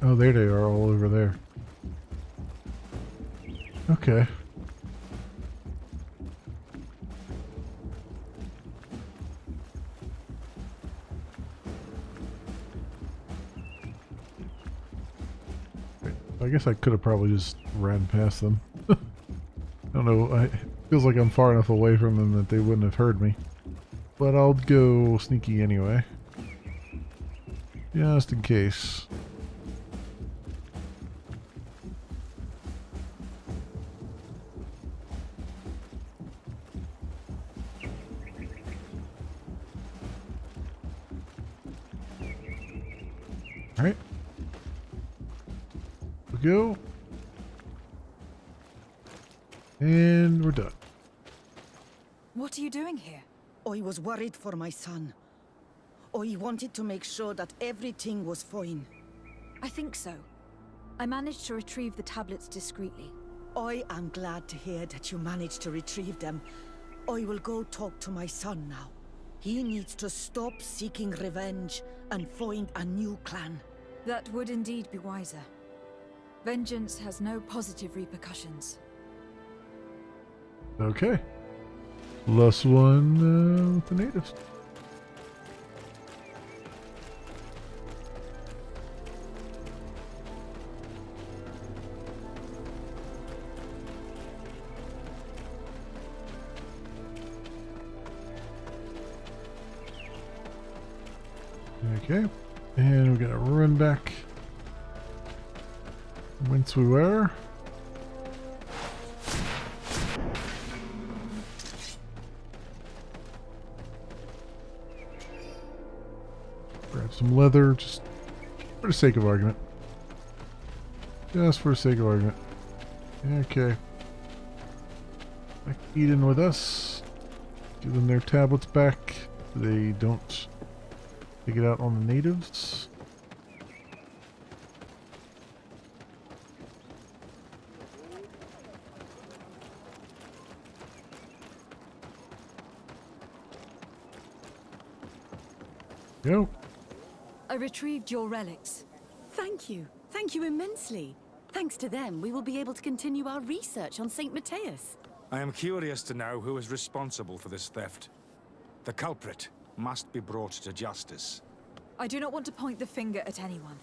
Oh, there they are, all over there. Okay. I guess I could have probably just ran past them. I don't know, it feels like I'm far enough away from them that they wouldn't have heard me. But I'll go sneaky anyway. Just in case. Alright. We go. And we're done. What are you doing here? I was worried for my son. I wanted to make sure that everything was fine. I think so. I managed to retrieve the tablets discreetly. I am glad to hear that you managed to retrieve them. I will go talk to my son now. He needs to stop seeking revenge and find a new clan. That would indeed be wiser. Vengeance has no positive repercussions. Okay. Last one with the natives. Okay, and we're gonna run back whence we were. Grab some leather, just for the sake of argument. Just for the sake of argument. Okay. Back to Eden with us. Give them their tablets back. They don't take it out on the natives. Go. I retrieved your relics. Thank you. Thank you immensely. Thanks to them, we will be able to continue our research on St. Matthias. I am curious to know who is responsible for this theft. The culprit must be brought to justice. I do not want to point the finger at anyone.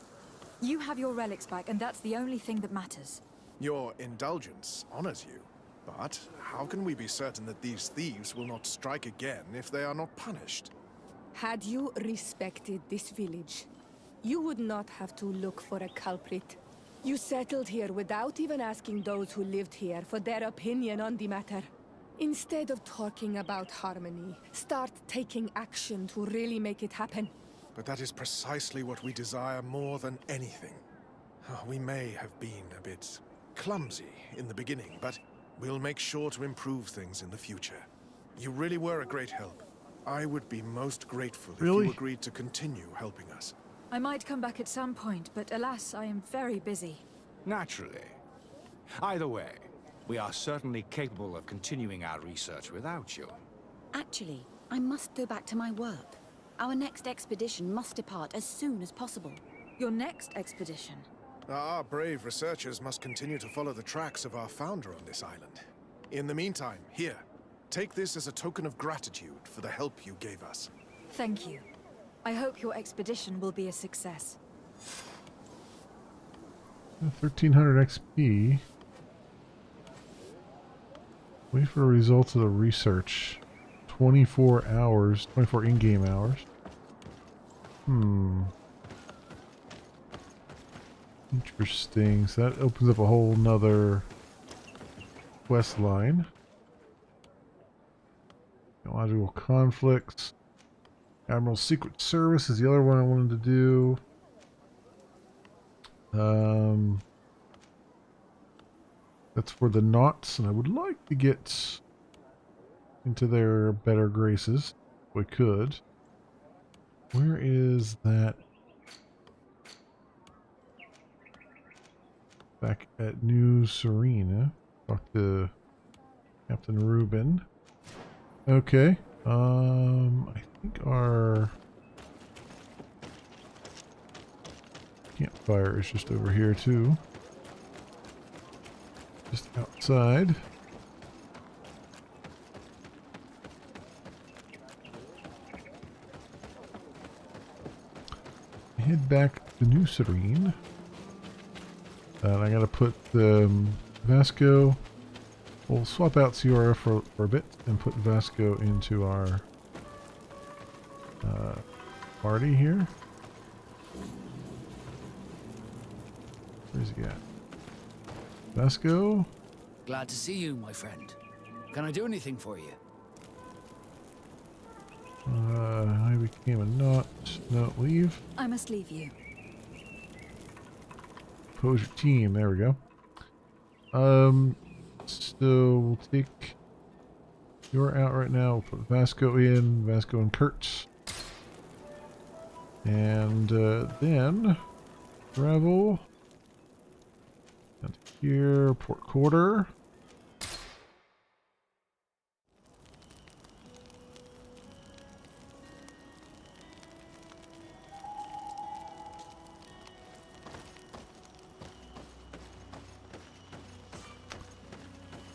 You have your relics back, and that's the only thing that matters. Your indulgence honors you. But how can we be certain that these thieves will not strike again if they are not punished? Had you respected this village, you would not have to look for a culprit. You settled here without even asking those who lived here for their opinion on the matter. Instead of talking about harmony, start taking action to really make it happen. But that is precisely what we desire more than anything. We may have been a bit clumsy in the beginning, but we'll make sure to improve things in the future. You really were a great help. I would be most grateful if you agreed to continue helping us. I might come back at some point, but alas, I am very busy. Naturally. Either way, we are certainly capable of continuing our research without you. Actually, I must go back to my work. Our next expedition must depart as soon as possible. Your next expedition? Our brave researchers must continue to follow the tracks of our founder on this island. In the meantime, here, take this as a token of gratitude for the help you gave us. Thank you. I hope your expedition will be a success. 1300 XP. Wait for results of the research. 24 hours, 24 in-game hours. Interesting. So that opens up a whole nother quest line. Ideological conflicts. Admiral's Secret Service is the other one I wanted to do. That's for the Knots, and I would like to get into their better graces if we could. Where is that Back at New Serena. Talk to Captain Reuben. Okay. I think our campfire is just over here too. Just outside. Head back to New Serene. And I gotta put Vasco. We'll swap out Ciora for a bit and put Vasco into our party here. Where's he at? Vasco? Glad to see you, my friend. Can I do anything for you? I became a knot. No, leave. I must leave you. Pose your team. There we go. So we'll take you're out right now. We'll put Vasco in. Vasco and Kurt. And then travel down to here. Port Quarter.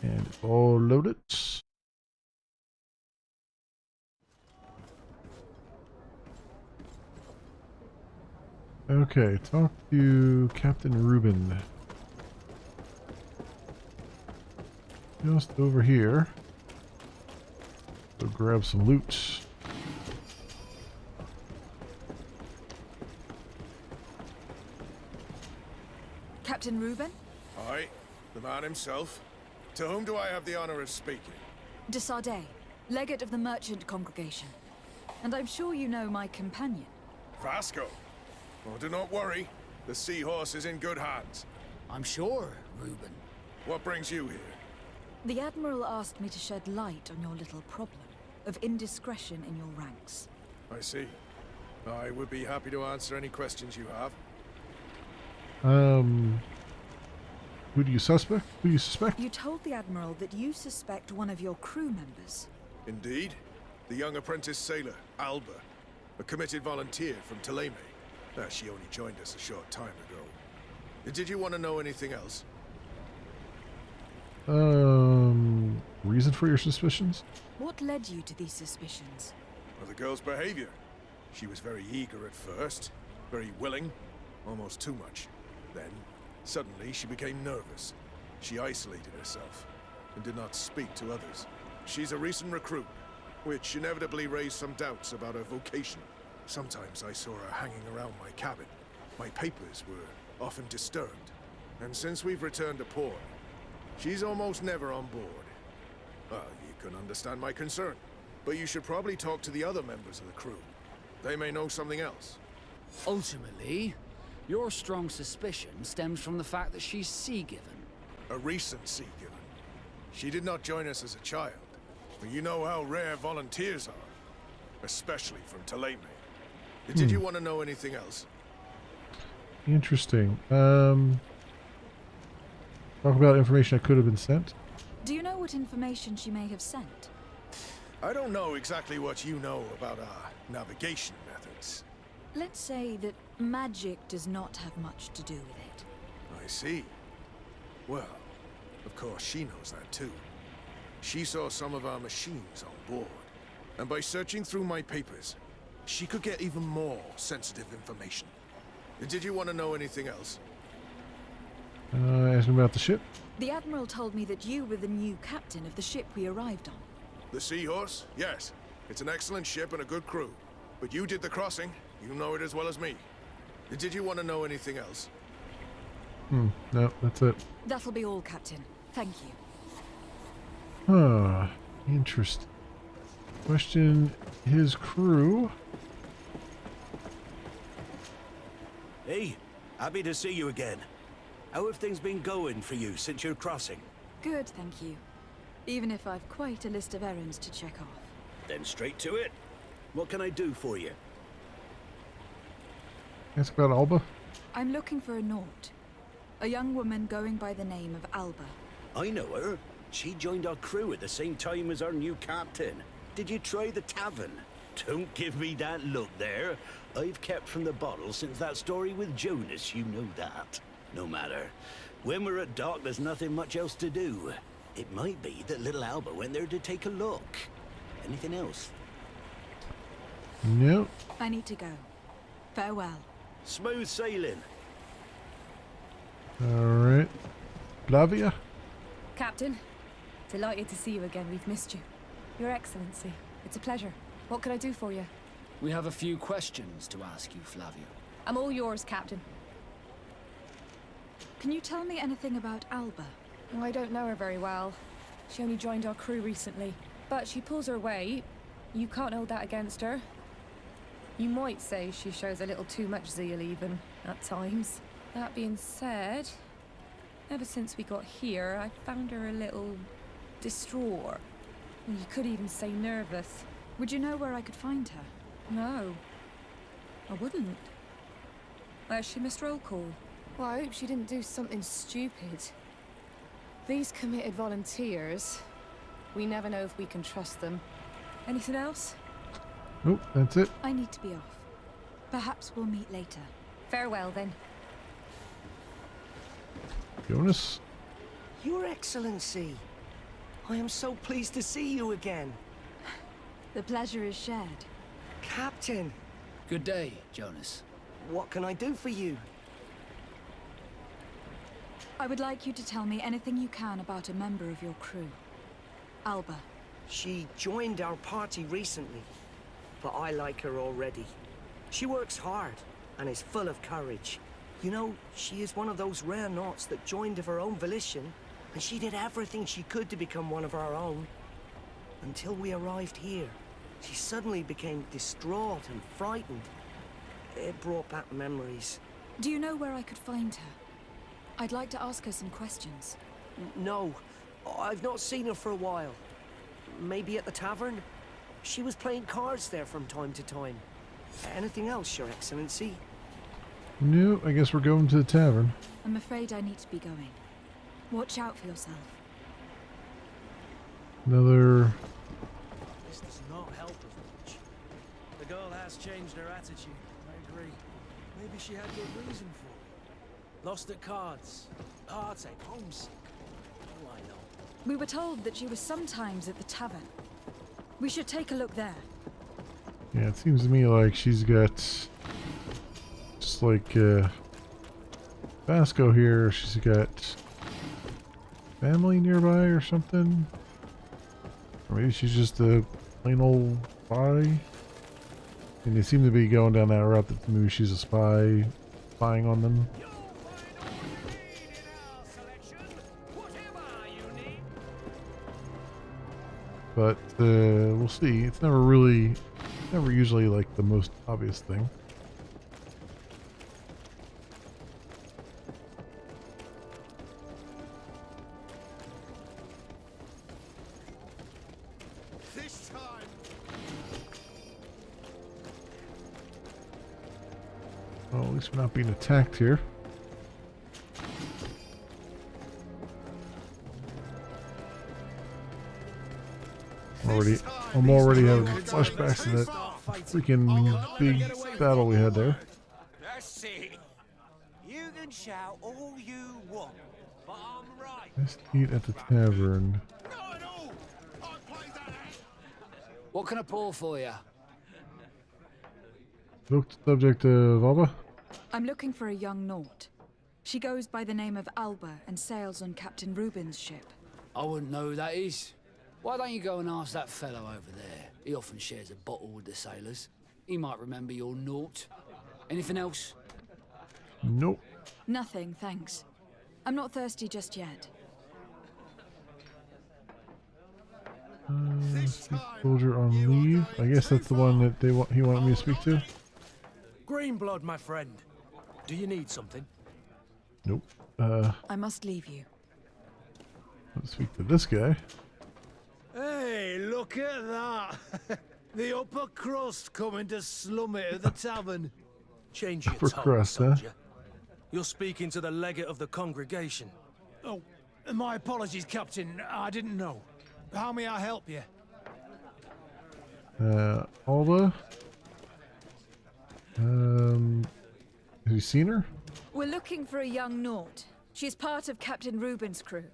And all loaded. Okay, talk to Captain Reuben. Just over here. Go grab some loot. Captain Reuben? Aye, the man himself. To whom do I have the honor of speaking? De Sardet, legate of the merchant congregation. And I'm sure you know my companion. Vasco. Oh, do not worry. The seahorse is in good hands. I'm sure, Reuben. What brings you here? The Admiral asked me to shed light on your little problem of indiscretion in your ranks. I see. I would be happy to answer any questions you have. Who do you suspect? Who do you suspect? You told the Admiral that you suspect one of your crew members. Indeed. The young apprentice sailor, Alba. A committed volunteer from Tomas. She only joined us a short time ago. Did you want to know anything else? Reason for your suspicions? What led you to these suspicions? Well, the girl's behavior. She was very eager at first, very willing, almost too much. Then, suddenly, she became nervous. She isolated herself and did not speak to others. She's a recent recruit, which inevitably raised some doubts about her vocation. Sometimes I saw her hanging around my cabin. My papers were often disturbed. And since we've returned to port, she's almost never on board. Well, you can understand my concern, but you should probably talk to the other members of the crew. They may know something else. Ultimately, your strong suspicion stems from the fact that she's sea-given. A recent sea-given. She did not join us as a child, but you know how rare volunteers are, especially from Tomas. Did you want to know anything else? Interesting. Talk about information that could have been sent. Do you know what information she may have sent? I don't know exactly what you know about our navigation methods. Let's say that magic does not have much to do with it. I see. Well, of course she knows that too. She saw some of our machines on board, and by searching through my papers, she could get even more sensitive information. Did you want to know anything else? Asking about the ship? The Admiral told me that you were the new captain of the ship we arrived on. The Seahorse? Yes. It's an excellent ship and a good crew. But you did the crossing. You know it as well as me. Did you want to know anything else? No, that's it. That'll be all, Captain. Thank you. Ah, interesting. Question his crew. Hey, happy to see you again. How have things been going for you since your crossing? Good, thank you. Even if I've quite a list of errands to check off. Then straight to it. What can I do for you? Ask about Alba. I'm looking for a Naut. A young woman going by the name of Alba. I know her. She joined our crew at the same time as our new captain. Did you try the tavern? Don't give me that look there. I've kept from the bottle since that story with Jonas, you know that. No matter. When we're at dock, there's nothing much else to do. It might be that little Alba went there to take a look. Anything else? Nope. I need to go. Farewell. Smooth sailing. Alright. Flavia? Captain, delighted to see you again. We've missed you. Your Excellency, it's a pleasure. What can I do for you? We have a few questions to ask you, Flavia. I'm all yours, Captain. Can you tell me anything about Alba? Oh, I don't know her very well. She only joined our crew recently. But she pulls her weight. You can't hold that against her. You might say she shows a little too much zeal even, at times. That being said, ever since we got here, I found her a little distraught. You could even say nervous. Would you know where I could find her? No. I wouldn't. She missed roll call. Well, I hope she didn't do something stupid. These committed volunteers, we never know if we can trust them. Anything else? Nope, that's it. I need to be off. Perhaps we'll meet later. Farewell, then. Jonas? Your Excellency, I am so pleased to see you again. The pleasure is shared. Captain. Good day, Jonas. What can I do for you? I would like you to tell me anything you can about a member of your crew. Alba. She joined our party recently, but I like her already. She works hard and is full of courage. You know, she is one of those rare knots that joined of her own volition, and she did everything she could to become one of our own. Until we arrived here, she suddenly became distraught and frightened. It brought back memories. Do you know where I could find her? I'd like to ask her some questions. No, I've not seen her for a while. Maybe at the tavern? She was playing cards there from time to time. Anything else, Your Excellency? No, I guess we're going to the tavern. I'm afraid I need to be going. Watch out for yourself. Another... This does not help us much. The girl has changed her attitude, I agree. Maybe she had good reason for it. Lost at cards, heartache, homesick. Oh, I know. We were told that she was sometimes at the tavern. We should take a look there. Yeah, it seems to me like she's got... just like, Vasco here, she's got... family nearby or something? Or maybe she's just a plain old spy? And they seem to be going down that route that maybe she's a spy, spying on them. But we'll see. It's never usually like the most obvious thing. This time. Well, at least we're not being attacked here. I'm already having flashbacks to that freaking big battle we had there. Let's see. You can shout all you want, but I'm right. Best eat at the tavern. What can I pour for you? Look, subject of Alba. I'm looking for a young Naut. She goes by the name of Alba and sails on Captain Reuben's ship. I wouldn't know who that is. Why don't you go and ask that fellow over there? He often shares a bottle with the sailors. He might remember your Naut. Anything else? Nope. Nothing, thanks. I'm not thirsty just yet. Soldier on leave. I guess that's the one that he wanted me to speak to. Greenblood, my friend. Do you need something? Nope. I must leave you. Let's speak to this guy. Hey, look at that! The upper crust coming to slum it at the tavern. Change your Upper tone, crust, huh? soldier. You're speaking to the legate of the congregation. Oh, my apologies, Captain. I didn't know. How may I help you? Alda? Have you seen her? We're looking for a young Naut. She's part of Captain Reuben's crew.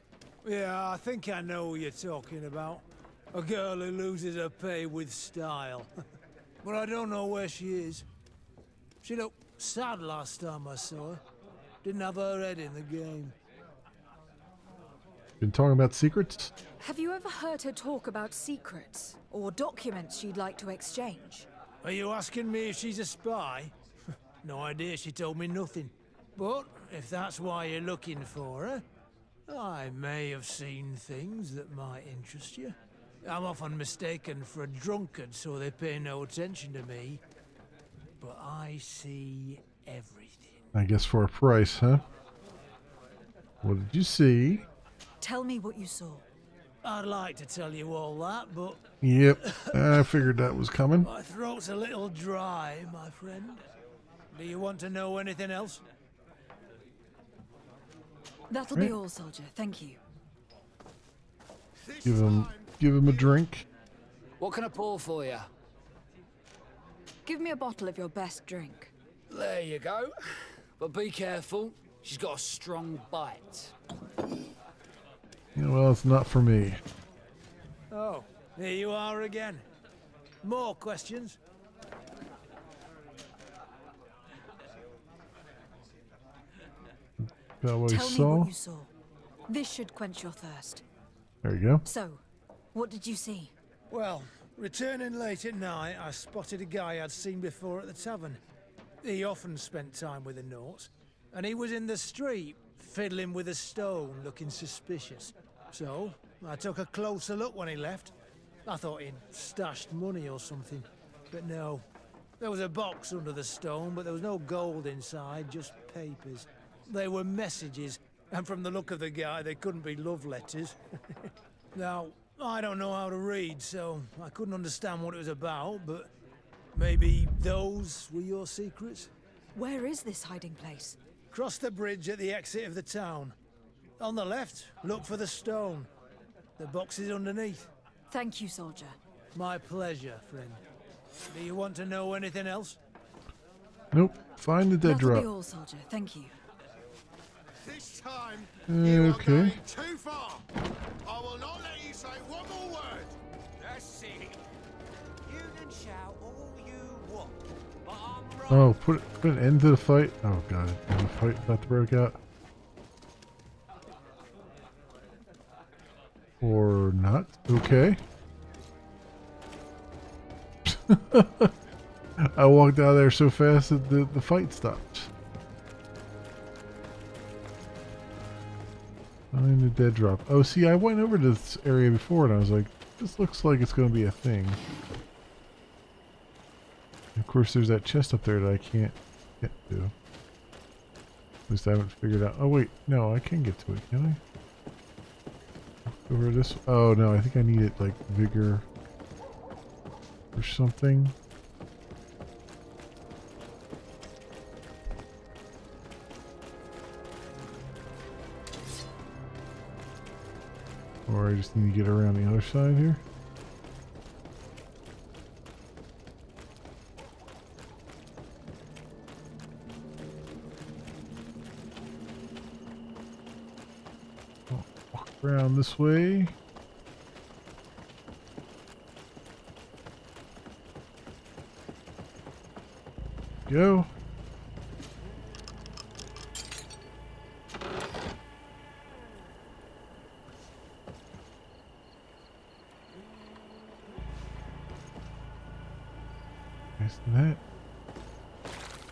Yeah, I think I know who you're talking about. A girl who loses her pay with style. But I don't know where she is. She looked sad last time I saw her. Didn't have her head in the game. Been talking about secrets? Have you ever heard her talk about secrets or documents she'd like to exchange? Are you asking me if she's a spy? No idea, she told me nothing. But if that's why you're looking for her, I may have seen things that might interest you. I'm often mistaken for a drunkard, so they pay no attention to me. But I see everything. I guess for a price, huh? What did you see? Tell me what you saw. I'd like to tell you all that, but... Yep, I figured that was coming. My throat's a little dry, my friend. Do you want to know anything else? That'll be all, soldier. Thank you. Give him a drink. What can I pour for you? Give me a bottle of your best drink. There you go. But be careful. She's got a strong bite. Yeah, well, it's not for me. Oh, here you are again. More questions? Tell me what you saw. This should quench your thirst. There you go. So, what did you see? Well, returning late at night, I spotted a guy I'd seen before at the tavern. He often spent time with the Nauts, and he was in the street, fiddling with a stone, looking suspicious. So, I took a closer look when he left. I thought he'd stashed money or something, but no. There was a box under the stone, but there was no gold inside, just papers. They were messages, and from the look of the guy, they couldn't be love letters. Now, I don't know how to read, so I couldn't understand what it was about, but maybe those were your secrets? Where is this hiding place? Cross the bridge at the exit of the town. On the left, look for the stone. The box is underneath. Thank you, soldier. My pleasure, friend. Do you want to know anything else? Nope. Find the dead That'll drop. be all, soldier. Thank you. This time, you are Okay. going too far. I will not let you say one more word. Let's see. You can shout all you want, but I'm right. Oh, put an end to the fight. Oh god, the fight about to break out. Or not? Okay. I walked out of there so fast that the fight stopped. Find the dead drop. Oh, see, I went over to this area before and I was like, this looks like it's going to be a thing. And of course, there's that chest up there that I can't get to. At least I haven't figured out. Oh, wait. No, I can get to it, can I? Over this. Oh, no, I think I need it like vigor or something. Or I just need to get around the other side here. I'll walk around this way. Go. That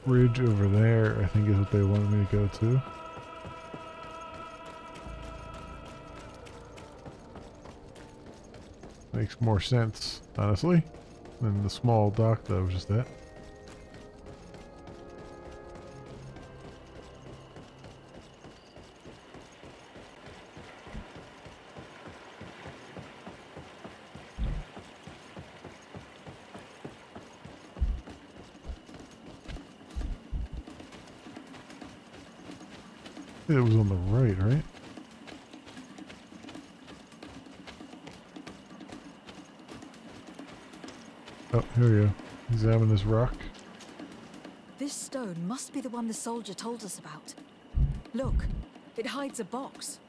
bridge over there, I think, is what they wanted me to go to. Makes more sense, honestly, than the small dock that I was just at. It was on the right, right? Oh, here we go. Examine this rock. This stone must be the one the soldier told us about. Look, it hides a box.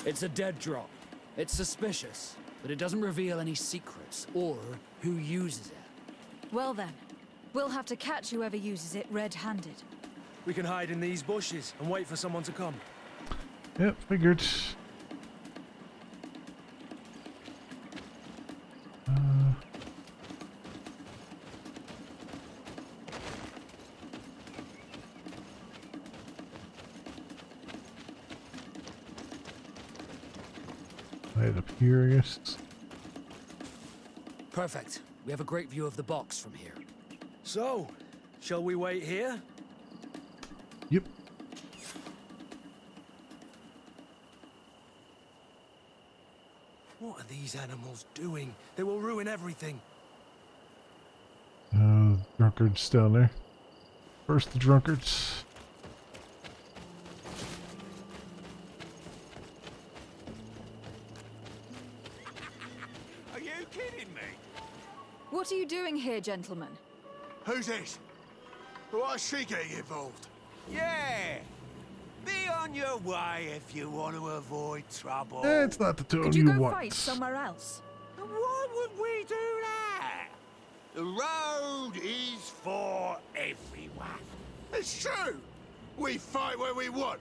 It's a dead drop. It's suspicious, but it doesn't reveal any secrets or who uses it. Well then, we'll have to catch whoever uses it red-handed. We can hide in these bushes and wait for someone to come. Yep, figured. Right up here, I guess. Perfect. We have a great view of the box from here. So, shall we wait here? Yep. What are these animals doing? They will ruin everything. Drunkards down there. First the drunkards. Are you kidding me? What are you doing here, gentlemen? Who's this? Why is she getting involved? Yeah! Be on your way if you want to avoid trouble. It's not the tone Could you you go want. fight somewhere else? Why would we do that? The road is for everyone. It's true. We fight where we want.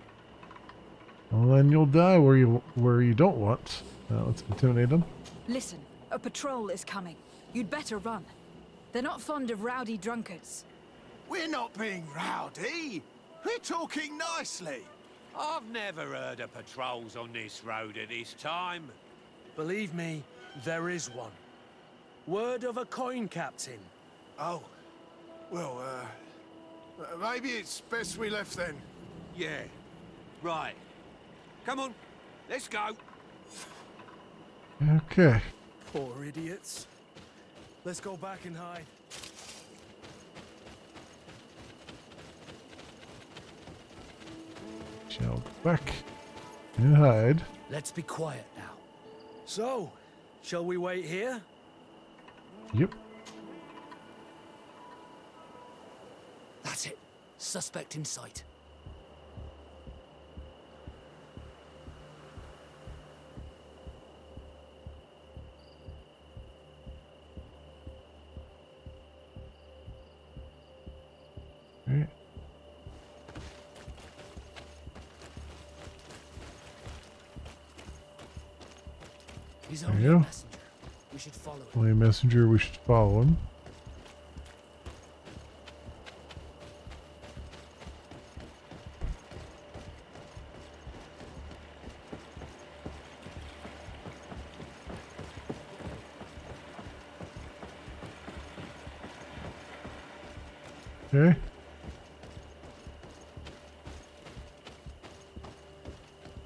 Well, then you'll die where you don't want. Let's intimidate them. Listen, a patrol is coming. You'd better run. They're not fond of rowdy drunkards. We're not being rowdy. We're talking nicely. I've never heard of patrols on this road at this time. Believe me, there is one. Word of a coin captain. Oh. Well, maybe it's best we left then. Yeah. Right. Come on. Let's go. Okay. Poor idiots. Let's go back and hide. Shall go back and hide. Let's be quiet now. So, shall we wait here? Yep. That's it. Suspect in sight. Right. He's There only you a go. messenger. We should follow him. Only a messenger, we should follow him. Okay.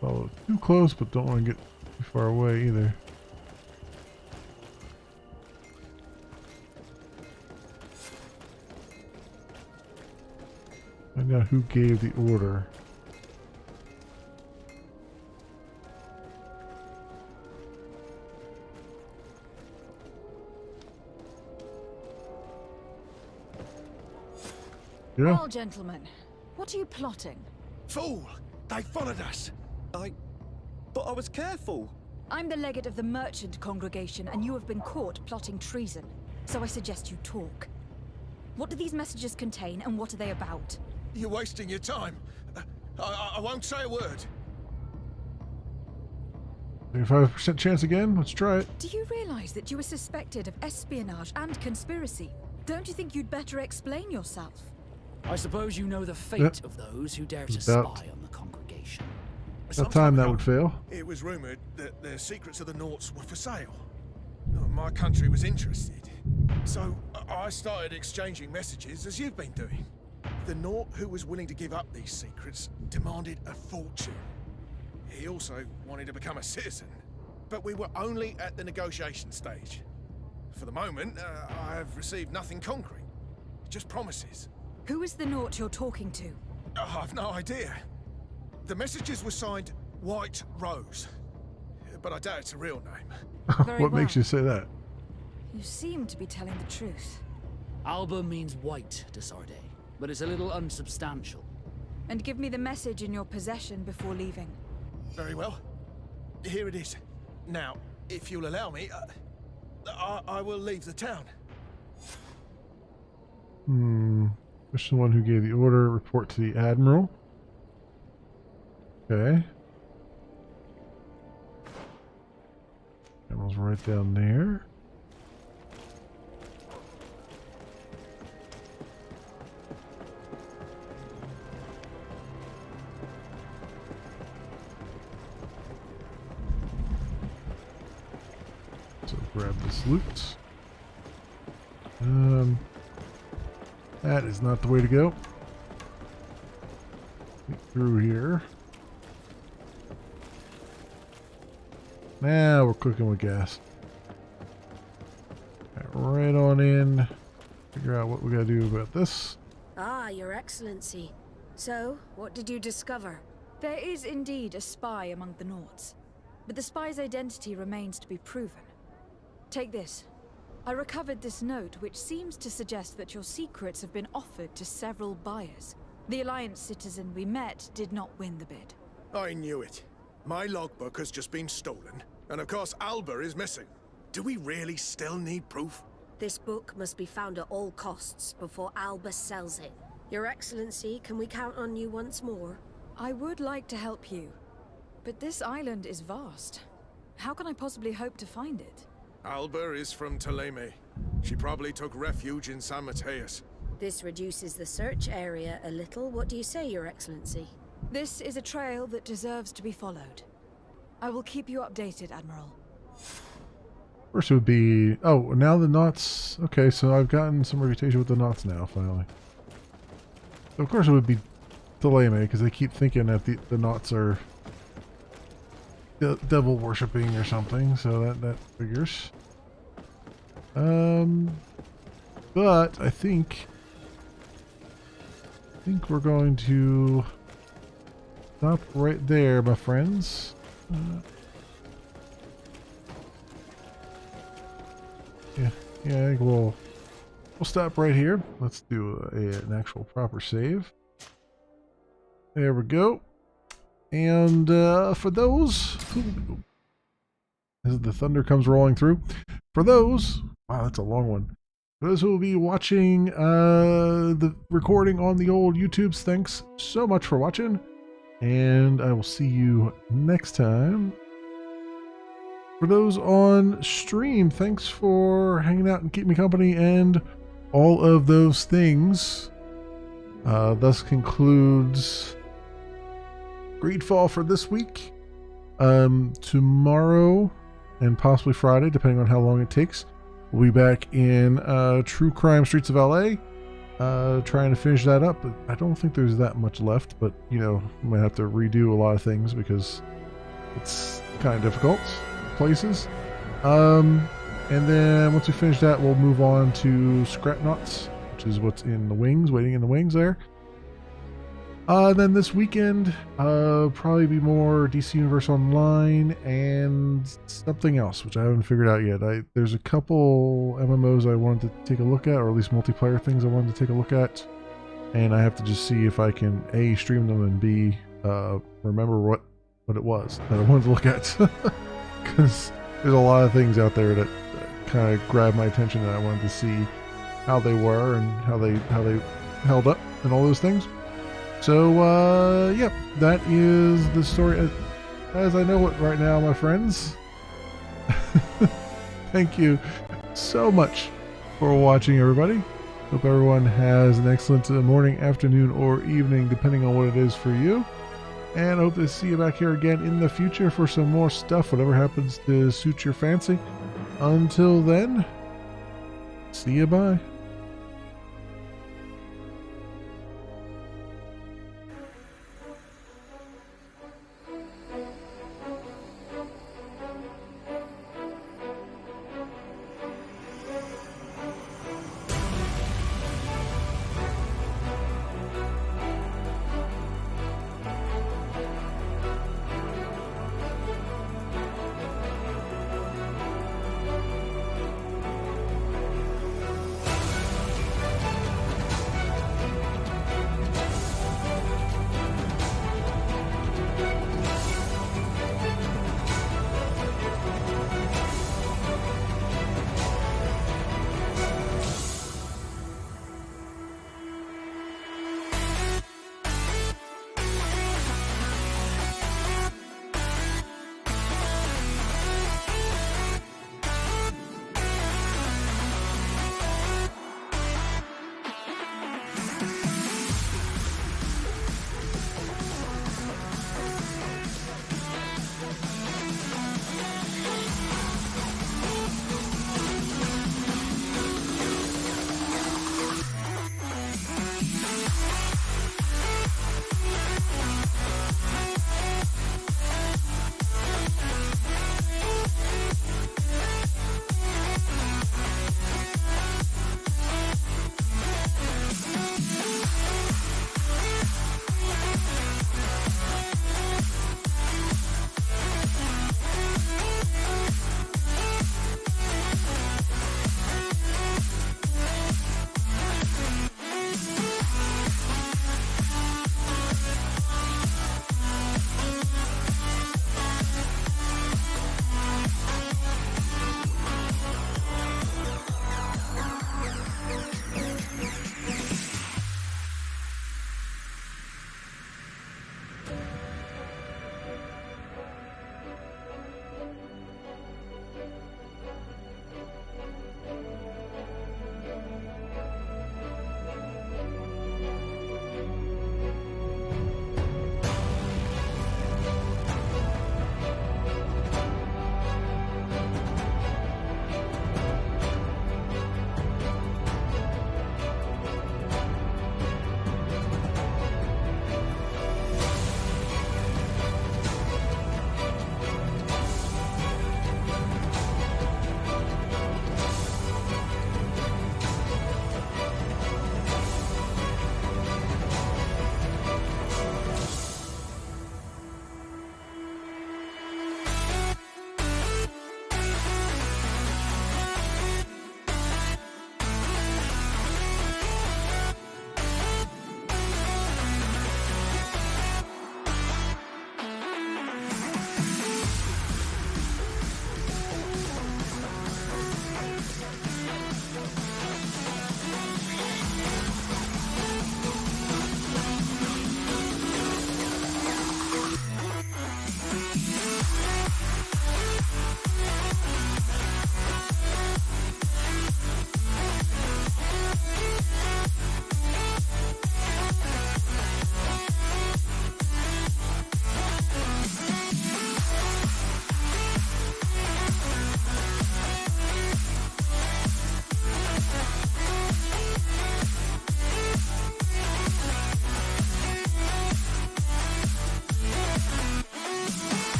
Follow too close, but don't want to get too far away either. Find out who gave the order. Yeah. Well, gentlemen, what are you plotting? Fool! They followed us. But I was careful. I'm the legate of the merchant congregation, and you have been caught plotting treason. So I suggest you talk. What do these messages contain, and what are they about? You're wasting your time. I won't say a word. 35% chance again? Let's try it. Do you realize that you are suspected of espionage and conspiracy? Don't you think you'd better explain yourself? I suppose you know the fate of those who dare to About- spy on the congregation. That time that would fail. It was rumored that the secrets of the Nauts were for sale. My country was interested. So I started exchanging messages as you've been doing. The Naut who was willing to give up these secrets demanded a fortune. He also wanted to become a citizen. But we were only at the negotiation stage. For the moment, I have received nothing concrete. Just promises. Who is the Naut you're talking to? I've no idea. The messages were signed White Rose, but I doubt it's a real name. What makes you say that? You seem to be telling the truth. Alba means white, Desarde, but it's a little unsubstantial. And give me the message in your possession before leaving. Very well. Here it is. Now, if you'll allow me, I will leave the town. Push the one who gave the order. Report to the Admiral. Okay. Admiral's right down there. So grab this loot. That is not the way to go. Get through here. Now we're cooking with gas. Right on in. Figure out what we gotta do about this. Ah, Your Excellency. So, what did you discover? There is indeed a spy among the Nords, but the spy's identity remains to be proven. Take this. I recovered this note, which seems to suggest that your secrets have been offered to several buyers. The Alliance citizen we met did not win the bid. I knew it. My logbook has just been stolen, and of course Alba is missing. Do we really still need proof? This book must be found at all costs before Alba sells it. Your Excellency, can we count on you once more? I would like to help you, but this island is vast. How can I possibly hope to find it? Alba is from Thélème. She probably took refuge in San Mateus. This reduces the search area a little. What do you say, Your Excellency? This is a trail that deserves to be followed. I will keep you updated, Admiral. First it would be... Oh, now the knots... Okay, so I've gotten some reputation with the knots now, finally. So of course it would be Thélème, because they keep thinking that the knots are devil worshipping or something, so that figures. But I think we're going to stop right there, my friends. Yeah, I think we'll stop right here. Let's do an actual proper save. There we go. And for those who, as the thunder comes rolling through, for those, wow, that's a long one. For those who will be watching the recording on the old YouTubes, thanks so much for watching, and I will see you next time. For those on stream, thanks for hanging out and keeping me company and all of those things. Thus concludes GreedFall for this week. Tomorrow and possibly Friday, depending on how long it takes, we'll be back in True Crime Streets of LA, trying to finish that up. But I don't think there's that much left, but you know, we might have to redo a lot of things because it's kind of difficult places. And then once we finish that, we'll move on to Scrapnauts, which is what's in the wings, waiting in the wings there. Then this weekend, probably be more DC Universe Online and something else, which I haven't figured out yet. There's a couple MMOs I wanted to take a look at, or at least multiplayer things I wanted to take a look at, and I have to just see if I can A, stream them, and B, remember what it was that I wanted to look at. Because there's a lot of things out there that kind of grabbed my attention, and I wanted to see how they were and how they held up and all those things. So, yeah, that is the story as I know it right now, my friends. Thank you so much for watching, everybody. Hope everyone has an excellent morning, afternoon, or evening, depending on what it is for you. And I hope to see you back here again in the future for some more stuff, whatever happens to suit your fancy. Until then, see you, bye.